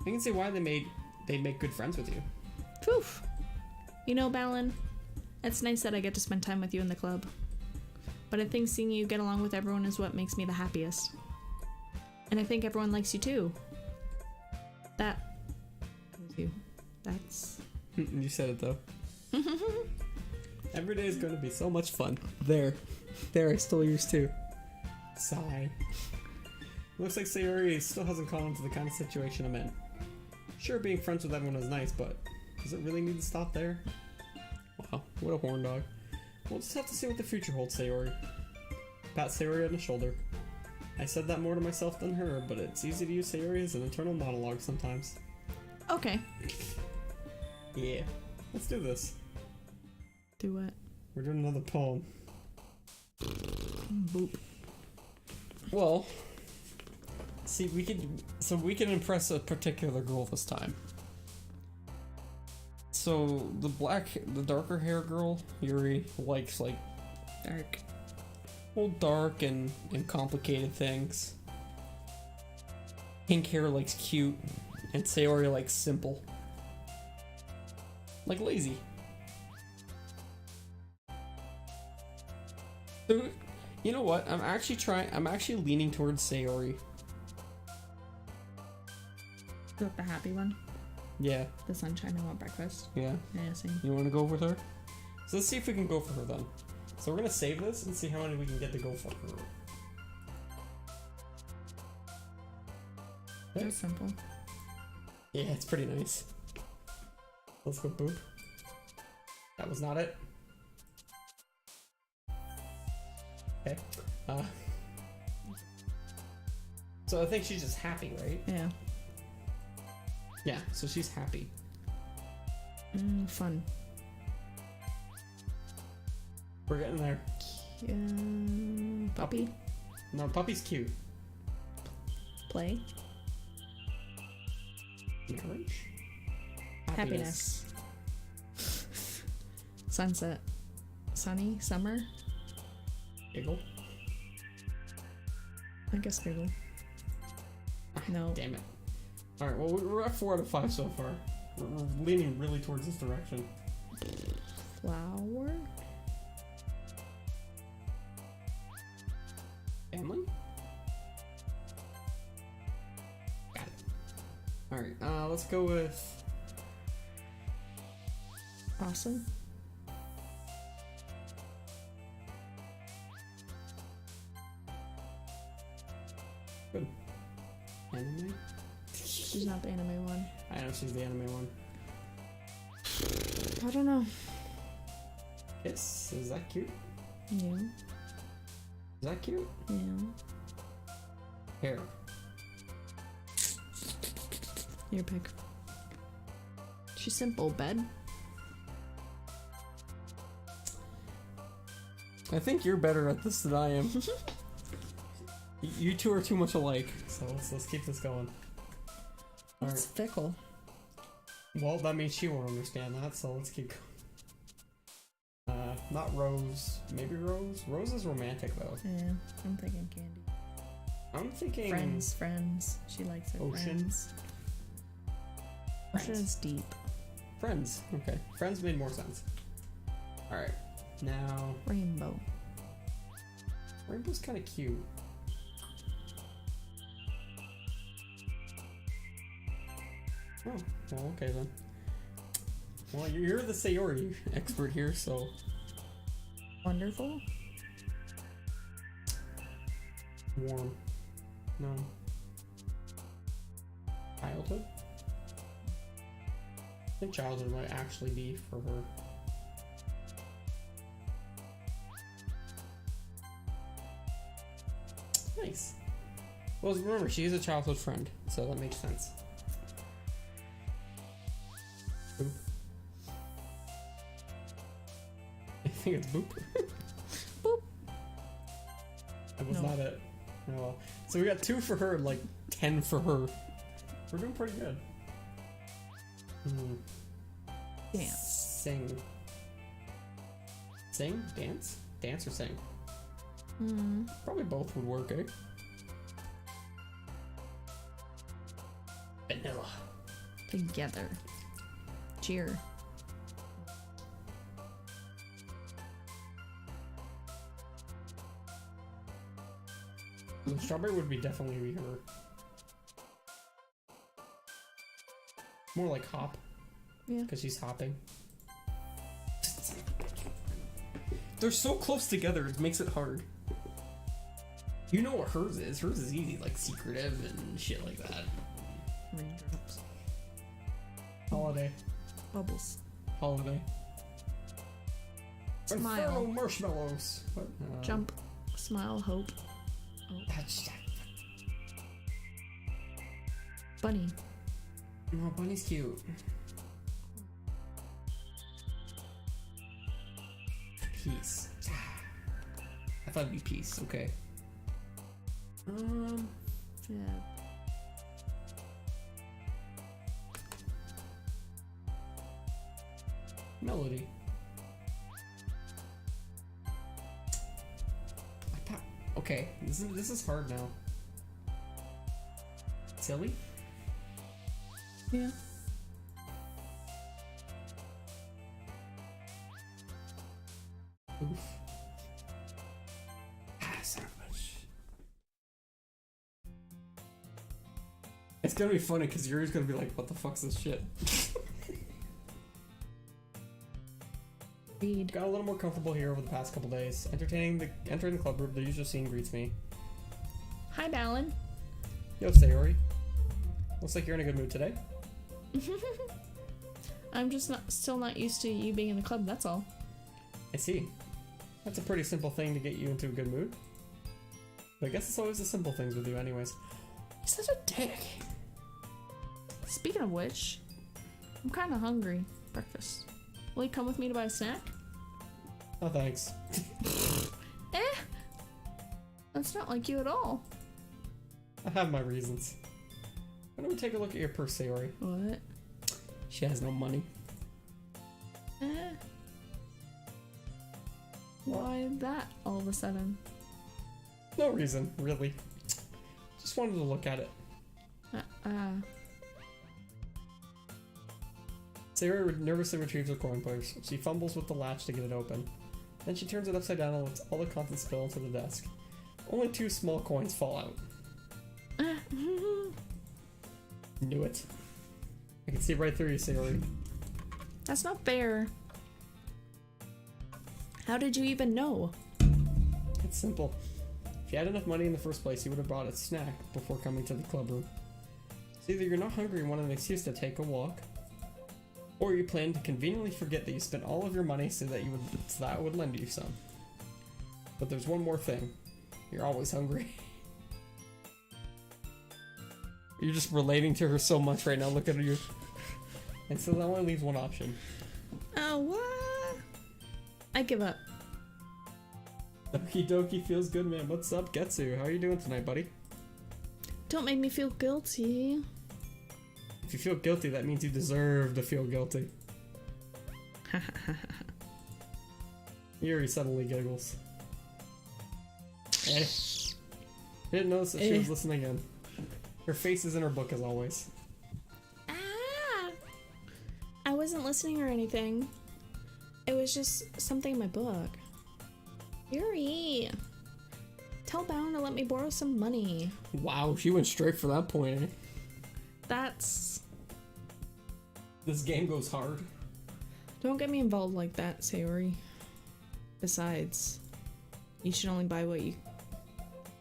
I can see why they'd make good friends with you. Phew. You know, Balin, it's nice that I get to spend time with you in the club. But I think seeing you get along with everyone is what makes me the happiest. And I think everyone likes you too. That was you. That's... You said it though. Every day is going to be so much fun. There, I stole yours too. Sigh. Looks like Sayori still hasn't caught on to the kind of situation I'm in. Sure, being friends with everyone is nice, but does it really need to stop there? Wow, what a horn dog. We'll just have to see what the future holds, Sayori. Pat Sayori on the shoulder. I said that more to myself than her, but it's easy to use Sayori as an internal monologue sometimes. Okay. Yeah, let's do this. Do what? We're doing another poem. Boop. Well, see, we can impress a particular girl this time. So the darker hair girl, Yuri, likes like Dark. well, dark and complicated things. Pink hair likes cute, and Sayori likes simple, like lazy. So, you know what? I'm actually leaning towards Sayori. Is that the happy one? Yeah. The sunshine, I want breakfast. Yeah. Yeah, same. You want to go with her? So let's see if we can go for her then. So we're gonna save this and see how many we can get to go for her. That was simple. Yeah, it's pretty nice. Let's go boop. That was not it. So I think she's just happy, right? Yeah. Yeah, so she's happy. Fun. We're getting there. Puppy. No, puppy's cute. Play. Marriage? Happiness. Sunset. Sunny. Summer. Giggle. I guess giggle. No. Damn it. Alright, well, we're at 4 out of 5 so far. We're leaning really towards this direction. Flower. Family? Got it. Alright, let's go with... Awesome. Good. Anime? She's not the anime one. I know she's the anime one. I don't know. Kiss? Is that cute? Yeah. Is that cute? Yeah. Hair. Your pick. She's simple. Bed. I think you're better at this than I am. You two are too much alike, so let's keep this going. It's fickle. Well, that means she won't understand that, so let's keep going. Not Rose. Maybe Rose? Rose is romantic, though. Yeah, I'm thinking candy. I'm thinking... Friends. She likes it. Ocean. Ocean is deep. Friends. Okay. Friends made more sense. Alright. Now... Rainbow. Rainbow's kind of cute. Oh, well, okay then. Well, you're the Sayori expert here, so... Wonderful. Warm. No. Childhood? I think childhood might actually be for her. Nice. Well, remember, she is a childhood friend, so that makes sense. Boop. I think it's boop. Boop. That was No. not it. Oh well. So we got 2 for her and like 10 for her. We're doing pretty good. Dance. Sing. Sing? Dance? Dance or sing? Probably both would work, eh? Vanilla. Together. Cheer. Strawberry would be definitely be her. More like hop, Yeah. because she's hopping. They're so close together, it makes it hard. You know what hers is. Hers is easy, like secretive and shit like that. Raindrops. Holiday. Bubbles. Holiday. Smile. Inferno marshmallows. What? Jump. Smile. Hope. That's... Bunny. Oh, Bunny's cute. Peace. I thought it'd be peace. Okay. Yeah. Melody. I thought... Okay, this is hard now. Silly? Yeah. Oof. Son of a bitch. It's gonna be funny because Yuri's gonna be like, what the fuck's this shit? Read. Got a little more comfortable here over the past couple days. Entering the club group, the usual scene greets me. Hi, Balin. Yo, Sayori. Looks like you're in a good mood today. I'm just still not used to you being in the club, that's all. I see. That's a pretty simple thing to get you into a good mood. But I guess it's always the simple things with you anyways. He's such a dick. Speaking of which, I'm kind of hungry. Breakfast. Will you come with me to buy a snack? Oh, thanks. That's not like you at all. I have my reasons. Why don't we take a look at your purse, Sayori? What? She has no money. Why that all of a sudden? No reason, really. Just wanted to look at it. Sayori nervously retrieves her coin purse. She fumbles with the latch to get it open. Then she turns it upside down and lets all the contents spill into the desk. Only 2 small coins fall out. Knew it. I can see right through you, Sayori. That's not fair. How did you even know? It's simple. If you had enough money in the first place, you would have brought a snack before coming to the club room. So either you're not hungry and want an excuse to take a walk, or you plan to conveniently forget that you spent all of your money so that I would lend you some. But there's one more thing. You're always hungry. You're just relating to her so much right now. Look at you. And so that only leaves one option. Oh, what? I give up. Doki Doki feels good, man. What's up, Getsu? How are you doing tonight, buddy? Don't make me feel guilty. If you feel guilty, that means you deserve to feel guilty. Yuri suddenly giggles. I didn't notice that she was listening in. Her face is in her book as always. I wasn't listening or anything. It was just something in my book. Yuri, tell Bound to let me borrow some money. Wow, she went straight for that point, eh? That's... This game goes hard. Don't get me involved like that, Sayori. Besides, you should only buy what you...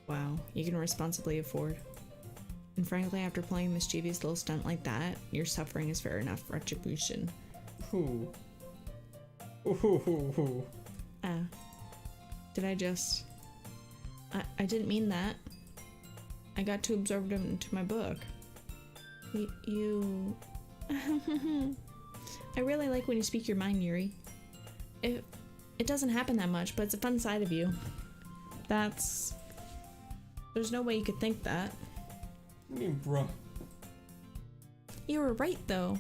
Wow, you can responsibly afford. And frankly, after playing a mischievous little stunt like that, your suffering is fair enough retribution. Ooh. Ooh. Did I just... I didn't mean that. I got too absorbed into my book. You... I really like when you speak your mind, Yuri. It doesn't happen that much, but it's a fun side of you. That's... There's no way you could think that. I mean, bruh. You were right, though.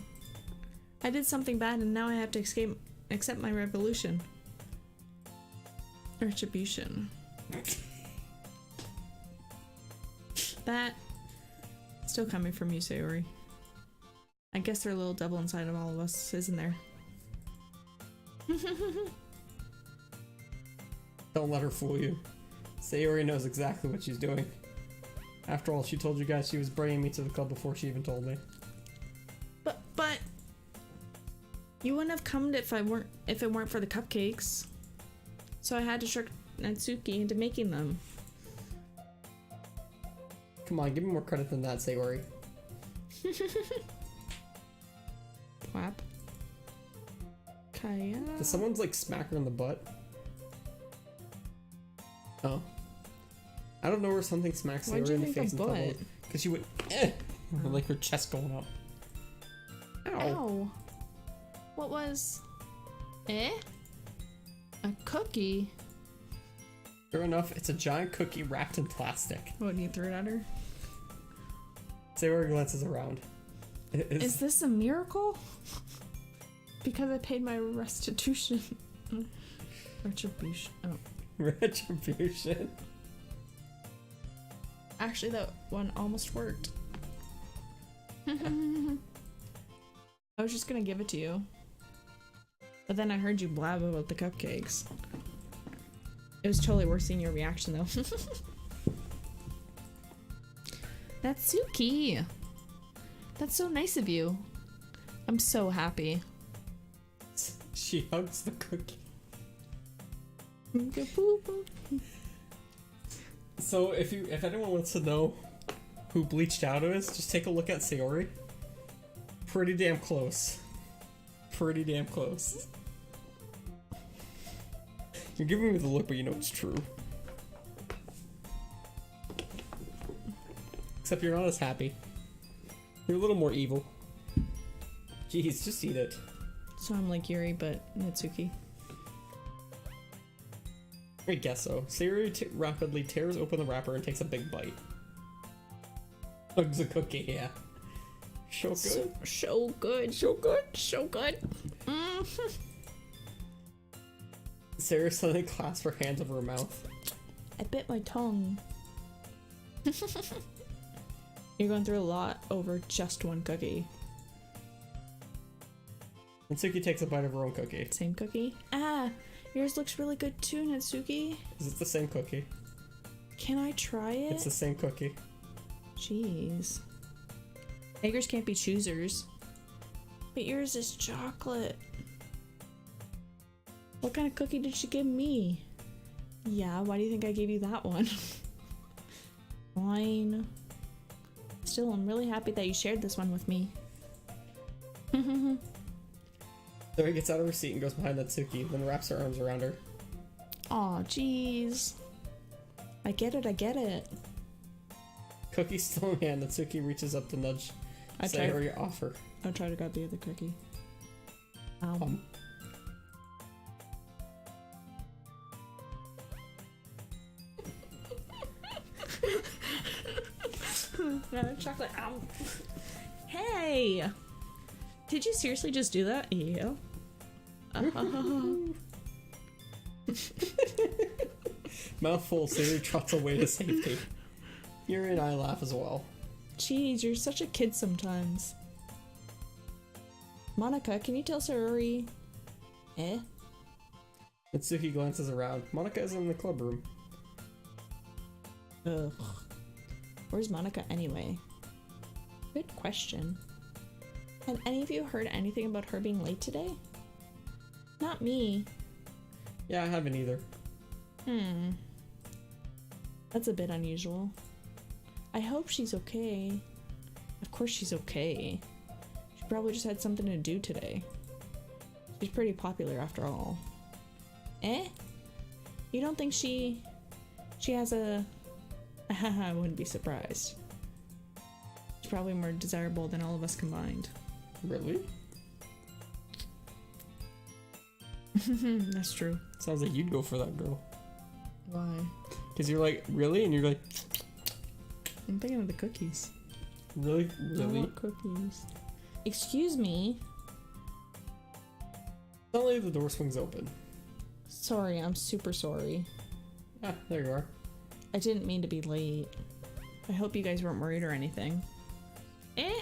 I did something bad and now I have to accept my retribution. That... Still coming from you, Sayori. I guess there's a little devil inside of all of us, isn't there? Don't let her fool you. Sayori knows exactly what she's doing. After all, she told you guys she was bringing me to the club before she even told me. But you wouldn't have come if it weren't for the cupcakes. So I had to trick Natsuki into making them. Come on, give me more credit than that, Sayori. Plap. Kaya. Did someone's like smack her in the butt? Oh. I don't know where something smacks Sayori in the face and butt? Because she went like her chest going up. Ow. Ow. What was... A cookie? Sure enough, it's a giant cookie wrapped in plastic. What, you threw it at her? Sayori glances around. Is this a miracle? Because I paid my restitution. Retribution. Oh. Retribution? Actually, that one almost worked. I was just gonna give it to you. But then I heard you blab about the cupcakes. It was totally worth seeing your reaction, though. Natsuki! That's so nice of you. I'm so happy. She hugs the cookie. So if anyone wants to know who Bleached Out is, just take a look at Sayori. Pretty damn close. Pretty damn close. You're giving me the look, but you know it's true. Except you're not as happy. You're a little more evil. Jeez, just eat it. So I'm like Yuri, but Natsuki. I guess so. Sayori rapidly tears open the wrapper and takes a big bite. Hugs a cookie, yeah. So good. So good. So good. So good. Mm-hmm. Sayori suddenly clasps her hands over her mouth. I bit my tongue. You're going through a lot over just one cookie. Natsuki takes a bite of her own cookie. Same cookie? Ah, yours looks really good too, Natsuki. Is it the same cookie? Can I try it? It's the same cookie. Jeez. Beggars can't be choosers. But yours is chocolate. What kind of cookie did she give me? Yeah, why do you think I gave you that one? Fine. Still, I'm really happy that you shared this one with me. Sayori gets out of her seat and goes behind Natsuki, then wraps her arms around her. Aw, jeez. I get it, I get it. Cookie still in hand, Natsuki reaches up to nudge Sayori off her. I'll try to grab the other cookie. Chocolate. Hey! Did you seriously just do that? Yeah. Mouthful, Sayori trots away to safety. Yuri and I laugh as well. Jeez, you're such a kid sometimes. Monica, can you tell Sayori? Eh? Natsuki glances around. Monica is in the club room. Ugh. Where's Monica anyway? Good question. Have any of you heard anything about her being late today? Not me. Yeah, I haven't either. That's a bit unusual. I hope she's okay. Of course she's okay. She probably just had something to do today. She's pretty popular after all. Eh? You don't think she has a... I wouldn't be surprised. She's probably more desirable than all of us combined. Really? That's true. Sounds like you'd go for that girl. Why? Because you're like, really? And you're like... I'm thinking of the cookies. Really? I Really? want cookies. Excuse me. Suddenly the door swings open. Sorry, I'm super sorry. Ah, there you are. I didn't mean to be late. I hope you guys weren't worried or anything. Eh?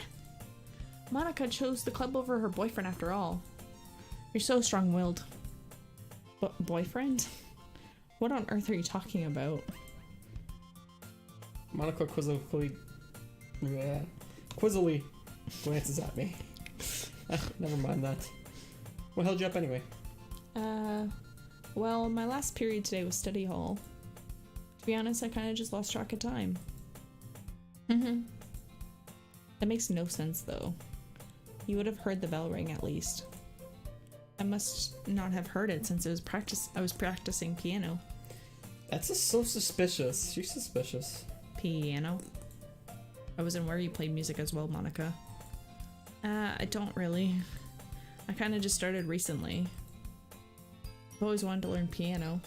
Monica chose the club over her boyfriend after all. You're so strong-willed. Boyfriend? What on earth are you talking about? Monica quizzically glances at me. Never mind that. What held you up anyway? Well, my last period today was study hall. To be honest, I kind of just lost track of time. That makes no sense, though. You would have heard the bell ring at least. I must not have heard it since I was practicing piano. That's just so suspicious. She's suspicious. Piano? I wasn't aware you played music as well, Monica. I don't really. I kind of just started recently. I've always wanted to learn piano.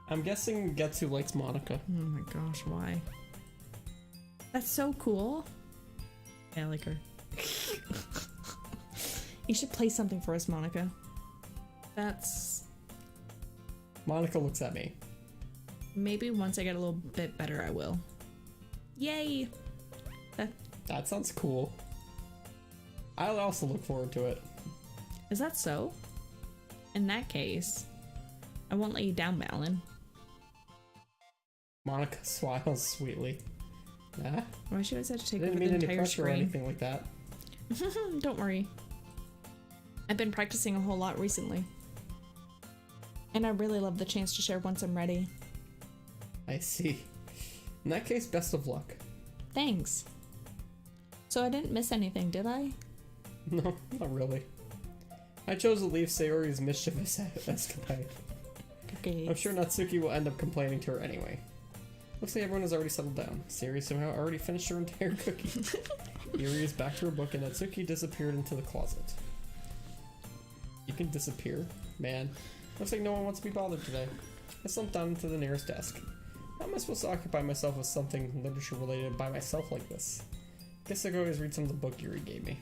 I'm guessing Getsu likes Monica. Oh my gosh, why? That's so cool. Yeah, I like her. You should play something for us, Monica. That's... Monica looks at me. Maybe once I get a little bit better, I will. Yay! That sounds cool. I'll also look forward to it. Is that so? In that case, I won't let you down, Balin. Monica smiles sweetly. Nah, Why should I have to take I over didn't the mean any entire pressure or screen? anything like that. Don't worry. I've been practicing a whole lot recently. And I really love the chance to share once I'm ready. I see. In that case, best of luck. Thanks. So I didn't miss anything, did I? No, not really. I chose to leave Sayori's mischievous escapade. Okay. I'm sure Natsuki will end up complaining to her anyway. Looks like everyone has already settled down. Sayori somehow already finished her entire cookie. Yuri is back to her book and Natsuki disappeared into the closet. You can disappear? Man. Looks like no one wants to be bothered today. I slumped down into the nearest desk. How am I supposed to occupy myself with something literature related by myself like this? Guess I could always read some of the book Yuri gave me.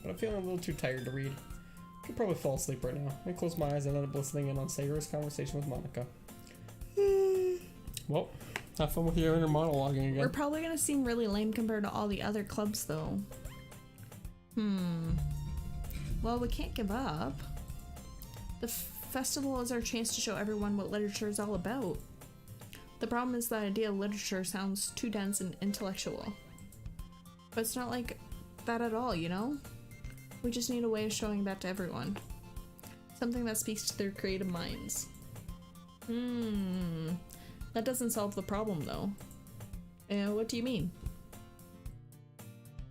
But I'm feeling a little too tired to read. I could probably fall asleep right now. I close my eyes and end up listening in on Sayori's conversation with Monica. Well, have fun with your inner monologuing again. We're probably gonna seem really lame compared to all the other clubs, though. Well, we can't give up. The festival is our chance to show everyone what literature is all about. The problem is the idea of literature sounds too dense and intellectual. But it's not like that at all, you know? We just need a way of showing that to everyone. Something that speaks to their creative minds. That doesn't solve the problem, though. What do you mean?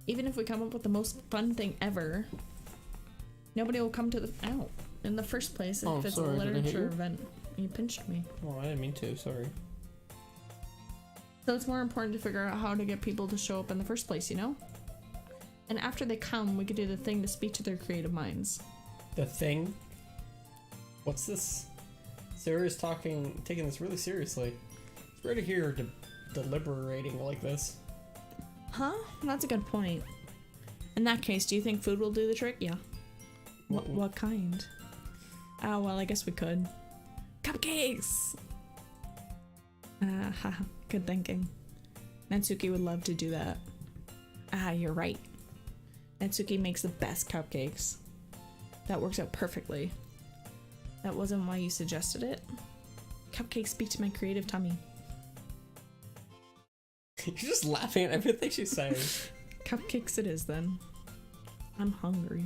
Even if we come up with the most fun thing ever, nobody will come to the out in the first place if it's sorry, a literature event. You pinched me. Oh, I didn't mean to, sorry. So it's more important to figure out how to get people to show up in the first place, you know? And after they come, we could do the thing to speak to their creative minds. The thing? What's this? Sarah's taking this really seriously. It's rare to hear her deliberating like this. Huh? That's a good point. In that case, do you think food will do the trick? Yeah. What kind? Oh, well, I guess we could. Cupcakes! Good thinking. Natsuki would love to do that. You're right. Natsuki makes the best cupcakes. That works out perfectly. That wasn't why you suggested it. Cupcakes speak to my creative tummy. You're just laughing at everything she's saying. Cupcakes it is, then. I'm hungry.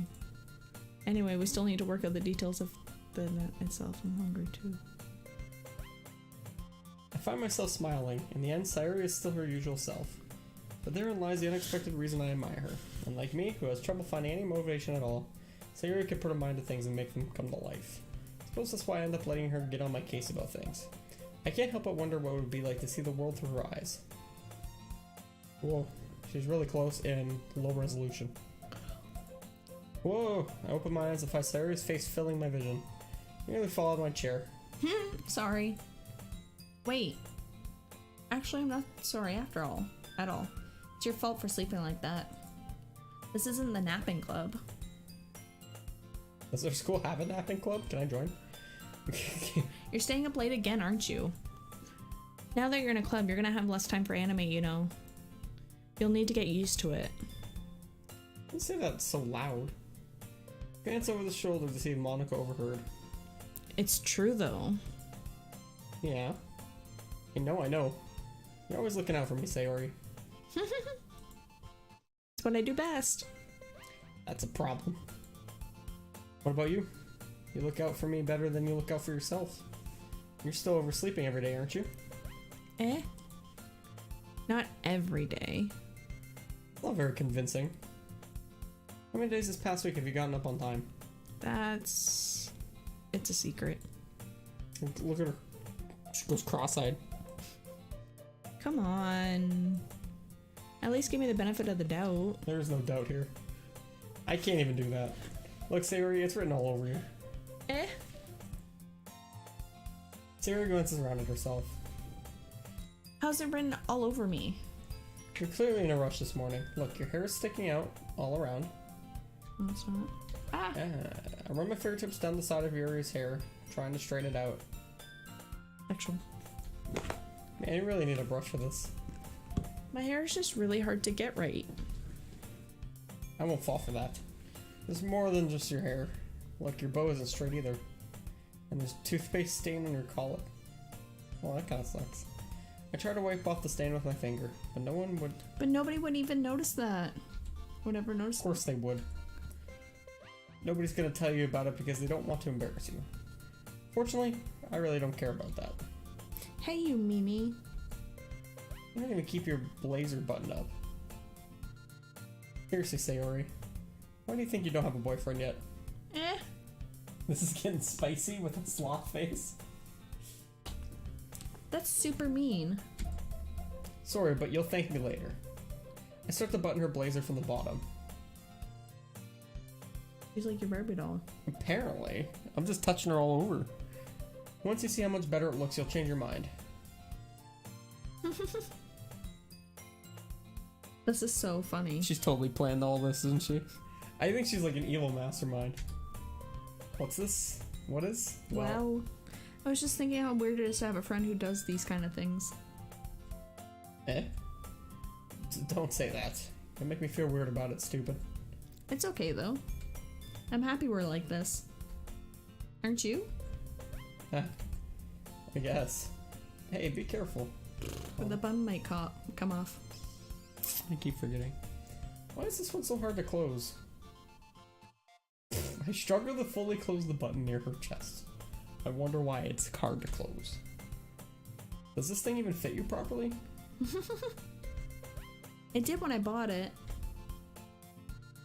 Anyway, we still need to work out the details of the event itself. I'm hungry, too. I find myself smiling. In the end, Sayori is still her usual self. But therein lies the unexpected reason I admire her. Unlike me, who has trouble finding any motivation at all, Sayori can put her mind to things and make them come to life. I suppose that's why I end up letting her get on my case about things. I can't help but wonder what it would be like to see the world through her eyes. Whoa, she's really close and low resolution. Whoa, I open my eyes and find Sayori's face filling my vision. I nearly fall out of my chair. Sorry. Wait. Actually, I'm not sorry at all. It's your fault for sleeping like that. This isn't the napping club. Does our school have a napping club? Can I join? You're staying up late again, aren't you? Now that you're in a club, you're gonna have less time for anime, you know. You'll need to get used to it. Don't say that so loud. Glance over the shoulder to see if Monica overheard. It's true, though. Yeah. I know. You're always looking out for me, Sayori. It's what I do best. That's a problem. What about you? You look out for me better than you look out for yourself. You're still oversleeping every day, aren't you? Not every day. Not very convincing. How many days this past week have you gotten up on time? It's a secret. Look at her. She goes cross-eyed. Come on. At least give me the benefit of the doubt. There's no doubt here. I can't even do that. Look, Sayori, it's written all over you. Sayori glances around at herself. How's it written all over me? You're clearly in a rush this morning. Look, your hair is sticking out all around. No, it's not. I run my fingertips down the side of Yuri's hair, trying to straighten it out. Actual. Man, you really need a brush for this. My hair is just really hard to get right. I won't fall for that. There's more than just your hair. Look, your bow isn't straight either. And there's toothpaste stain on your collar. Well, that kind of sucks. I try to wipe off the stain with my finger, but no one would. But nobody would even notice that. Would ever notice. Of course they would. Nobody's gonna tell you about it because they don't want to embarrass you. Fortunately, I really don't care about that. Hey, you Mimi. You don't even keep your blazer buttoned up. Seriously, Sayori. Why do you think you don't have a boyfriend yet? This is getting spicy with a sloth face. That's super mean. Sorry, but you'll thank me later. I start to button her blazer from the bottom. She's like your Barbie doll. Apparently. I'm just touching her all over. Once you see how much better it looks, you'll change your mind. This is so funny. She's totally planned all this, isn't she? I think she's like an evil mastermind. What's this? What is? Well, I was just thinking how weird it is to have a friend who does these kind of things. Eh? Don't say that. It'll make me feel weird about it, stupid. It's okay though. I'm happy we're like this. Aren't you? I guess. Hey, be careful. Or the bun might come off. I keep forgetting. Why is this one so hard to close? I struggle to fully close the button near her chest. I wonder why it's hard to close. Does this thing even fit you properly? It did when I bought it.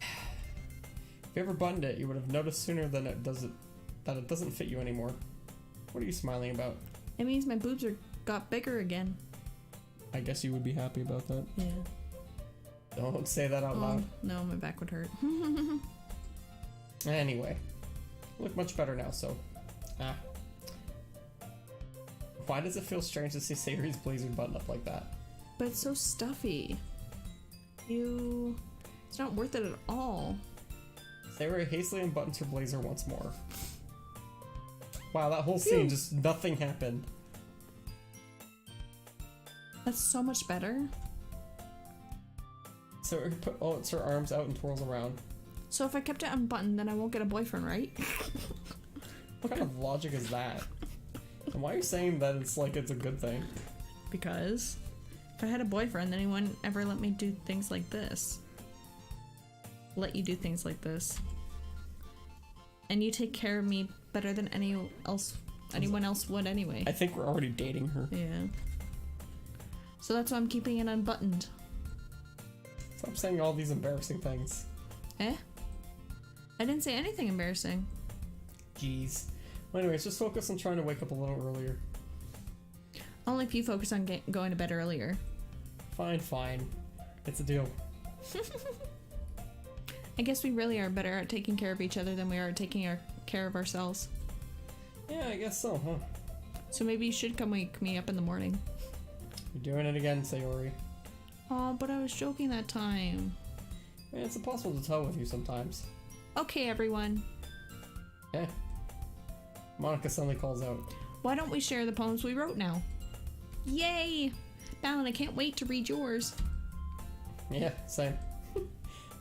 If you ever buttoned it, you would have noticed sooner than it doesn't fit you anymore. What are you smiling about? It means my boobs got bigger again. I guess you would be happy about that. Yeah. Don't say that out loud. No, my back would hurt. Anyway, you look much better now, so. Why does it feel strange to see Sayori's blazer buttoned up like that? But it's so stuffy. It's not worth it at all. Sayori hastily unbuttons her blazer once more. Wow, that whole scene, just nothing happened. That's so much better. So puts her arms out and twirls around. So if I kept it unbuttoned, then I won't get a boyfriend, right? What kind of logic is that? And why are you saying that it's like it's a good thing? Because if I had a boyfriend, then he wouldn't ever let me do things like this. Let you do things like this. And you take care of me better than anyone else would anyway. I think we're already dating her. Yeah. So that's why I'm keeping it unbuttoned. Stop saying all these embarrassing things. Eh? I didn't say anything embarrassing. Jeez. Well, anyways, just focus on trying to wake up a little earlier. Only if you focus on going to bed earlier. Fine. It's a deal. I guess we really are better at taking care of each other than we are at taking care of ourselves. Yeah, I guess so, huh? So maybe you should come wake me up in the morning. You're doing it again, Sayori. Oh, but I was joking that time. Yeah, it's impossible to tell with you sometimes. Okay, everyone. Eh. Monica suddenly calls out. Why don't we share the poems we wrote now? Yay! Balin, I can't wait to read yours. Yeah, same.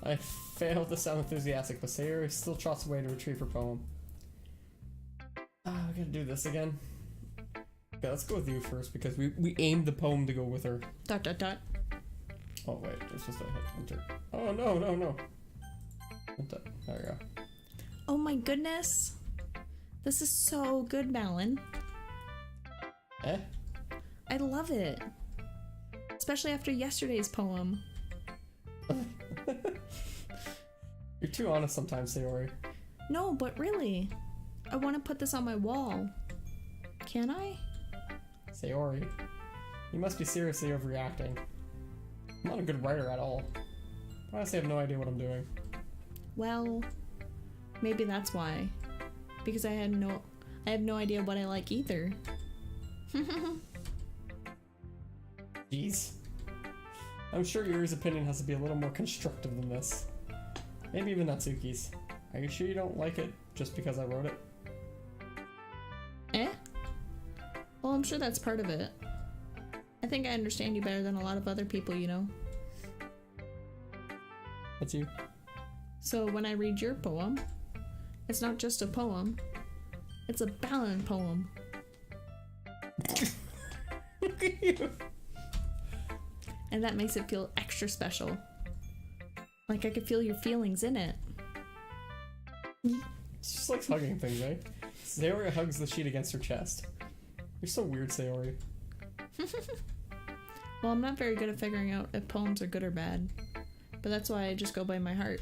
I failed to sound enthusiastic, but Sayori still trots away to retrieve her poem. I gotta do this again. Okay, let's go with you first, because we aimed the poem to go with her. ... Oh, wait, it's just a hit enter. Oh, no. Enter. There we go. Oh my goodness. This is so good, Balin. Eh? I love it. Especially after yesterday's poem. You're too honest sometimes, Sayori. No, but really. I want to put this on my wall. Can I? Sayori, you must be seriously overreacting. I'm not a good writer at all. I honestly have no idea what I'm doing. Well, maybe that's why. Because I have no idea what I like either. Jeez. I'm sure Yuri's opinion has to be a little more constructive than this. Maybe even Natsuki's. Are you sure you don't like it just because I wrote it? Eh? Well, I'm sure that's part of it. I think I understand you better than a lot of other people, you know. That's you. So when I read your poem, it's not just a poem, it's a Balin poem. Look at you. And that makes it feel extra special. Like I could feel your feelings in it. It's just like hugging things, right? Sayori hugs the sheet against her chest. You're so weird, Sayori. Well, I'm not very good at figuring out if poems are good or bad. But that's why I just go by my heart.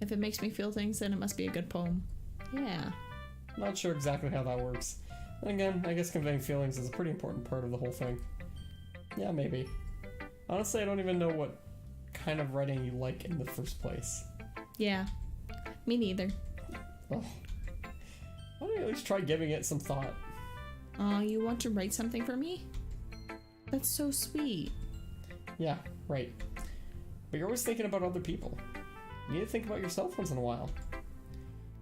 If it makes me feel things, then it must be a good poem. Yeah. Not sure exactly how that works. And again, I guess conveying feelings is a pretty important part of the whole thing. Yeah, maybe. Honestly, I don't even know what kind of writing you like in the first place. Yeah, me neither. Oh. Why don't you at least try giving it some thought? You want to write something for me? That's so sweet. Yeah, right. But you're always thinking about other people. You need to think about yourself once in a while.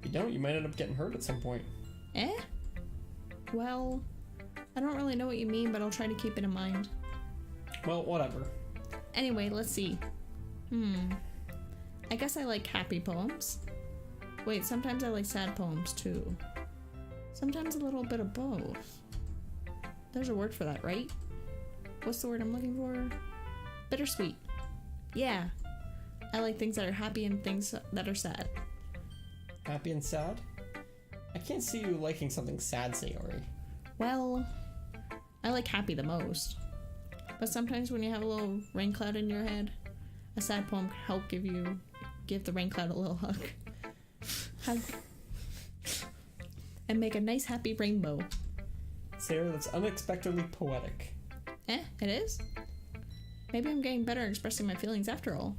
If you don't, you might end up getting hurt at some point. Eh? Well, I don't really know what you mean, but I'll try to keep it in mind. Well, whatever. Anyway, let's see. I guess I like happy poems. Wait, sometimes I like sad poems too. Sometimes a little bit of both. There's a word for that, right? What's the word I'm looking for? Bittersweet. Yeah. I like things that are happy and things that are sad. Happy and sad? I can't see you liking something sad, Sayori. Well, I like happy the most. But sometimes when you have a little rain cloud in your head, a sad poem can help give the rain cloud a little hug. Hug. And make a nice happy rainbow. Sayori, that's unexpectedly poetic. It is? Maybe I'm getting better at expressing my feelings after all.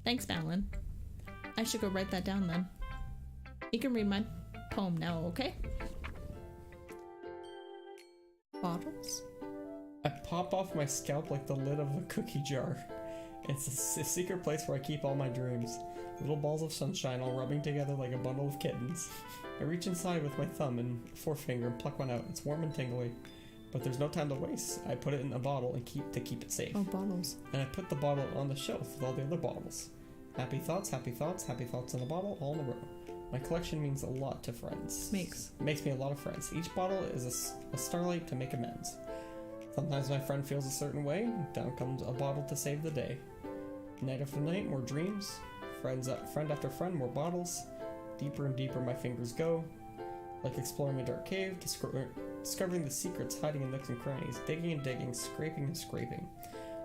Thanks, Balin. I should go write that down then. You can read my poem now, okay? Bottles? I pop off my scalp like the lid of a cookie jar. It's a secret place where I keep all my dreams. Little balls of sunshine all rubbing together like a bundle of kittens. I reach inside with my thumb and forefinger and pluck one out. It's warm and tingly. But there's no time to waste. I put it in a bottle and keep it safe. Oh, bottles. And I put the bottle on the shelf with all the other bottles. Happy thoughts, happy thoughts, happy thoughts in a bottle, all in a row. My collection means a lot to friends. Makes me a lot of friends. Each bottle is a starlight to make amends. Sometimes my friend feels a certain way. Down comes a bottle to save the day. Night after night, more dreams. Friend after friend, more bottles. Deeper and deeper my fingers go. Like exploring a dark cave, discovering the secrets hiding in nooks and crannies. Digging and digging, scraping and scraping.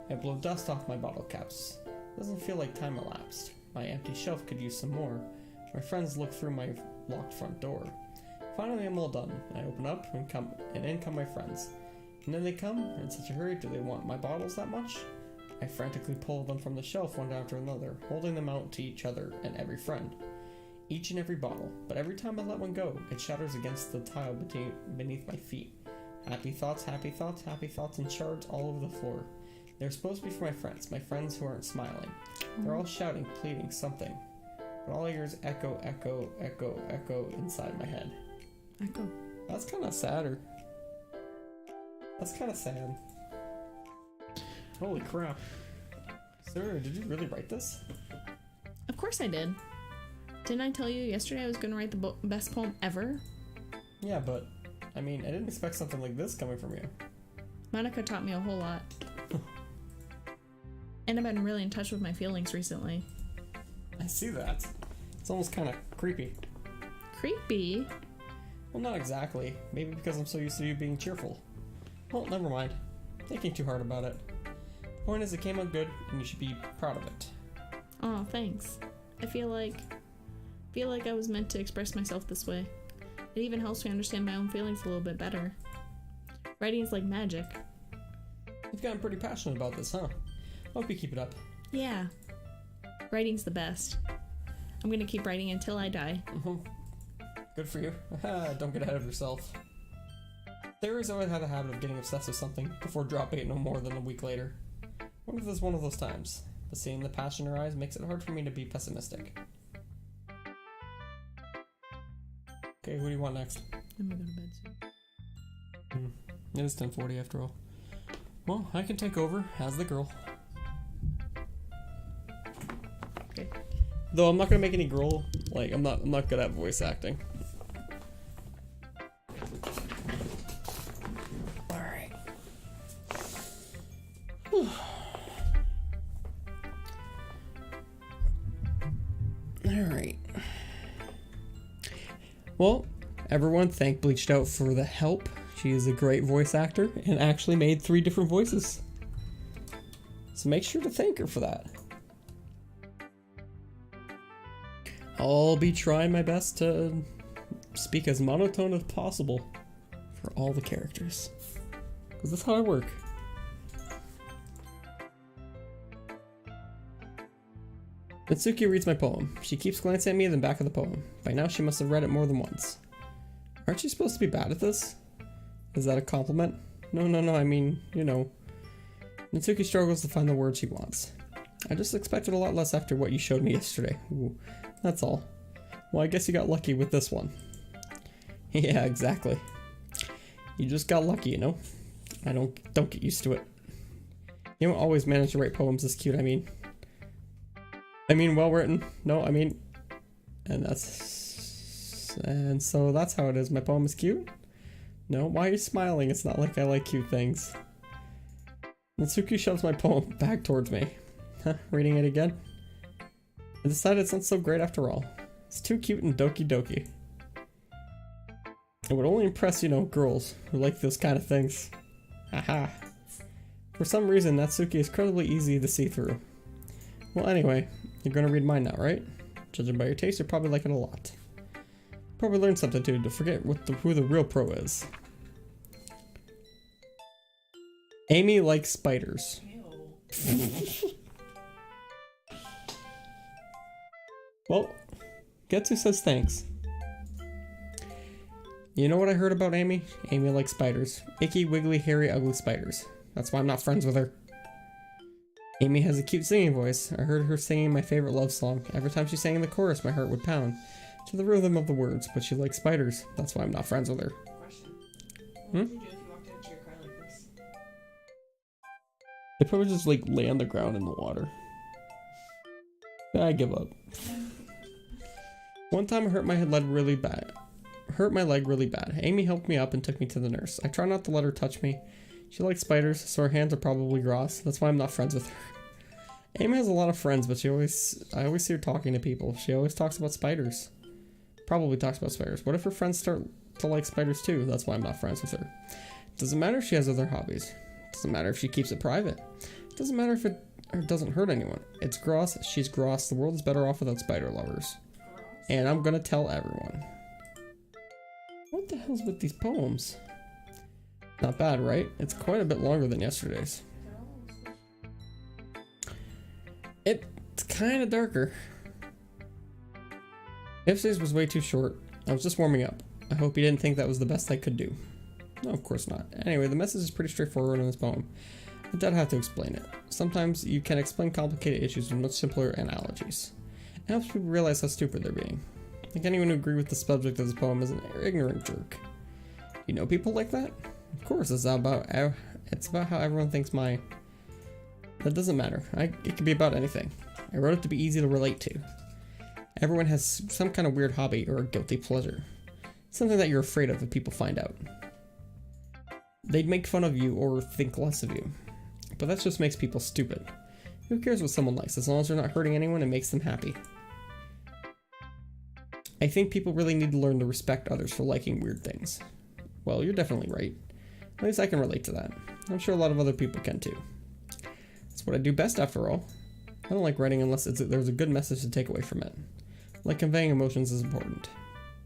I blow dust off my bottle caps. Doesn't feel like time elapsed. My empty shelf could use some more. My friends look through my locked front door. Finally, I'm all done. I open up and in come my friends. And then they come in such a hurry. Do they want my bottles that much? I frantically pull them from the shelf one after another, holding them out to each other and every friend. Each and every bottle, but every time I let one go, it shatters against the tile beneath my feet. Happy thoughts, happy thoughts, happy thoughts in shards all over the floor. They're supposed to be for my friends who aren't smiling. They're all shouting, pleading, something. But all I hear is echo, echo, echo, echo inside my head. Echo. That's kind of sadder. That's kind of sad. Holy crap. Sir, did you really write this? Of course I did. Didn't I tell you yesterday I was going to write the best poem ever? Yeah, but, I mean, I didn't expect something like this coming from you. Monica taught me a whole lot. And I've been really in touch with my feelings recently. I see that. It's almost kind of creepy. Creepy? Well, not exactly. Maybe because I'm so used to you being cheerful. Well, never mind. Thinking too hard about it. The point is, it came out good, and you should be proud of it. Oh, thanks. I feel like I was meant to express myself this way. It even helps me understand my own feelings a little bit better. Writing is like magic. You've gotten pretty passionate about this, huh? Hope you keep it up. Yeah. Writing's the best. I'm gonna keep writing until I die. Good for you. Don't get ahead of yourself. Sayori's always had a habit of getting obsessed with something before dropping it no more than a week later. I wonder if this is one of those times. But seeing the passion in her eyes makes it hard for me to be pessimistic. Okay, who do you want next? I'm gonna go to bed soon. It is 10:40 after all. Well, I can take over as the girl. Okay. Though I'm not gonna make any girl, like I'm not good at voice acting. Alright. Alright. Well, everyone thank Bleached Out for the help. She is a great voice actor and actually made 3 different voices. So make sure to thank her for that. I'll be trying my best to speak as monotone as possible for all the characters. Because that's how I work. Natsuki reads my poem. She keeps glancing at me in the back of the poem. By now she must have read it more than once. Aren't you supposed to be bad at this? Is that a compliment? No, I mean, you know. Natsuki struggles to find the words she wants. I just expected a lot less after what you showed me yesterday. Ooh, that's all. Well, I guess you got lucky with this one. Yeah, exactly. You just got lucky, you know? I don't get used to it. You don't always manage to write poems this cute, I mean well written. No, I mean, and so that's how it is. My poem is cute? No, why are you smiling? It's not like I like cute things. Natsuki shoves my poem back towards me. Huh, reading it again? I decided it's not so great after all. It's too cute and Doki Doki. It would only impress, you know, girls who like those kind of things. Haha. For some reason, Natsuki is incredibly easy to see through. Well, anyway, you're gonna read mine now, right? Judging by your taste, you'll probably like it a lot. Probably learn something too, to forget who the real pro is. Amy likes spiders. Well, Getsu says thanks. You know what I heard about Amy? Amy likes spiders. Icky, wiggly, hairy, ugly spiders. That's why I'm not friends with her. Amy has a cute singing voice. I heard her singing my favorite love song. Every time she sang in the chorus, my heart would pound to the rhythm of the words, but she likes spiders. That's why I'm not friends with her. Question. What would you do if you walked into your car like this? I'd probably just like lay on the ground in the water. I give up. One time I hurt my leg really bad. Amy helped me up and took me to the nurse. I try not to let her touch me. She likes spiders, so her hands are probably gross. That's why I'm not friends with her. Amy has a lot of friends, but I always see her talking to people. She always talks about spiders. Probably talks about spiders. What if her friends start to like spiders too? That's why I'm not friends with her. Doesn't matter if she has other hobbies. Doesn't matter if she keeps it private. Doesn't matter if it doesn't hurt anyone. It's gross. She's gross. The world is better off without spider lovers. And I'm gonna tell everyone. What the hell's with these poems? Not bad, right? It's quite a bit longer than yesterday's. It's kind of darker. Yesterday's was way too short. I was just warming up. I hope you didn't think that was the best I could do. No, of course not. Anyway, the message is pretty straightforward in this poem. I don't have to explain it. Sometimes you can explain complicated issues with much simpler analogies. It helps people realize how stupid they're being. I think anyone who agrees with the subject of this poem is an ignorant jerk. You know people like that? Of course, it's about how everyone thinks my... That doesn't matter. It could be about anything. I wrote it to be easy to relate to. Everyone has some kind of weird hobby or a guilty pleasure. Something that you're afraid of if people find out. They'd make fun of you or think less of you. But that just makes people stupid. Who cares what someone likes? As long as they're not hurting anyone, it makes them happy. I think people really need to learn to respect others for liking weird things. Well, you're definitely right. At least I can relate to that. I'm sure a lot of other people can too. That's what I do best after all. I don't like writing unless there's a good message to take away from it. Like conveying emotions is important.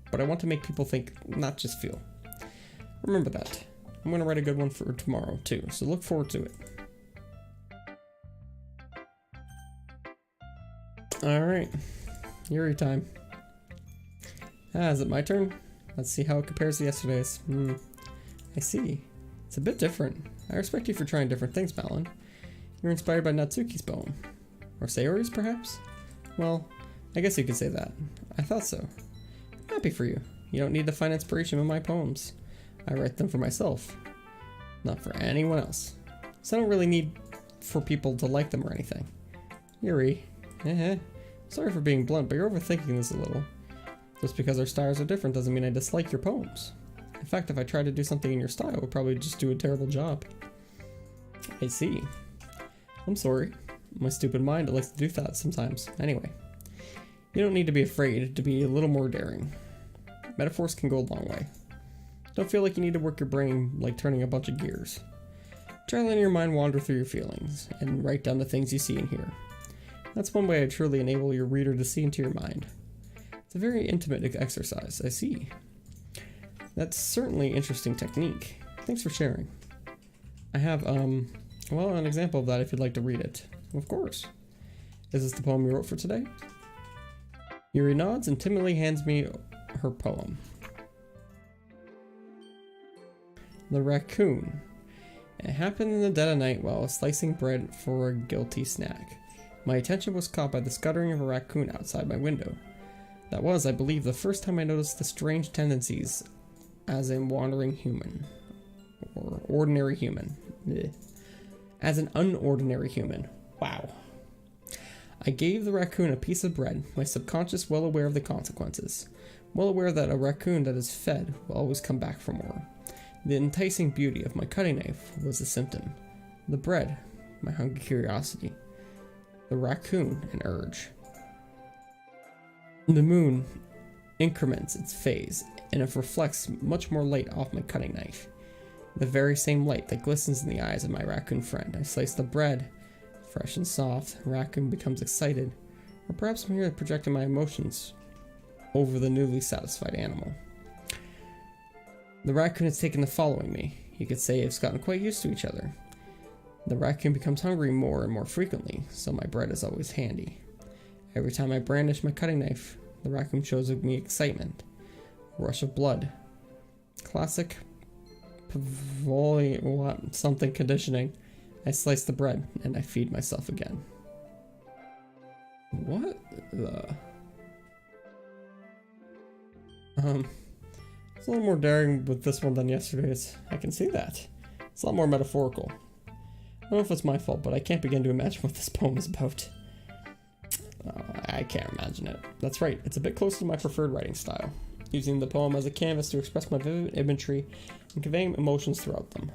But I want to make people think, not just feel. Remember that. I'm going to write a good one for tomorrow too, so look forward to it. Alright, Yuri time. Is it my turn? Let's see how it compares to yesterday's. I see. It's a bit different. I respect you for trying different things, Malin. You're inspired by Natsuki's poem. Or Sayori's, perhaps? Well, I guess you could say that. I thought so. I'm happy for you. You don't need to find inspiration in my poems. I write them for myself. Not for anyone else. So I don't really need for people to like them or anything. Yuri. Sorry for being blunt, but you're overthinking this a little. Just because our styles are different doesn't mean I dislike your poems. In fact, if I tried to do something in your style, I would probably just do a terrible job. I see. I'm sorry. My stupid mind likes to do that sometimes. Anyway, you don't need to be afraid to be a little more daring. Metaphors can go a long way. Don't feel like you need to work your brain like turning a bunch of gears. Try letting your mind wander through your feelings and write down the things you see and hear. That's one way I truly enable your reader to see into your mind. It's a very intimate exercise, I see. That's certainly an interesting technique. Thanks for sharing. I have, well, an example of that if you'd like to read it. Of course. Is this the poem you wrote for today? Yuri nods and timidly hands me her poem. The Raccoon. It happened in the dead of night while I was slicing bread for a guilty snack. My attention was caught by the scuttering of a raccoon outside my window. That was, I believe, the first time I noticed the strange tendencies as a wandering human. Or ordinary human. Ugh. As an unordinary human. Wow. I gave the raccoon a piece of bread, my subconscious well aware of the consequences. Well aware that a raccoon that is fed will always come back for more. The enticing beauty of my cutting knife was the symptom. The bread, my hungry curiosity. The raccoon, an urge. The moon increments its phase, and it reflects much more light off my cutting knife. The very same light that glistens in the eyes of my raccoon friend. I slice the bread, fresh and soft. The raccoon becomes excited, or perhaps I'm here projecting my emotions over the newly satisfied animal. The raccoon has taken to following me. You could say it's gotten quite used to each other. The raccoon becomes hungry more and more frequently, so my bread is always handy. Every time I brandish my cutting knife, the raccoon shows me excitement. A rush of blood. Classic something conditioning. I slice the bread, and I feed myself again. What the... It's a little more daring with this one than yesterday's. I can see that. It's a lot more metaphorical. I don't know if it's my fault, but I can't begin to imagine what this poem is about. I can't imagine it. That's right, it's a bit closer to my preferred writing style, using the poem as a canvas to express my vivid imagery and conveying emotions throughout them.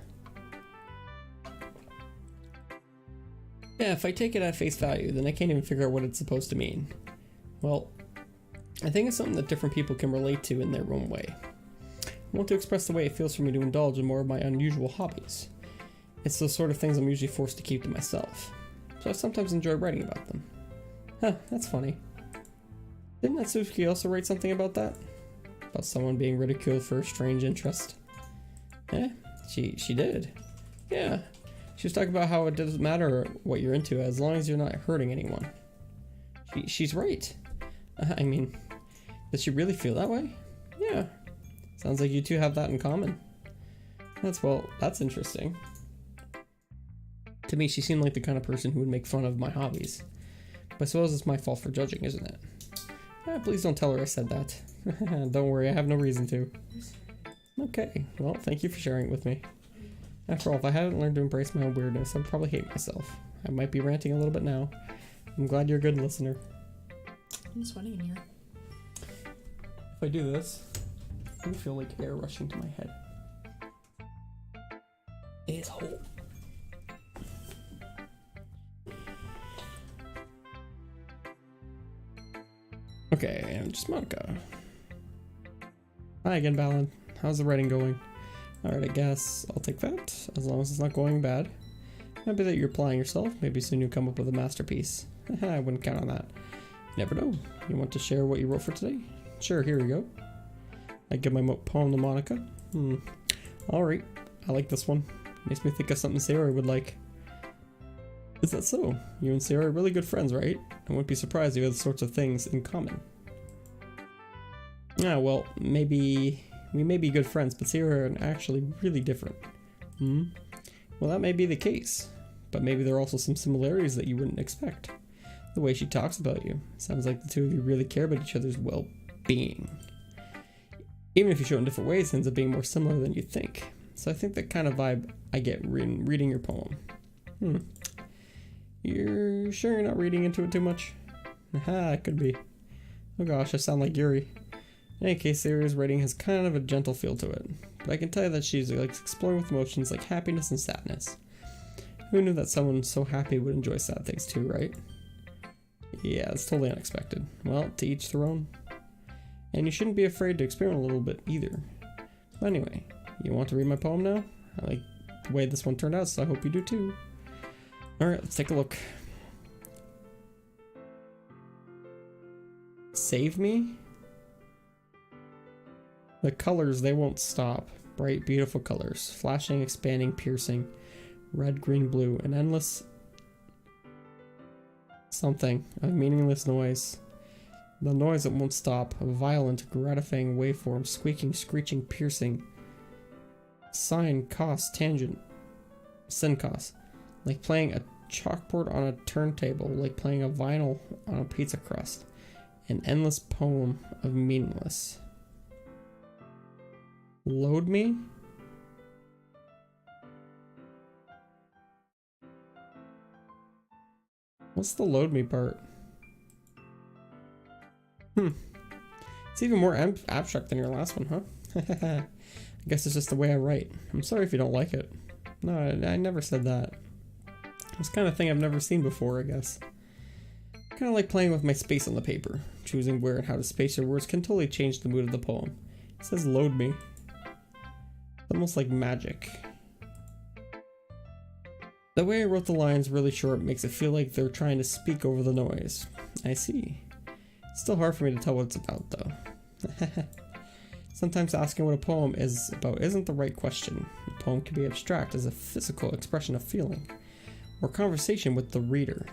Yeah, if I take it at face value, then I can't even figure out what it's supposed to mean. Well, I think it's something that different people can relate to in their own way. I want to express the way it feels for me to indulge in more of my unusual hobbies. It's those sort of things I'm usually forced to keep to myself, so I sometimes enjoy writing about them. Huh, that's funny. Didn't Natsuki also write something about that? About someone being ridiculed for a strange interest? Yeah, she did. Yeah, she was talking about how it doesn't matter what you're into as long as you're not hurting anyone. She's right. I mean, does she really feel that way? Yeah. Sounds like you two have that in common. That's interesting. To me, she seemed like the kind of person who would make fun of my hobbies. But I suppose it's my fault for judging, isn't it? Please don't tell her I said that. Don't worry, I have no reason to. Okay, well, thank you for sharing it with me. After all, if I hadn't learned to embrace my own weirdness, I'd probably hate myself. I might be ranting a little bit now. I'm glad you're a good listener. I'm sweating in here. If I do this, I feel like air rushing to my head. Asshole. Okay, and just Monica. Hi again, Balin. How's the writing going? Alright, I guess I'll take that, as long as it's not going bad. Maybe that you're applying yourself, maybe soon you'll come up with a masterpiece. I wouldn't count on that. You never know. You want to share what you wrote for today? Sure, here we go. I give my poem to Monica. Alright, I like this one. Makes me think of something Sayori would like. Is that so? You and Sayori are really good friends, right? I wouldn't be surprised you have the sorts of things in common. Yeah, well, maybe we may be good friends, but Sayori are actually really different. Well, that may be the case, but maybe there are also some similarities that you wouldn't expect. The way she talks about you. Sounds like the two of you really care about each other's well-being. Even if you show it in different ways, it ends up being more similar than you think. So I think that kind of vibe I get reading your poem. You're sure you're not reading into it too much? It could be. Oh gosh, I sound like Yuri. In any case, Sayori's writing has kind of a gentle feel to it. But I can tell you that she's like exploring with emotions like happiness and sadness. Who knew that someone so happy would enjoy sad things too, right? Yeah, it's totally unexpected. Well, to each their own. And you shouldn't be afraid to experiment a little bit either. But anyway, you want to read my poem now? I like the way this one turned out, so I hope you do too. Alright, let's take a look. Save me? The colors, they won't stop. Bright, beautiful colors. Flashing, expanding, piercing. Red, green, blue. An endless Something. A meaningless noise. The noise that won't stop. A violent, gratifying waveform. Squeaking, screeching, piercing. Sine, cos, tangent. Sin cos. Like playing a chalkboard on a turntable. Like playing a vinyl on a pizza crust. An endless poem of meaningless. Load me? What's the load me part? It's even more abstract than your last one, huh? I guess it's just the way I write. I'm sorry if you don't like it. No, I never said that. It's the kind of thing I've never seen before, I guess. Kind of like playing with my space on the paper. Choosing where and how to space your words can totally change the mood of the poem. It says load me. It's almost like magic. The way I wrote the lines really short makes it feel like they're trying to speak over the noise. I see. It's still hard for me to tell what it's about, though. Sometimes asking what a poem is about isn't the right question. A poem can be abstract as a physical expression of feeling, or conversation with the reader.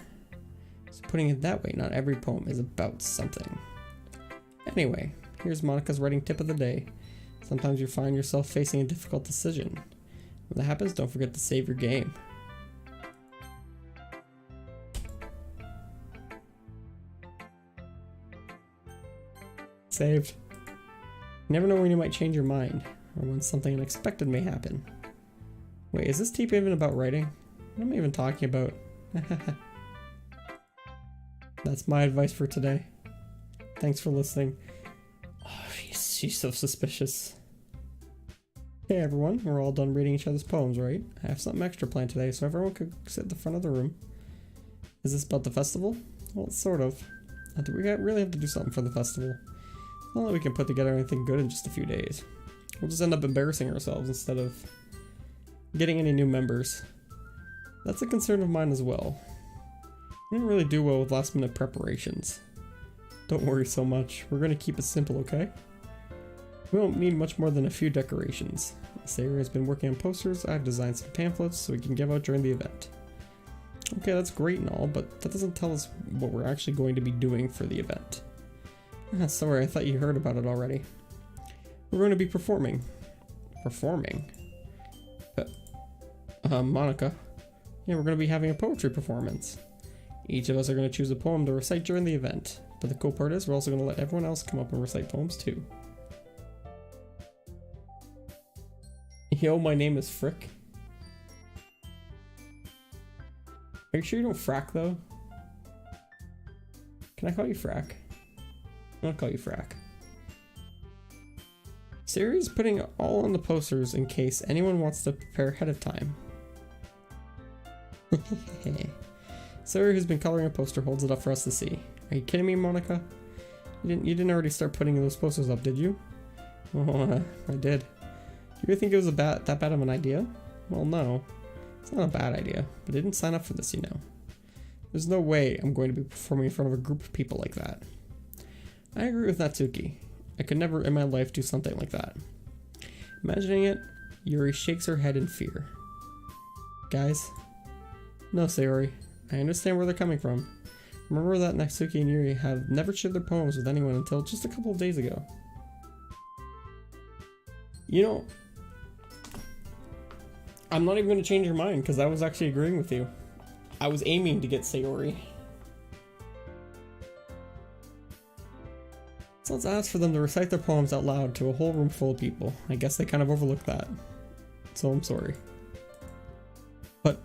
So putting it that way, not every poem is about something. Anyway, here's Monica's writing tip of the day. Sometimes you find yourself facing a difficult decision. When that happens, don't forget to save your game. Saved. You never know when you might change your mind, or when something unexpected may happen. Wait, is this tip even about writing? What am I even talking about? That's my advice for today. Thanks for listening. Oh, she's so suspicious. Hey everyone, we're all done reading each other's poems, right? I have something extra planned today, so everyone could sit at the front of the room. Is this about the festival? Well, sort of. We really have to do something for the festival. Not that we can put together anything good in just a few days. We'll just end up embarrassing ourselves instead of getting any new members. That's a concern of mine as well. We didn't really do well with last minute preparations. Don't worry so much. We're going to keep it simple, okay? We won't need much more than a few decorations. Sayori has been working on posters. I've designed some pamphlets so we can give out during the event. Okay, that's great and all, but that doesn't tell us what we're actually going to be doing for the event. Sorry, I thought you heard about it already. We're going to be performing. Performing? Monica. Yeah, we're going to be having a poetry performance. Each of us are going to choose a poem to recite during the event. But the cool part is we're also going to let everyone else come up and recite poems too. Yo, my name is Frick. Are you sure you don't frack though? Can I call you Frack? I'll call you Frack. Sayori's putting it all on the posters in case anyone wants to prepare ahead of time. Sayori, who's been coloring a poster, holds it up for us to see. Are you kidding me, Monica? You didn't already start putting those posters up, did you? Oh, I did. Do you really think it was that bad of an idea? Well, no. It's not a bad idea, but I didn't sign up for this, you know. There's no way I'm going to be performing in front of a group of people like that. I agree with Natsuki. I could never in my life do something like that. Imagining it, Yuri shakes her head in fear. Guys? No, Sayori. I understand where they're coming from. Remember that Natsuki and Yuri have never shared their poems with anyone until just a couple of days ago. You know, I'm not even going to change your mind because I was actually agreeing with you. I was aiming to get Sayori. So let's ask for them to recite their poems out loud to a whole room full of people. I guess they kind of overlooked that. So I'm sorry. But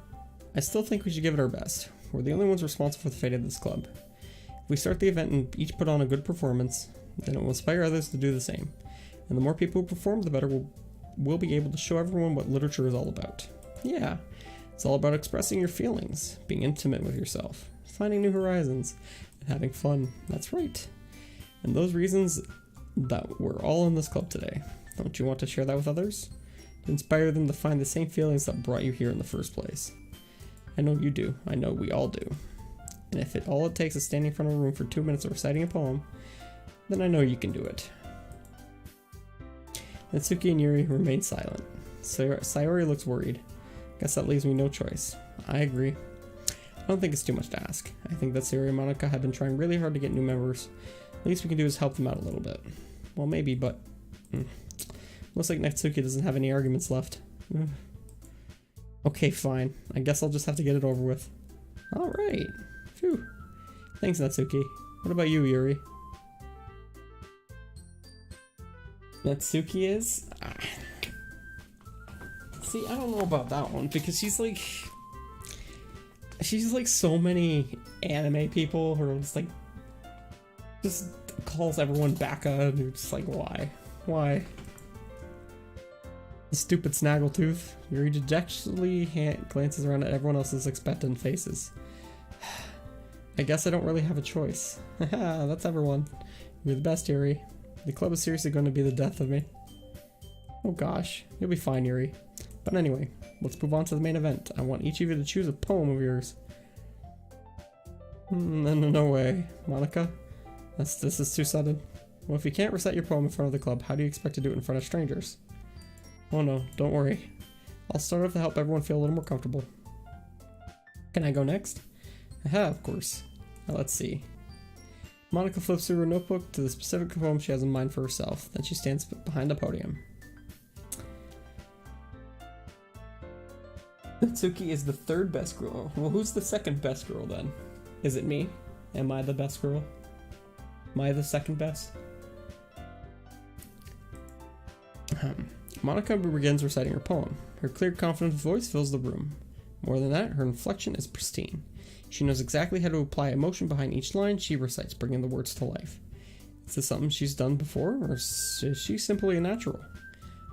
I still think we should give it our best. We're the only ones responsible for the fate of this club. If we start the event and each put on a good performance, then it will inspire others to do the same. And the more people who perform, the better we'll be able to show everyone what literature is all about. Yeah, it's all about expressing your feelings, being intimate with yourself, finding new horizons, and having fun. That's right. And those reasons that we're all in this club today. Don't you want to share that with others? To inspire them to find the same feelings that brought you here in the first place. I know you do. I know we all do. And if all it takes is standing in front of a room for 2 minutes of reciting a poem, then I know you can do it. Natsuki and Yuri remain silent. Sayori looks worried. Guess that leaves me no choice. I agree. I don't think it's too much to ask. I think that Sayori and Monica have been trying really hard to get new members. The least we can do is help them out a little bit. Well, maybe, but... looks like Natsuki doesn't have any arguments left. Okay, fine. I guess I'll just have to get it over with. Alright. Phew. Thanks, Natsuki. What about you, Yuri? Natsuki is? See, I don't know about that one, because she's like so many anime people who are just calls everyone Baka, and you're just like, why? Why? The stupid snaggletooth. Yuri dejectedly glances around at everyone else's expectant faces. I guess I don't really have a choice. Haha, that's everyone. You're the best, Yuri. The club is seriously going to be the death of me. Oh gosh, you'll be fine, Yuri. But anyway, let's move on to the main event. I want each of you to choose a poem of yours. No way. Monica? This is too sudden. Well, if you can't recite your poem in front of the club, how do you expect to do it in front of strangers? Oh no, don't worry. I'll start off to help everyone feel a little more comfortable. Can I go next? Aha, of course. Now let's see. Monica flips through her notebook to the specific poem she has in mind for herself. Then she stands behind the podium. Natsuki is the third best girl. Well, who's the second best girl then? Is it me? Am I the best girl? Am I the second best? Monica begins reciting her poem. Her clear, confident voice fills the room. More than that, her inflection is pristine. She knows exactly how to apply emotion behind each line she recites, bringing the words to life. Is this something she's done before, or is she simply a natural?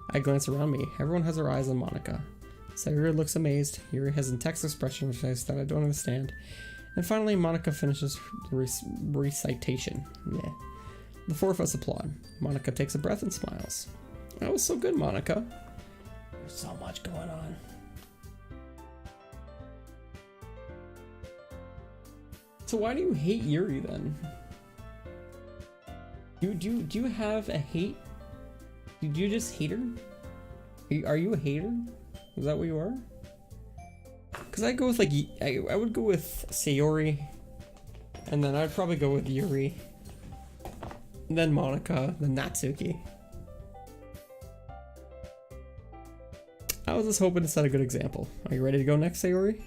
I glance around me. Everyone has their eyes on Monica. Sayori looks amazed. Yuri has a text expression that I don't understand. And finally, Monica finishes the recitation. Yeah. The four of us applaud. Monica takes a breath and smiles. That was so good, Monica. There's so much going on. So why do you hate Yuri then? Do you have a hate? Do you just hate her? Are you a hater? Is that what you are? Because I go with I would go with Sayori, and then I'd probably go with Yuri, and then Monica, then Natsuki. I was just hoping to set a good example. Are you ready to go next, Sayori?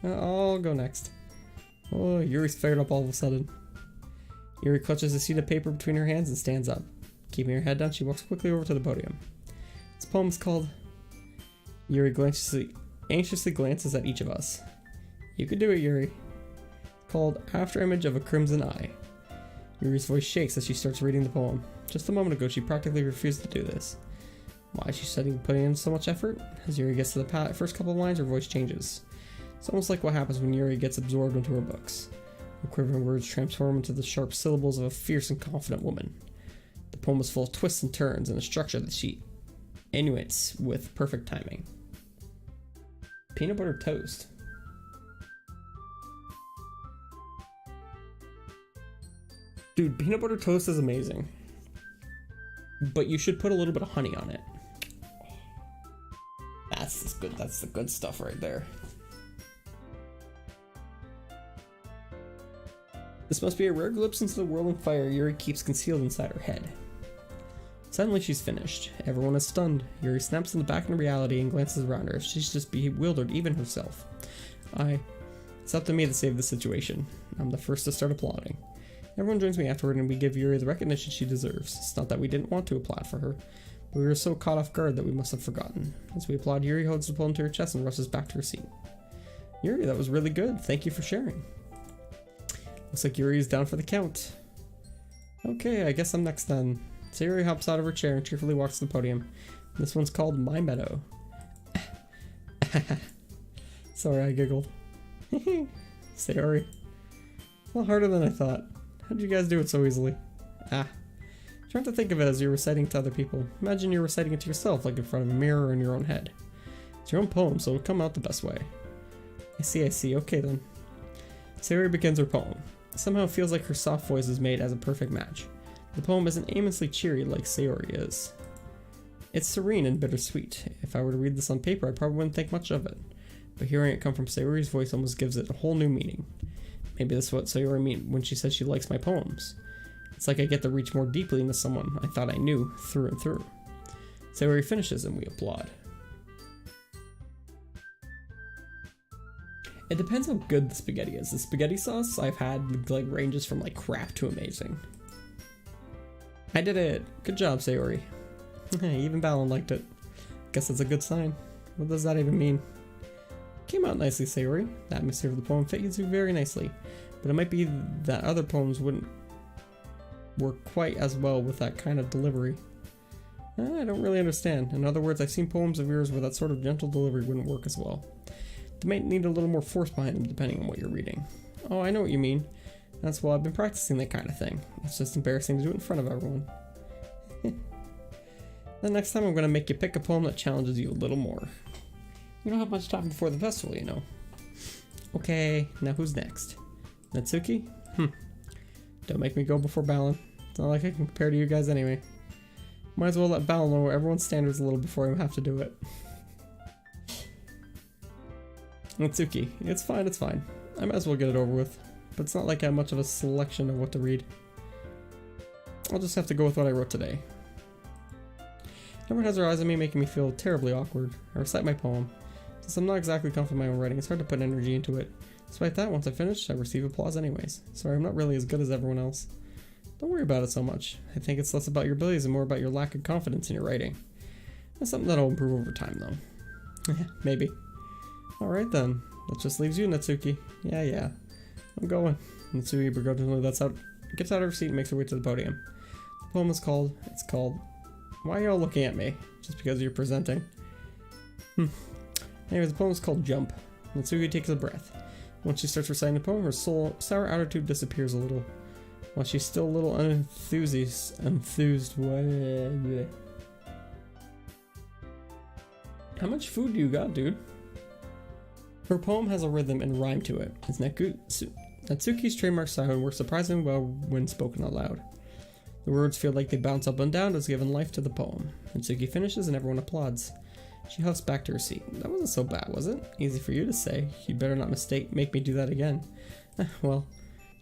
I'll go next. Oh, Yuri's fired up all of a sudden. Yuri clutches a sheet of paper between her hands and stands up. Keeping her head down, she walks quickly over to the podium. This poem is called... Yuri anxiously glances at each of us. You could do it, Yuri. It's called After Image of a Crimson Eye. Yuri's voice shakes as she starts reading the poem. Just a moment ago, she practically refused to do this. Why is she putting in so much effort? As Yuri gets to the first couple of lines, her voice changes. It's almost like what happens when Yuri gets absorbed into her books. Her quivering words transform into the sharp syllables of a fierce and confident woman. The poem is full of twists and turns and a structure that she innuates with perfect timing. Peanut butter toast. Dude, peanut butter toast is amazing. But you should put a little bit of honey on it. That's good. That's the good stuff right there. This must be a rare glimpse into the whirling fire Yuri keeps concealed inside her head. Suddenly she's finished. Everyone is stunned. Yuri snaps back into reality and glances around her. She's just bewildered, even herself. It's up to me to save the situation. I'm the first to start applauding. Everyone joins me afterward and we give Yuri the recognition she deserves. It's not that we didn't want to applaud for her, but we were so caught off guard that we must have forgotten. As we applaud, Yuri holds the poem to her chest and rushes back to her seat. Yuri, that was really good. Thank you for sharing. Looks like Yuri is down for the count. Okay, I guess I'm next then. Sayori hops out of her chair and cheerfully walks to the podium. This one's called My Meadow. Sorry, I giggled. Sayori. A lot harder than I thought. How did you guys do it so easily? Trying to think of it as you're reciting to other people. Imagine you're reciting it to yourself, like in front of a mirror or in your own head. It's your own poem, so it'll come out the best way. I see. Okay then. Sayori begins her poem. It somehow feels like her soft voice is made as a perfect match. The poem isn't aimlessly cheery like Sayori is. It's serene and bittersweet. If I were to read this on paper, I probably wouldn't think much of it. but hearing it come from Sayori's voice almost gives it a whole new meaning. Maybe that's what Sayori meant when she says she likes my poems. It's like I get to reach more deeply into someone I thought I knew through and through. Sayori finishes and we applaud. It depends how good the spaghetti is. The spaghetti sauce I've had like ranges from like crap to amazing. I did it! Good job, Sayori. Even Balon liked it. Guess that's a good sign. What does that even mean? Came out nicely, Sayori. The atmosphere of the poem fits you very nicely, but it might be that other poems wouldn't work quite as well with that kind of delivery. I don't really understand. In other words, I've seen poems of yours where that sort of gentle delivery wouldn't work as well. They might need a little more force behind them depending on what you're reading. Oh, I know what you mean. That's why I've been practicing that kind of thing. It's just embarrassing to do it in front of everyone. Then next time I'm going to make you pick a poem that challenges you a little more. We don't have much time before the festival, you know. Okay, now who's next? Natsuki? Don't make me go before Balon. It's not like I can compare to you guys anyway. Might as well let Balon lower everyone's standards a little before I have to do it. Natsuki, it's fine, it's fine. I might as well get it over with. But it's not like I have much of a selection of what to read. I'll just have to go with what I wrote today. Everyone has their eyes on me, making me feel terribly awkward. I recite my poem. Since I'm not exactly confident in my own writing, it's hard to put energy into it. Despite that, once I finish, I receive applause anyways. Sorry, I'm not really as good as everyone else. Don't worry about it so much. I think it's less about your abilities and more about your lack of confidence in your writing. That's something that'll improve over time, though. Maybe. Alright then. That just leaves you, Natsuki. Yeah. I'm going. Natsuki begrudgingly gets out of her seat and makes her way to the podium. The poem is called... Why are y'all looking at me? Just because you're presenting? Anyways, the poem is called Jump. Natsuki takes a breath. Once she starts reciting the poem, her sour attitude disappears a little. While she's still a little enthused. How much food do you got, dude? Her poem has a rhythm and rhyme to it. It's Natsuki's trademark style and works surprisingly well when spoken out loud. The words feel like they bounce up and down as giving life to the poem. Natsuki finishes and everyone applauds. She huffs back to her seat. That wasn't so bad, was it? Easy for you to say. You'd better not make me do that again. Well,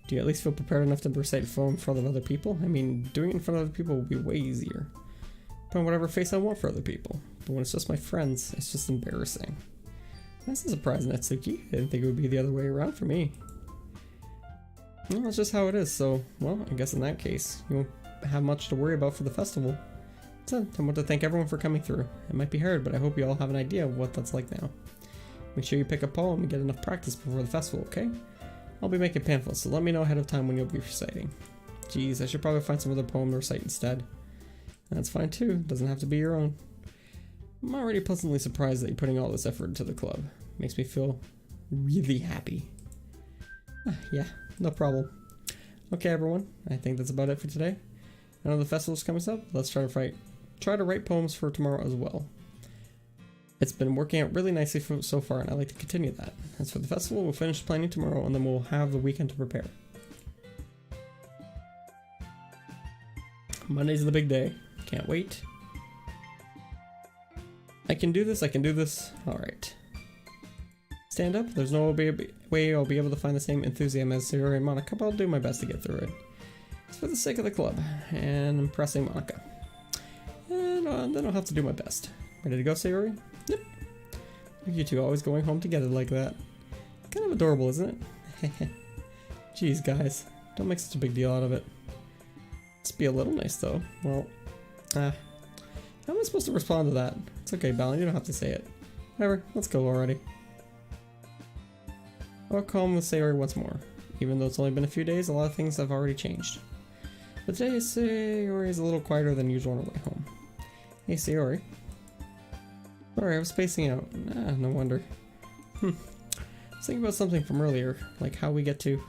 do you at least feel prepared enough to recite a poem in front of other people? I mean, doing it in front of other people will be way easier. Put on whatever face I want for other people. But when it's just my friends, it's just embarrassing. That's a surprise, Natsuki. I didn't think it would be the other way around for me. Well, that's just how it is, so, well, I guess in that case, you won't have much to worry about for the festival. So, I want to thank everyone for coming through. It might be hard, but I hope you all have an idea of what that's like now. Make sure you pick a poem and get enough practice before the festival, okay? I'll be making pamphlets, so let me know ahead of time when you'll be reciting. Geez, I should probably find some other poem to recite instead. That's fine too, doesn't have to be your own. I'm already pleasantly surprised that you're putting all this effort into the club. Makes me feel really happy. Yeah, no problem. Okay, everyone, I think that's about it for today. I know the festival's coming up. Let's try to write poems for tomorrow as well. It's been working out really nicely so far, and I'd like to continue that. As for the festival, we'll finish planning tomorrow, and then we'll have the weekend to prepare. Monday's the big day. Can't wait. I can do this. Alright. Stand up. There's no way I'll be able to find the same enthusiasm as Sayori and Monica, but I'll do my best to get through it. It's for the sake of the club, and impressing Monica. And then I'll have to do my best. Ready to go, Sayori? Yep. You two always going home together like that. Kind of adorable, isn't it? Jeez, guys. Don't make such a big deal out of it. Let's be a little nice, though. Well, how am I supposed to respond to that? It's okay, Balon, you don't have to say it. Whatever, let's go already. I'll call him with Sayori once more. Even though it's only been a few days, a lot of things have already changed. But today, Sayori is a little quieter than usual on her way home. Hey, Sayori. Sorry, I was spacing out. No wonder. I was thinking about something from earlier, like how we get to...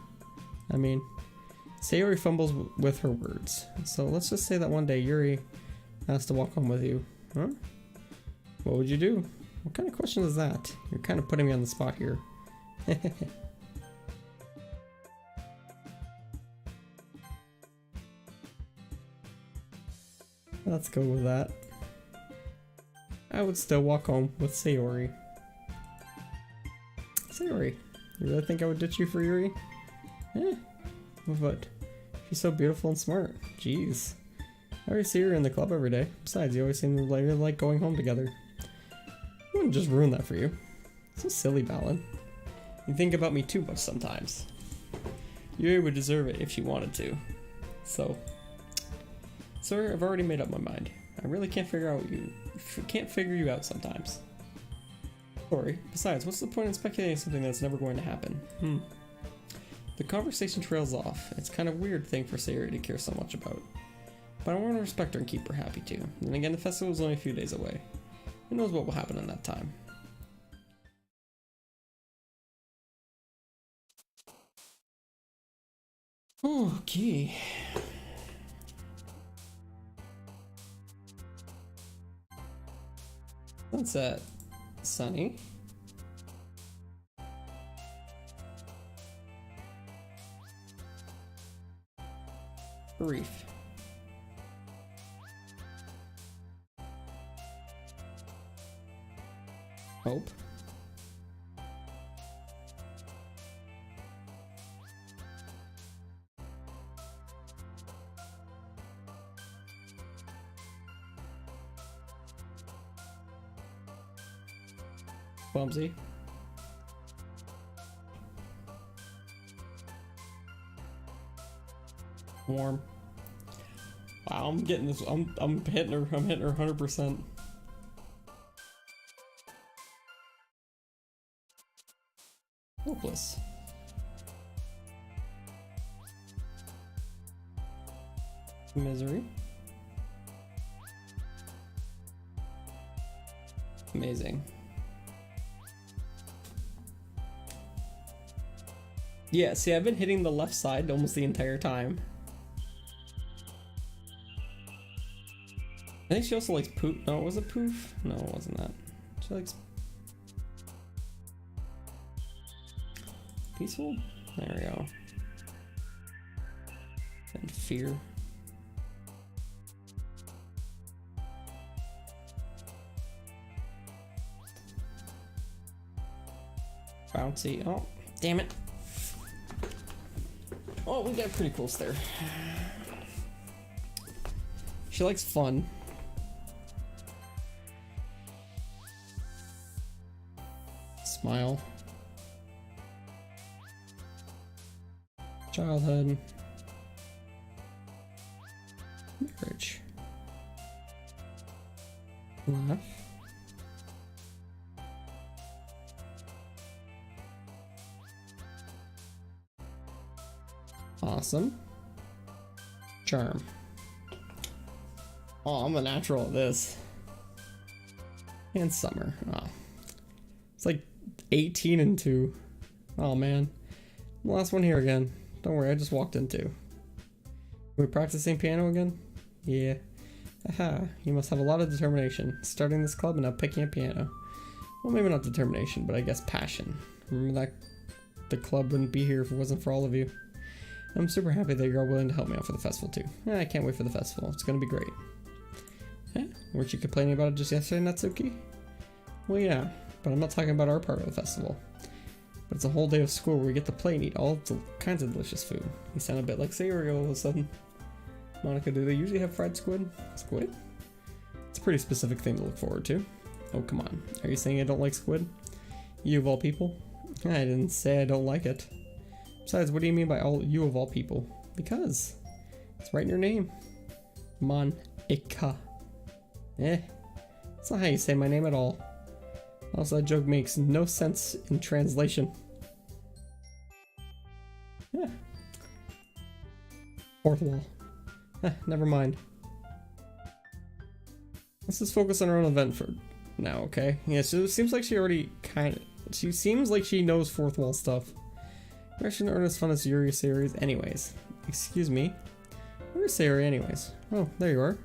Sayori fumbles with her words. So let's just say that one day Yuri has to walk home with you. Huh? What would you do? What kind of question is that? You're kind of putting me on the spot here. Let's go with that. I would still walk home with Sayori. Sayori. You really think I would ditch you for Yuri? Eh. But she's so beautiful and smart. Jeez. I already see her in the club every day. Besides, you always seem to like going home together. I wouldn't just ruin that for you. So silly, Balin. You think about me too much sometimes. Yuri would deserve it if she wanted to. So, sir, I've already made up my mind. I really can't figure you out sometimes. Sorry. Besides, what's the point in speculating something that's never going to happen? The conversation trails off. It's kind of weird thing for Sayori to care so much about. But I want to respect her and keep her happy too. Then again, the festival is only a few days away. Who knows what will happen in that time? Okay. Sunset. Sunny. Reef. Hope. Bumsy. Warm. Wow, I'm getting this. I'm hitting her. I'm hitting her 100%. Hopeless. Misery. Amazing. Yeah, see, I've been hitting the left side almost the entire time. I think she also likes poof. No, was it poof? No, it wasn't that. She likes peaceful. There we go. And fear. Bouncy. Oh, damn it. Oh, we got pretty close there. She likes fun. Smile. Childhood. Marriage. Laugh. Awesome. Charm. Oh, I'm a natural at this. And summer. Oh. It's like 18 and 2. Oh man. Last one here again. Don't worry, I just walked in 2. We practicing piano again? Yeah. Aha, you must have a lot of determination. Starting this club and now picking up piano. Well, maybe not determination, but I guess passion. Remember that the club wouldn't be here if it wasn't for all of you. I'm super happy that you're all willing to help me out for the festival too. I can't wait for the festival. It's gonna be great. Eh? Weren't you complaining about it just yesterday, Natsuki? Well, yeah, but I'm not talking about our part of the festival. But it's a whole day of school where we get to play and eat all kinds of delicious food. You sound a bit like Sayori all of a sudden. Monica, do they usually have fried squid? Squid? It's a pretty specific thing to look forward to. Oh, come on. Are you saying I don't like squid? You of all people? I didn't say I don't like it. Besides, what do you mean by you of all people? Because it's right in your name. Monica. That's not how you say my name at all. Also, that joke makes no sense in translation. Yeah. Fourth wall. Never mind. Let's just focus on our own event for now, okay? Yeah, so it seems like she already she seems like she knows fourth wall stuff. Where should earn as fun as Yuri Sayori's anyways? Excuse me. Where's Sayori anyways? Oh, there you are.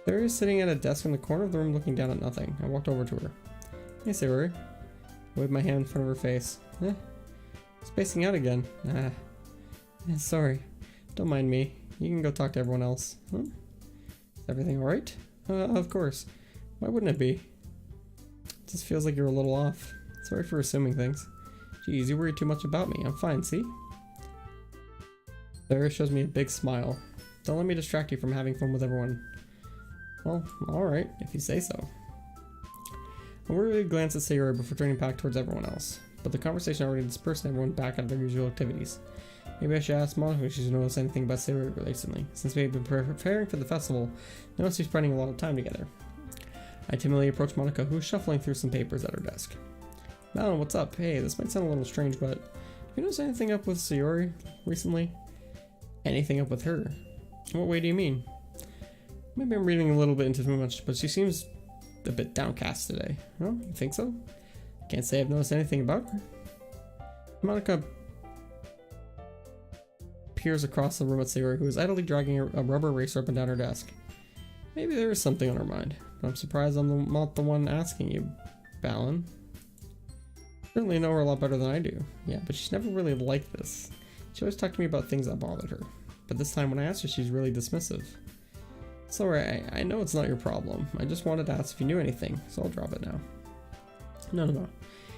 Sayori is sitting at a desk in the corner of the room looking down at nothing. I walked over to her. Hey Sayori. I waved my hand in front of her face. Spacing out again. Sorry. Don't mind me. You can go talk to everyone else. Huh? Is everything alright? Of course. Why wouldn't it be? Just feels like you're a little off. Sorry for assuming things. Geez, you worry too much about me. I'm fine, see? Sayori shows me a big smile. Don't let me distract you from having fun with everyone. Well, alright, if you say so. I worriedly glance at Sayori before turning back towards everyone else, but the conversation already dispersed and everyone back at their usual activities. Maybe I should ask Monica if she's noticed anything about Sayori recently. Since we've been preparing for the festival, I noticed she's spending a lot of time together. I timidly approach Monica, who is shuffling through some papers at her desk. Malin, what's up? Hey, this might sound a little strange, but have you noticed anything up with Sayori recently? Anything up with her? What way do you mean? Maybe I'm reading a little bit into too much, but she seems a bit downcast today. Oh, you think so? Can't say I've noticed anything about her. Monica peers across the room at Sayori, who is idly dragging a rubber eraser up and down her desk. Maybe there is something on her mind, but I'm surprised I'm not the one asking you, Balin. Certainly know her a lot better than I do. Yeah, but she's never really liked this. She always talked to me about things that bothered her, but this time when I asked her, she's really dismissive. Sorry, I know it's not your problem. I just wanted to ask if you knew anything, so I'll drop it now. No.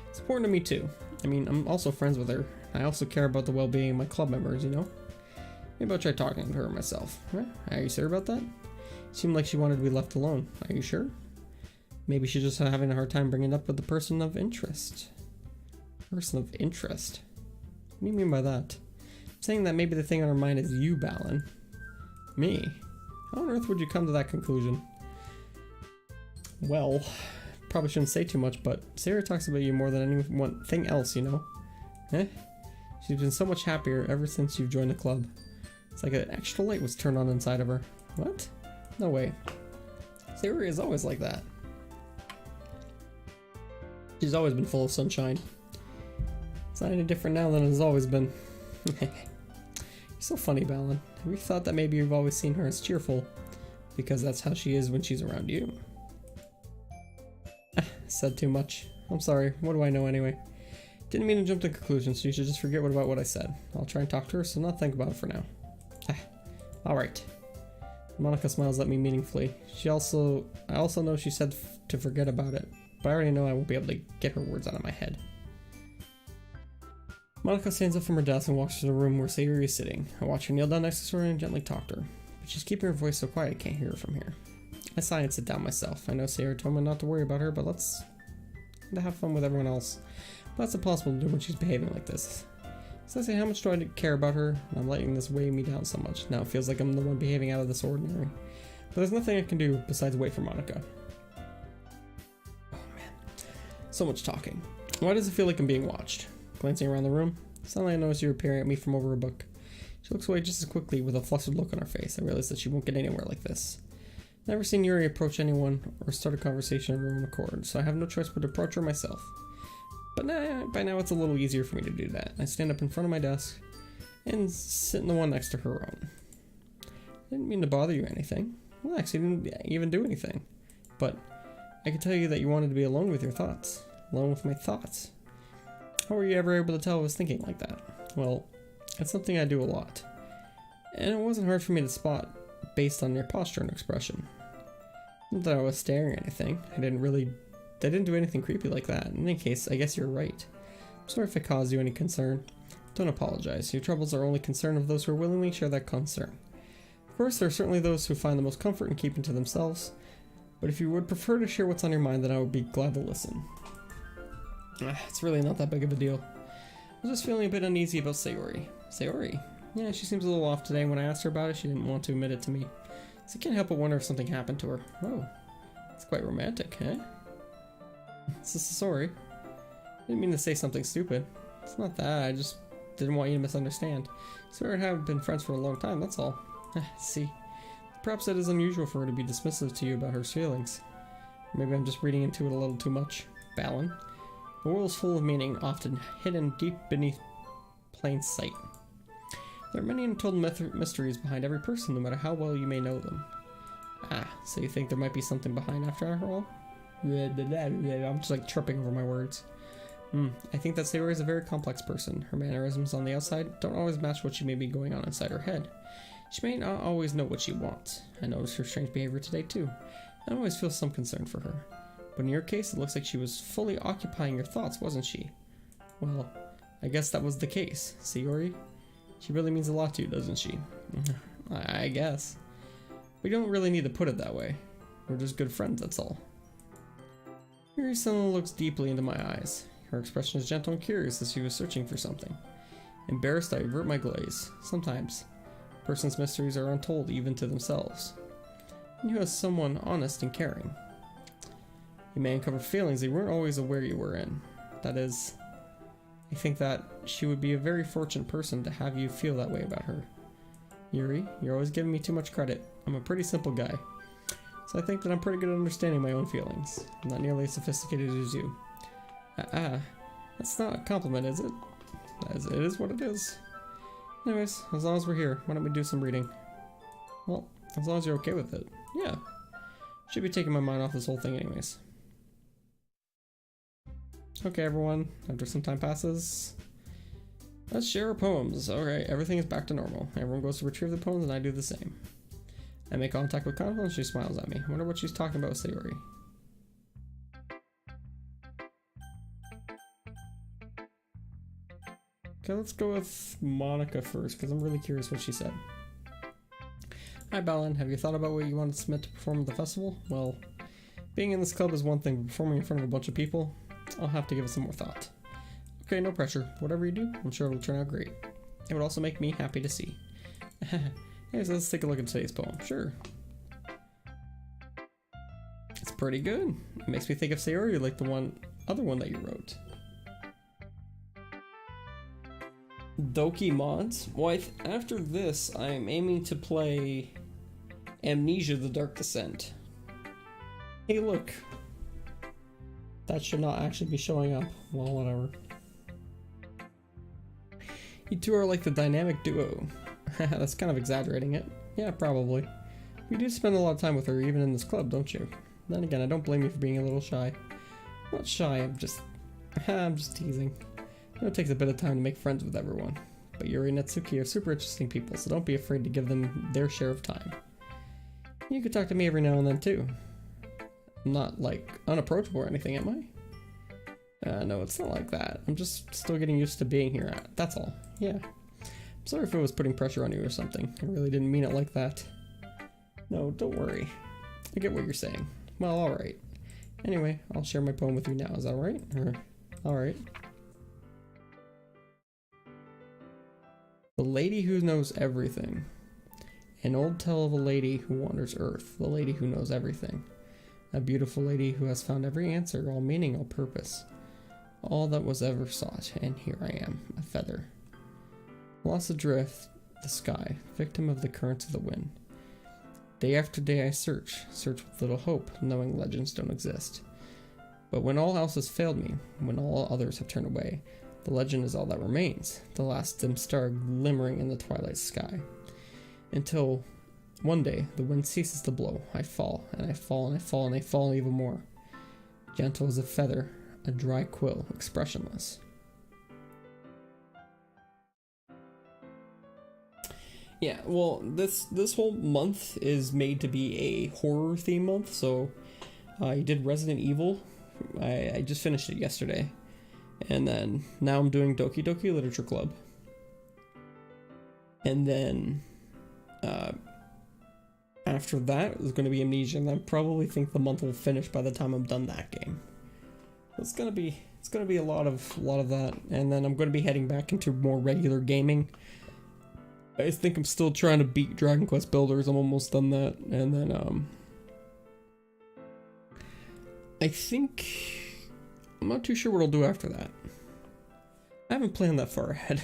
It's important to me too. I mean, I'm also friends with her. I also care about the well-being of my club members, you know? Maybe I'll try talking to her myself. Are you sure about that? Seemed like she wanted to be left alone. Are you sure? Maybe she's just having a hard time bringing it up with the person of interest. Person of interest? What do you mean by that? I'm saying that maybe the thing on her mind is you, Balin. Me? How on earth would you come to that conclusion? Well, probably shouldn't say too much, but Sayori talks about you more than anything else, you know? She's been so much happier ever since you've joined the club. It's like an extra light was turned on inside of her. What? No way. Sayori is always like that. She's always been full of sunshine. It's not any different now than it has always been. You're so funny, Balin. Have you thought that maybe you've always seen her as cheerful? Because that's how she is when she's around you. Said too much. I'm sorry. What do I know anyway? Didn't mean to jump to conclusions, so you should just forget about what I said. I'll try and talk to her, so not think about it for now. Alright. Monica smiles at me meaningfully. I also know she said to forget about it, but I already know I won't be able to get her words out of my head. Monica stands up from her desk and walks to the room where Sayori is sitting. I watch her kneel down next to her and gently talk to her, but she's keeping her voice so quiet I can't hear her from here. I sigh and sit down myself. I know Sayori told me not to worry about her, but let's have fun with everyone else. But that's impossible to do when she's behaving like this. So I say, how much do I care about her? And I'm letting this weigh me down so much. Now it feels like I'm the one behaving out of this ordinary. But there's nothing I can do besides wait for Monica. Oh man. So much talking. Why does it feel like I'm being watched? Glancing around the room, suddenly I notice you're peering at me from over a book. She looks away just as quickly with a flustered look on her face. I realize that she won't get anywhere like this. Never seen Yuri approach anyone or start a conversation of her own accord, so I have no choice but to approach her myself. But by now it's a little easier for me to do that. I stand up in front of my desk and sit in the one next to her own. I didn't mean to bother you or anything. Well, actually, I didn't even do anything. But I can tell you that you wanted to be alone with your thoughts. Alone with my thoughts. How were you ever able to tell I was thinking like that? Well, it's something I do a lot. And it wasn't hard for me to spot based on your posture and expression. Not that I was staring at anything. I didn't do anything creepy like that. In any case, I guess you're right. I'm sorry if I caused you any concern. Don't apologize. Your troubles are only concern of those who willingly share that concern. Of course, there are certainly those who find the most comfort in keeping to themselves, but if you would prefer to share what's on your mind, then I would be glad to listen. It's really not that big of a deal. I was just feeling a bit uneasy about Sayori. Sayori? Yeah, she seems a little off today. When I asked her about it, she didn't want to admit it to me. So I can't help but wonder if something happened to her. Oh, it's quite romantic, eh? Sorry. I didn't mean to say something stupid. It's not that, I just didn't want you to misunderstand. Sayori and I have been friends for a long time, that's all. See, perhaps it is unusual for her to be dismissive to you about her feelings. Maybe I'm just reading into it a little too much. Balin. The world is full of meaning, often hidden deep beneath plain sight. There are many untold mysteries behind every person, no matter how well you may know them. So you think there might be something behind after all? I'm just like tripping over my words. I think that Sayori is a very complex person. Her mannerisms on the outside don't always match what she may be going on inside her head. She may not always know what she wants. I noticed her strange behavior today too. I always feel some concern for her. But in your case, it looks like she was fully occupying your thoughts, wasn't she? Well, I guess that was the case. Sayori? She really means a lot to you, doesn't she? I guess. We don't really need to put it that way. We're just good friends, that's all. Yuri suddenly looks deeply into my eyes. Her expression is gentle and curious as she was searching for something. Embarrassed, I avert my gaze. Sometimes, a person's mysteries are untold even to themselves. And you are someone honest and caring. You may uncover feelings you weren't always aware you were in. That is, I think that she would be a very fortunate person to have you feel that way about her. Yuri, you're always giving me too much credit. I'm a pretty simple guy. So I think that I'm pretty good at understanding my own feelings. I'm not nearly as sophisticated as you. That's not a compliment, is it? It is what it is. Anyways, as long as we're here, why don't we do some reading? Well, as long as you're okay with it. Yeah. Should be taking my mind off this whole thing anyways. Okay, everyone. After some time passes, let's share our poems. Okay, everything is back to normal. Everyone goes to retrieve the poems and I do the same. I make contact with Kanako and she smiles at me. I wonder what she's talking about with Sayori. Okay, let's go with Monica first, because I'm really curious what she said. Hi, Balin. Have you thought about what you want to submit to perform at the festival? Well, being in this club is one thing, but performing in front of a bunch of people, I'll have to give it some more thought. Okay, no pressure. Whatever you do, I'm sure it'll turn out great. It would also make me happy to see. Hey, so let's take a look at today's poem. Sure. It's pretty good. It makes me think of Sayori, like the other one that you wrote. Doki mods. Well, after this, I'm aiming to play Amnesia: The Dark Descent. Hey, look. That should not actually be showing up. Well, whatever. You two are like the dynamic duo. That's kind of exaggerating it. Yeah, probably. You do spend a lot of time with her, even in this club, don't you? Then again, I don't blame you for being a little shy. I'm not shy, I'm just teasing. It takes a bit of time to make friends with everyone. But Yuri and Natsuki are super interesting people, so don't be afraid to give them their share of time. You could talk to me every now and then, too. I'm not, like, unapproachable or anything, am I? No, it's not like that. I'm just still getting used to being here. That's all. Yeah. I'm sorry if it was putting pressure on you or something. I really didn't mean it like that. No, don't worry. I get what you're saying. Well, alright. Anyway, I'll share my poem with you now. Is that alright? Alright. The Lady Who Knows Everything. An old tale of a lady who wanders earth, the lady who knows everything. A beautiful lady who has found every answer, all meaning, all purpose. All that was ever sought, and here I am, a feather. Lost adrift, the sky, victim of the currents of the wind. Day after day I search with little hope, knowing legends don't exist. But when all else has failed me, when all others have turned away, the legend is all that remains, the last dim star glimmering in the twilight sky. Until one day the wind ceases to blow, I fall, and I fall, and I fall, and I fall even more. Gentle as a feather, a dry quill, expressionless. Yeah, well, this whole month is made to be a horror theme month, so I did Resident Evil. I just finished it yesterday. And then now I'm doing Doki Doki Literature Club. And then after that is going to be Amnesia, and I probably think the month will finish by the time I'm done that game. It's gonna be a lot of that, and then I'm going to be heading back into more regular gaming. I think I'm still trying to beat Dragon Quest Builders. I'm almost done that, and then I think I'm not too sure what I'll do after that. I haven't planned that far ahead.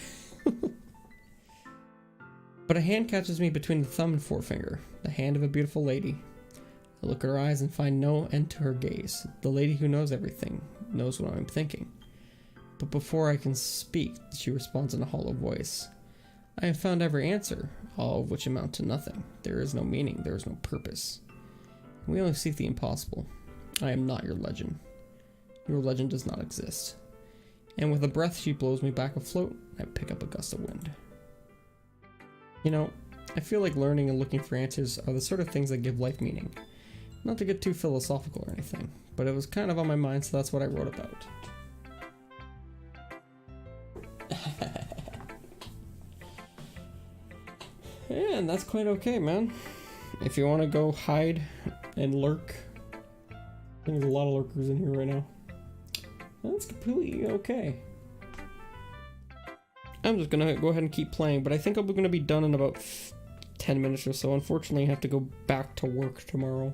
But a hand catches me between the thumb and forefinger, the hand of a beautiful lady. I look at her eyes and find no end to her gaze. The lady who knows everything, knows what I'm thinking. But before I can speak, she responds in a hollow voice. I have found every answer, all of which amount to nothing. There is no meaning, there is no purpose. We only seek the impossible. I am not your legend. Your legend does not exist. And with a breath, she blows me back afloat, and I pick up a gust of wind. You know, I feel like learning and looking for answers are the sort of things that give life meaning. Not to get too philosophical or anything, but it was kind of on my mind, so that's what I wrote about. And that's quite okay, man. If you want to go hide and lurk, I think there's a lot of lurkers in here right now. That's completely okay. I'm just gonna go ahead and keep playing, but I think I'm gonna be done in about 10 minutes or so. Unfortunately, I have to go back to work tomorrow.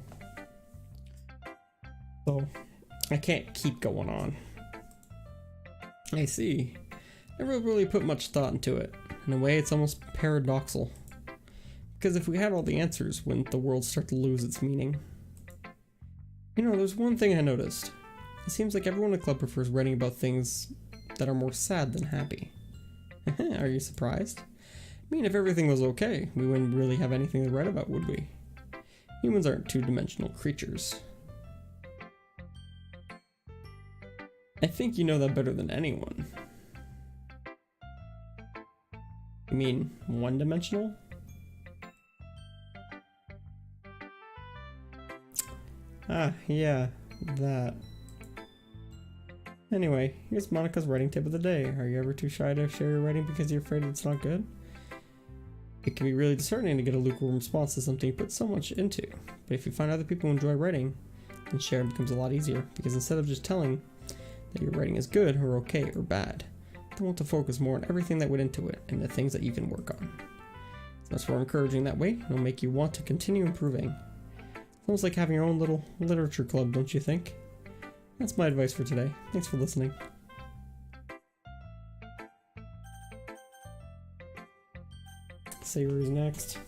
So, I can't keep going on. I see. Never really put much thought into it. In a way, it's almost paradoxical. Because if we had all the answers, wouldn't the world start to lose its meaning? You know, there's one thing I noticed. It seems like everyone in the club prefers writing about things that are more sad than happy. Are you surprised? I mean, if everything was okay, we wouldn't really have anything to write about, would we? Humans aren't two-dimensional creatures. I think you know that better than anyone. You mean one-dimensional? Ah, yeah, that. Anyway, here's Monica's writing tip of the day. Are you ever too shy to share your writing because you're afraid it's not good? It can be really disheartening to get a lukewarm response to something you put so much into. But if you find other people enjoy writing, then sharing becomes a lot easier, because instead of just telling that your writing is good or okay or bad, they want to focus more on everything that went into it and the things that you can work on. It's much more encouraging that way. It'll make you want to continue improving. It's almost like having your own little literature club, don't you think? That's my advice for today. Thanks for listening. Sayori's next.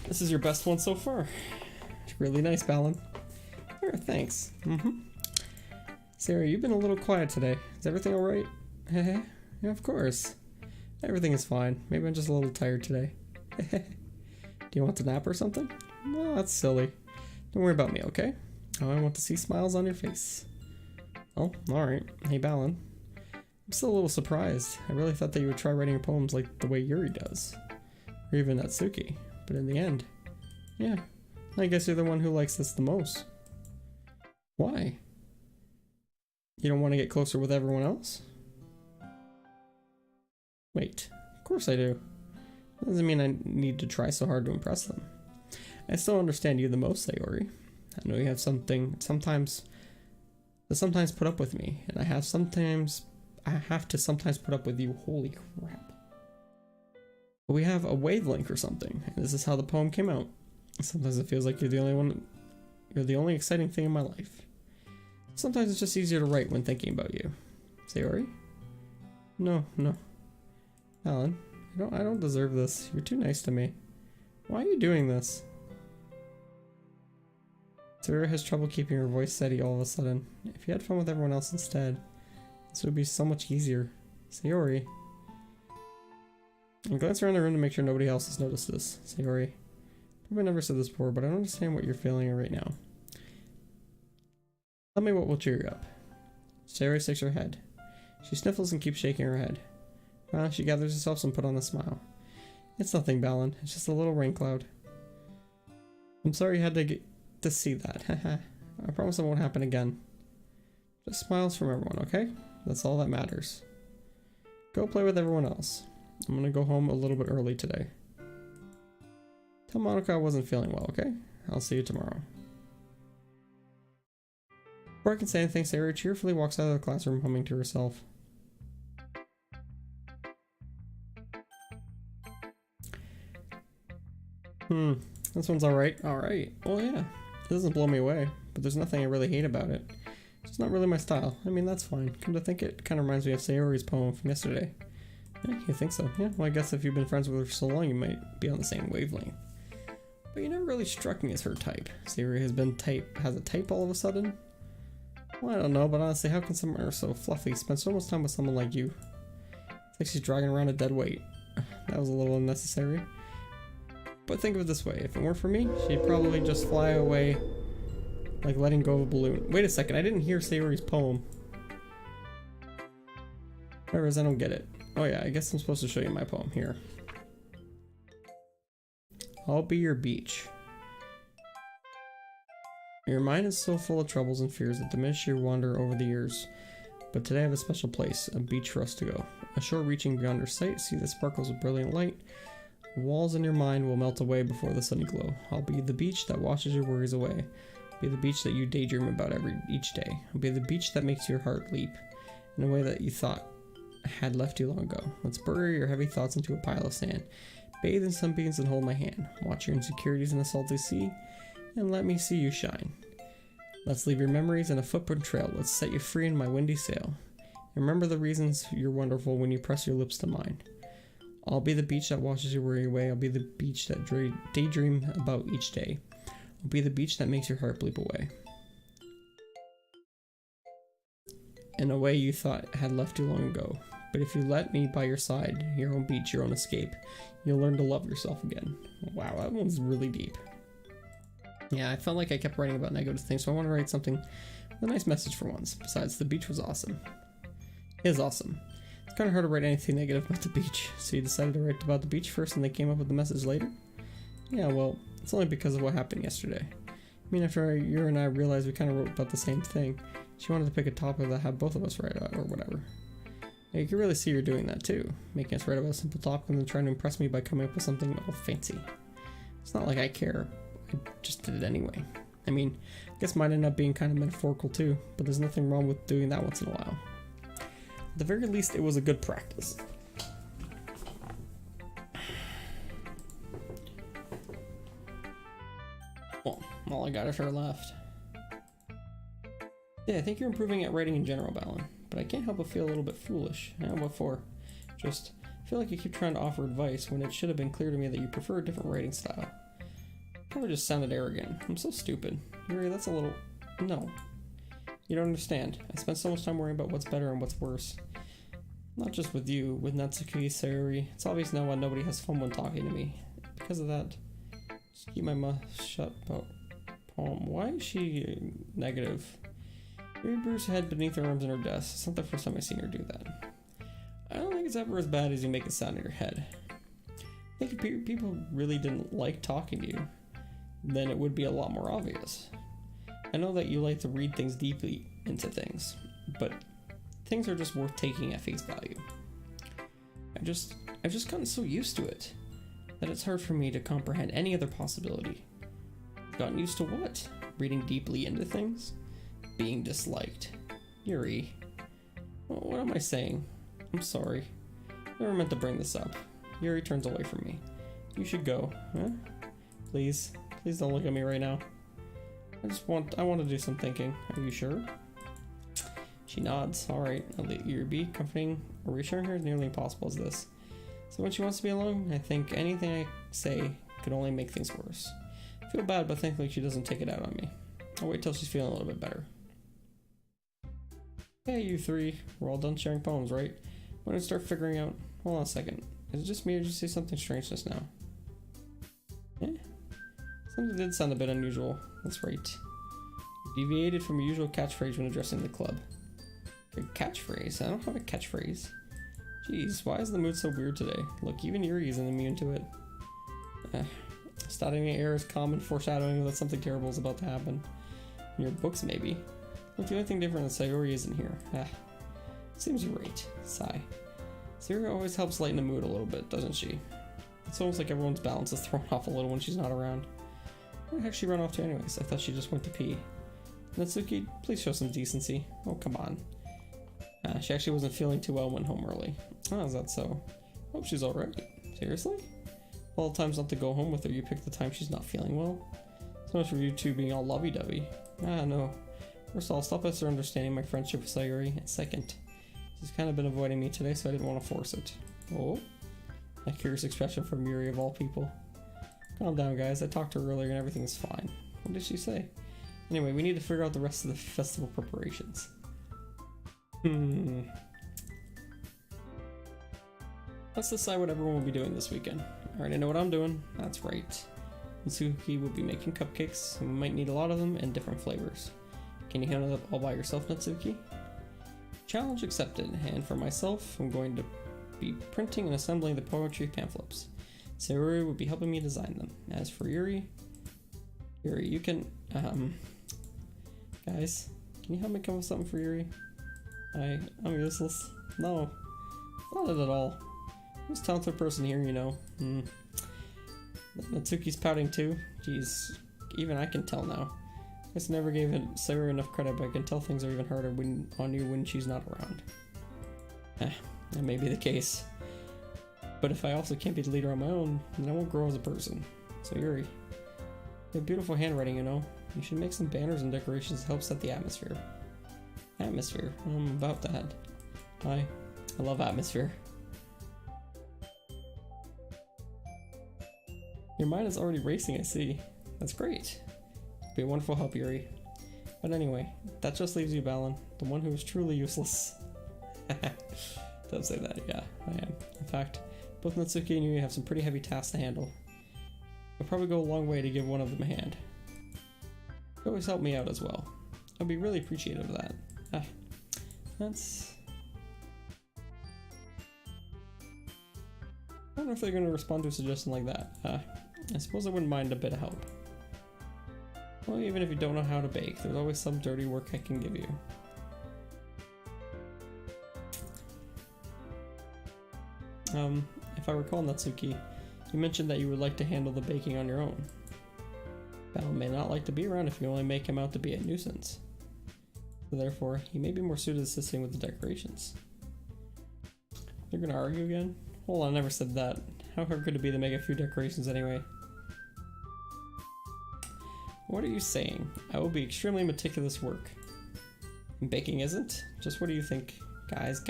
This is your best one so far. It's really nice, Balon. Sure, thanks. Sayori, you've been a little quiet today. Is everything alright? Yeah, of course. Everything is fine. Maybe I'm just a little tired today. Do you want to nap or something? No, that's silly. Don't worry about me, okay? Oh, I want to see smiles on your face. Oh, alright. Hey, Balon. I'm still a little surprised. I really thought that you would try writing your poems like the way Yuri does. Or even Natsuki. But in the end, yeah. I guess you're the one who likes this the most. Why? You don't want to get closer with everyone else? Wait, of course I do. That doesn't mean I need to try so hard to impress them. I still understand you the most, Sayori. I know you have something sometimes put up with me, and I have to sometimes put up with you. Holy crap. But we have a wavelength or something, and this is how the poem came out. Sometimes it feels like you're the only exciting thing in my life. Sometimes it's just easier to write when thinking about you. Sayori? No. Alan, I don't deserve this. You're too nice to me. Why are you doing this? Sayori has trouble keeping her voice steady all of a sudden. If you had fun with everyone else instead, this would be so much easier. Sayori. I glance around the room to make sure nobody else has noticed this. Sayori. I've never said this before, but I don't understand what you're feeling right now. Tell me what will cheer you up. Sayori shakes her head. She sniffles and keeps shaking her head. Finally, she gathers herself and puts on a smile. It's nothing, Balon. It's just a little rain cloud. I'm sorry you had to see that. I promise it won't happen again. Just smiles from everyone, okay? That's all that matters. Go play with everyone else. I'm gonna go home a little bit early today. Tell Monica I wasn't feeling well, okay? I'll see you tomorrow. Before I can say anything, Sayori cheerfully walks out of the classroom, humming to herself. This one's alright. Alright. Well, yeah. It doesn't blow me away, but there's nothing I really hate about it. It's not really my style. I mean, that's fine. Come to think, it kind of reminds me of Sayori's poem from yesterday. Yeah, you think so? Yeah, well, I guess if you've been friends with her for so long, you might be on the same wavelength. But you never really struck me as her type. Sayori has a type all of a sudden? Well, I don't know, but honestly, how can someone so fluffy spend so much time with someone like you? It's like she's dragging around a dead weight. That was a little unnecessary. But think of it this way, if it weren't for me, she'd probably just fly away like letting go of a balloon. Wait a second, I didn't hear Sayori's poem. Whereas I don't get it. Oh yeah, I guess I'm supposed to show you my poem here. I'll be your beach. Your mind is so full of troubles and fears that diminish your wonder over the years. But today I have a special place, a beach for us to go. A shore reaching beyond your sight, see the sparkles of brilliant light. The walls in your mind will melt away before the sunny glow. I'll be the beach that washes your worries away. I'll be the beach that you daydream about each day. I'll be the beach that makes your heart leap in a way that you thought had left you long ago. Let's bury your heavy thoughts into a pile of sand. Bathe in sunbeams and hold my hand. Watch your insecurities in the salty sea, and let me see you shine. Let's leave your memories in a footprint trail. Let's set you free in my windy sail. And remember the reasons you're wonderful when you press your lips to mine. I'll be the beach that washes your worry away. I'll be the beach that daydream about each day. I'll be the beach that makes your heart bleep away. In a way you thought had left you long ago. But if you let me by your side, your own beach, your own escape, you'll learn to love yourself again. Wow, that one's really deep. Yeah, I felt like I kept writing about negative things, so I want to write something with a nice message for once. Besides, the beach was awesome. It is awesome. It's kind of hard to write anything negative about the beach, so you decided to write about the beach first and then came up with the message later? Yeah, well, it's only because of what happened yesterday. I mean, after you and I realized we kind of wrote about the same thing, she wanted to pick a topic that had both of us write about, or whatever. Now, you can really see you're doing that too, making us write about a simple topic and then trying to impress me by coming up with something all fancy. It's not like I care. I just did it anyway. I mean, I guess mine ended up being kind of metaphorical too, but there's nothing wrong with doing that once in a while. At the very least, it was a good practice. Well, all I got is her left. Yeah, I think you're improving at writing in general, Balon, but I can't help but feel a little bit foolish. What for? Just feel like you keep trying to offer advice when it should have been clear to me that you prefer a different writing style. Probably just sounded arrogant. I'm so stupid. Yuri, that's a little... No. You don't understand. I spent so much time worrying about what's better and what's worse. Not just with you, with Natsuki, Sayori. It's obvious now why nobody has fun when talking to me. Because of that, just keep my mouth shut about Palm. Why is she negative? Yuri Bruce head beneath her arms in her desk. It's not the first time I've seen her do that. I don't think it's ever as bad as you make it sound in your head. I think if people really didn't like talking to you, then it would be a lot more obvious. I know that you like to read things deeply into things, but things are just worth taking at face value. I've just gotten so used to it that it's hard for me to comprehend any other possibility. I've gotten used to what? Reading deeply into things? Being disliked. Yuri. What am I saying? I'm sorry. Never meant to bring this up. Yuri turns away from me. You should go. Huh? Please don't look at me right now. I want to do some thinking. Are you sure? She nods. Alright, I'll let Yuri be. Comforting or reassuring her is nearly impossible as this. So when she wants to be alone, I think anything I say could only make things worse. I feel bad, but thankfully she doesn't take it out on me. I'll wait till she's feeling a little bit better. Hey, you three. We're all done sharing poems, right? Why don't we start figuring out... Hold on a second. Is it just me or did you say something strange just now? Eh? Something did sound a bit unusual. That's right. You deviated from your usual catchphrase when addressing the club. Your catchphrase? I don't have a catchphrase. Jeez, why is the mood so weird today? Look, even Yuri isn't immune to it. Starting the air is common foreshadowing that something terrible is about to happen. In your books, maybe. Look, the only thing different is Sayori isn't here. Seems you're right. Sigh. Sayori always helps lighten the mood a little bit, doesn't she? It's almost like everyone's balance is thrown off a little when she's not around. Where the heck she run off to anyways? I thought she just went to pee. Natsuki, please show some decency. Oh, come on. She actually wasn't feeling too well and went home early. Oh, is that so? Hope she's alright. Seriously? All the times not to go home with her, you pick the time she's not feeling well? So much for you two being all lovey-dovey. No. First of all, stop misunderstanding my friendship with Sayori. And second, she's kind of been avoiding me today, so I didn't want to force it. Oh? A curious expression from Yuri of all people. Calm down, guys. I talked to her earlier and everything's fine. What did she say? Anyway, we need to figure out the rest of the festival preparations. Let's decide what everyone will be doing this weekend. I already know what I'm doing. That's right. Natsuki will be making cupcakes, and we might need a lot of them and different flavors. Can you handle it all by yourself, Natsuki? Challenge accepted, and for myself, I'm going to be printing and assembling the poetry pamphlets. Sayori will be helping me design them. As for Yuri, you can, Guys, can you help me come up with something for Yuri? I'm useless. No, not it at all. Who's a talented person here, you know? Natsuki's pouting too? Jeez, even I can tell now. I guess I never gave Sayori enough credit, but I can tell things are even harder on you when she's not around. That may be the case. But if I also can't be the leader on my own, then I won't grow as a person. So Yuri, you have beautiful handwriting, you know? You should make some banners and decorations to help set the atmosphere. Atmosphere? I'm about that. I love atmosphere. Your mind is already racing, I see. That's great. Be a wonderful help, Yuri. But anyway, that just leaves you, Balon, the one who is truly useless. Don't say that, yeah, I am. In fact, both Natsuki and Yuri have some pretty heavy tasks to handle. It'll probably go a long way to give one of them a hand. You always help me out as well. I'd be really appreciative of that. That's... I don't know if they're going to respond to a suggestion like that. I suppose I wouldn't mind a bit of help. Well, even if you don't know how to bake, there's always some dirty work I can give you. If I recall, Natsuki, you mentioned that you would like to handle the baking on your own. Balon may not like to be around if you only make him out to be a nuisance. So therefore, he may be more suited to assisting with the decorations. You're gonna argue again? Hold on, I never said that. How hard could it be to make a few decorations anyway? What are you saying? I will be extremely meticulous work. And baking isn't? Just what do you think? Guys,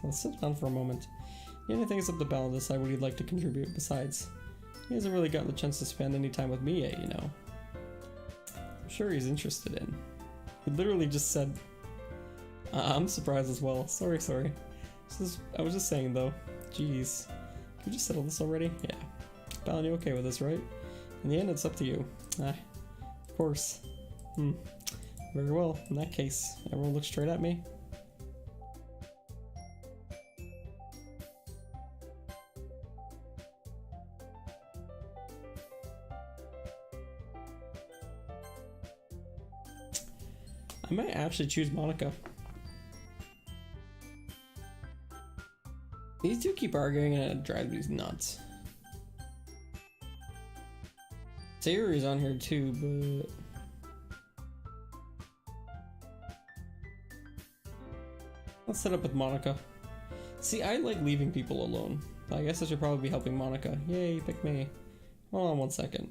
let's sit down for a moment. The only thing is up to Balon to decide what he'd like to contribute. Besides, he hasn't really gotten the chance to spend any time with me yet, you know. I'm sure he's interested in. He literally just said... I'm surprised as well. Sorry. I was just saying though. Jeez. Can we just settle this already? Yeah. Balon, you okay with this, right? In the end, it's up to you. Of course. Very well. In that case, everyone look straight at me. I might actually choose Monica. These two keep arguing and it drives me nuts. Sayori's on here too, but... Let's set up with Monica. See, I like leaving people alone. I guess I should probably be helping Monica. Yay, pick me. Hold on one second.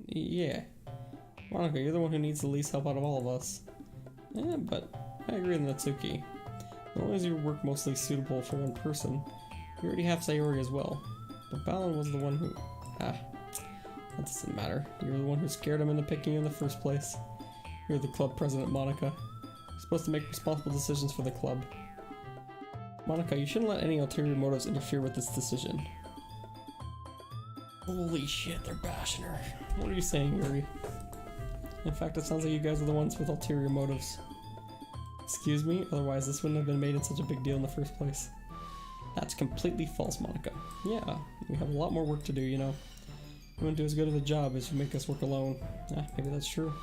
Yeah. Monica, you're the one who needs the least help out of all of us. Yeah, but I agree with Natsuki. As long as you work mostly suitable for one person, you already have Sayori as well. But Balon was the one who... that doesn't matter. You're the one who scared him into picking you in the first place. You're the club president, Monica. You're supposed to make responsible decisions for the club. Monica, you shouldn't let any ulterior motives interfere with this decision. Holy shit, they're bashing her. What are you saying, Yuri? In fact, it sounds like you guys are the ones with ulterior motives. Excuse me? Otherwise this wouldn't have been made in such a big deal in the first place. That's completely false, Monica. Yeah, we have a lot more work to do, you know. We wouldn't do as good of a job as you make us work alone. Maybe that's true.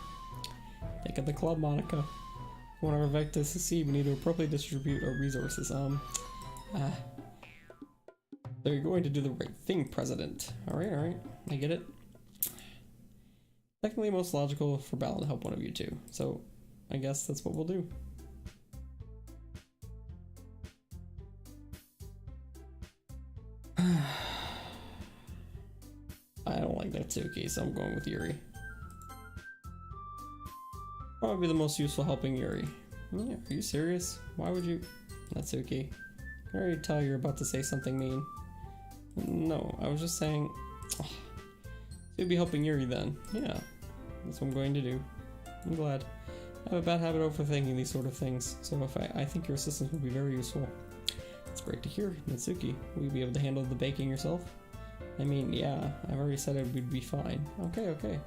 Think of the club, Monica. If we want our vectors to succeed, we need to appropriately distribute our resources. So you're going to do the right thing, President. Alright. I get it. Technically most logical for Balon to help one of you two. So I guess that's what we'll do. I don't like Natsuki, so I'm going with Yuri. Probably the most useful helping Yuri. Yeah, are you serious? Why would you... Natsuki, I can already tell you're about to say something mean. No, I was just saying... Oh, you'd be helping Yuri then. Yeah, that's what I'm going to do. I'm glad. I have a bad habit of overthinking these sort of things, so if I think your assistance will be very useful. It's great to hear. Natsuki, will you be able to handle the baking yourself? I mean, yeah, I've already said it would be fine. Okay.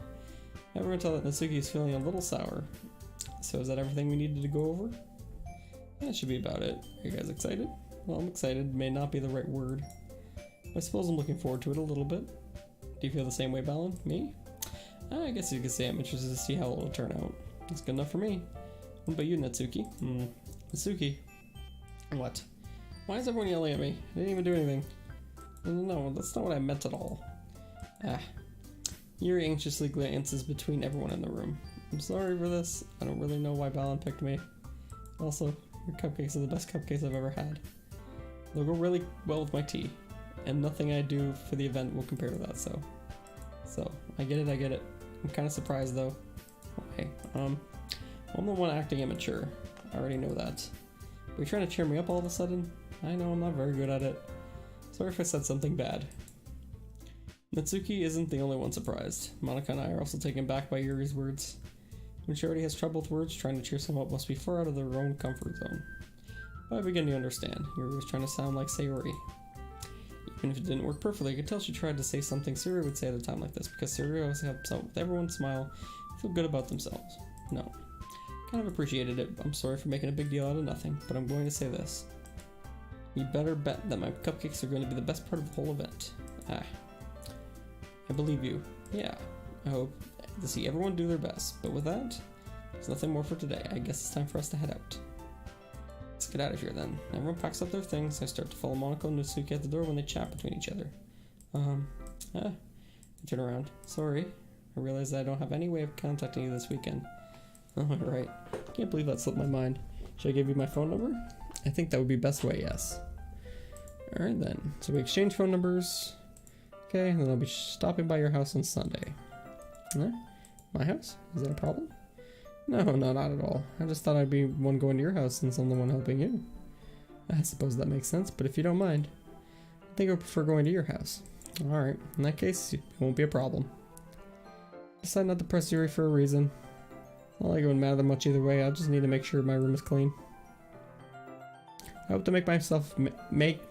Everyone tell that Natsuki is feeling a little sour. So is that everything we needed to go over? That should be about it. Are you guys excited? Well, I'm excited. May not be the right word. I suppose I'm looking forward to it a little bit. Do you feel the same way, Balon? Me? I guess you could say I'm interested to see how it'll turn out. It's good enough for me. What about you, Natsuki? Natsuki? What? Why is everyone yelling at me? I didn't even do anything. No, that's not what I meant at all. Yuri anxiously glances between everyone in the room. I'm sorry for this. I don't really know why Balon picked me. Also, your cupcakes are the best cupcakes I've ever had. They'll go really well with my tea, and nothing I do for the event will compare to that, so I get it. I'm kind of surprised though. Okay, I'm the one acting immature. I already know that. Are you trying to cheer me up all of a sudden? I know I'm not very good at it. Sorry if I said something bad. Natsuki isn't the only one surprised. Monica and I are also taken back by Yuri's words. When she already has trouble with words, trying to cheer someone up must be far out of their own comfort zone. But I begin to understand. Yuri was trying to sound like Sayori. Even if it didn't work perfectly, I could tell she tried to say something Sayori would say at a time like this, because Sayori always helps out with everyone smile, feel good about themselves. No. Kind of appreciated it. I'm sorry for making a big deal out of nothing, but I'm going to say this. You better bet that my cupcakes are going to be the best part of the whole event. I believe you. Yeah. I hope to see everyone do their best. But with that, there's nothing more for today. I guess it's time for us to head out. Let's get out of here then. Everyone packs up their things. I start to follow Monaco and Natsuki at the door when they chat between each other. I turn around. Sorry. I realize that I don't have any way of contacting you this weekend. Oh, you're right. Can't believe that slipped my mind. Should I give you my phone number? I think that would be best way, yes. Alright then. So we exchange phone numbers. Okay, and then I'll be stopping by your house on Sunday. Huh? My house? Is that a problem? No, not at all. I just thought I'd be one going to your house since I'm the one helping you. I suppose that makes sense, but if you don't mind, I think I prefer going to your house. Alright, in that case, it won't be a problem. Decide not to press Yuri for a reason. Not like it would matter much either way, I just need to make sure my room is clean. I hope to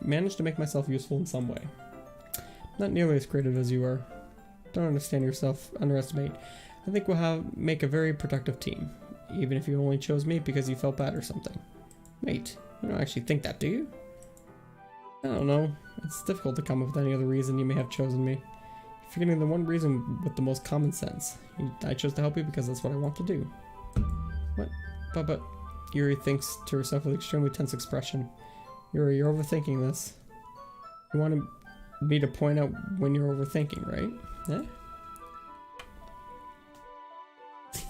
manage to make myself useful in some way. Not nearly as creative as you are. Don't underestimate. I think we'll make a very productive team, even if you only chose me because you felt bad or something. Wait, you don't actually think that, do you? I don't know. It's difficult to come up with any other reason you may have chosen me. You're forgetting the one reason with the most common sense. I chose to help you because that's what I want to do. What? But Yuri thinks to herself with an extremely tense expression. Yuri, you're overthinking this. You wanted me to point out when you're overthinking, right? Yeah?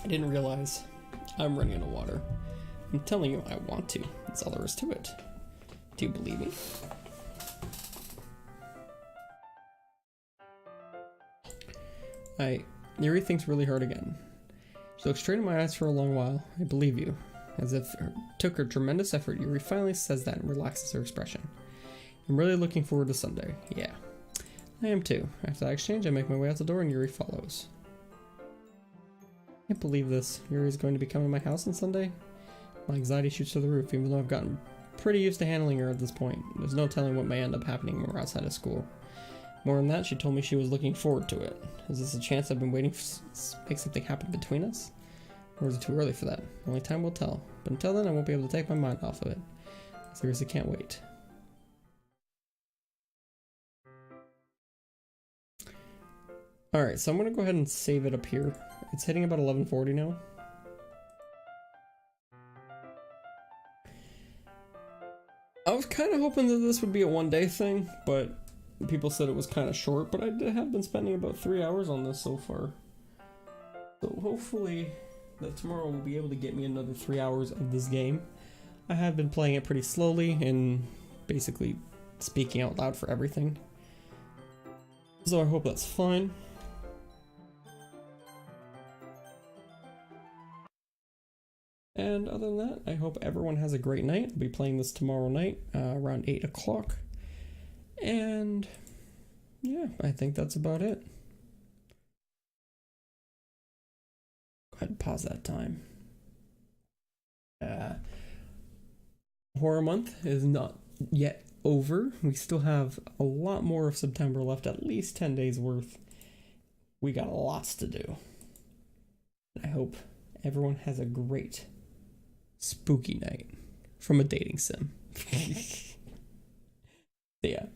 I didn't realize. I'm running out of water. I'm telling you, I want to. That's all there is to it. Do you believe me? Yuri thinks really hard again. She looks straight in my eyes for a long while. I believe you. As if it took her tremendous effort, Yuri finally says that and relaxes her expression. I'm really looking forward to Sunday. Yeah. I am too. After that exchange, I make my way out the door and Yuri follows. I can't believe this. Yuri's going to be coming to my house on Sunday? My anxiety shoots through the roof, even though I've gotten pretty used to handling her at this point. There's no telling what may end up happening when we're outside of school. More than that, she told me she was looking forward to it. Is this a chance I've been waiting to make something happen between us? Or is it too early for that? Only time will tell. But until then, I won't be able to take my mind off of it. I seriously can't wait. Alright, so I'm going to go ahead and save it up here. It's hitting about 11:40 now. I was kind of hoping that this would be a one-day thing, but people said it was kind of short, but I have been spending about 3 hours on this so far. So hopefully that tomorrow will be able to get me another 3 hours of this game. I have been playing it pretty slowly and basically speaking out loud for everything. So I hope that's fine. And other than that, I hope everyone has a great night. I'll be playing this tomorrow night around 8 o'clock. And yeah, I think that's about it. Go ahead and pause that time. Horror month is not yet over. We still have a lot more of September left, at least 10 days worth. We got lots to do. I hope everyone has a great spooky night from a dating sim. Yeah.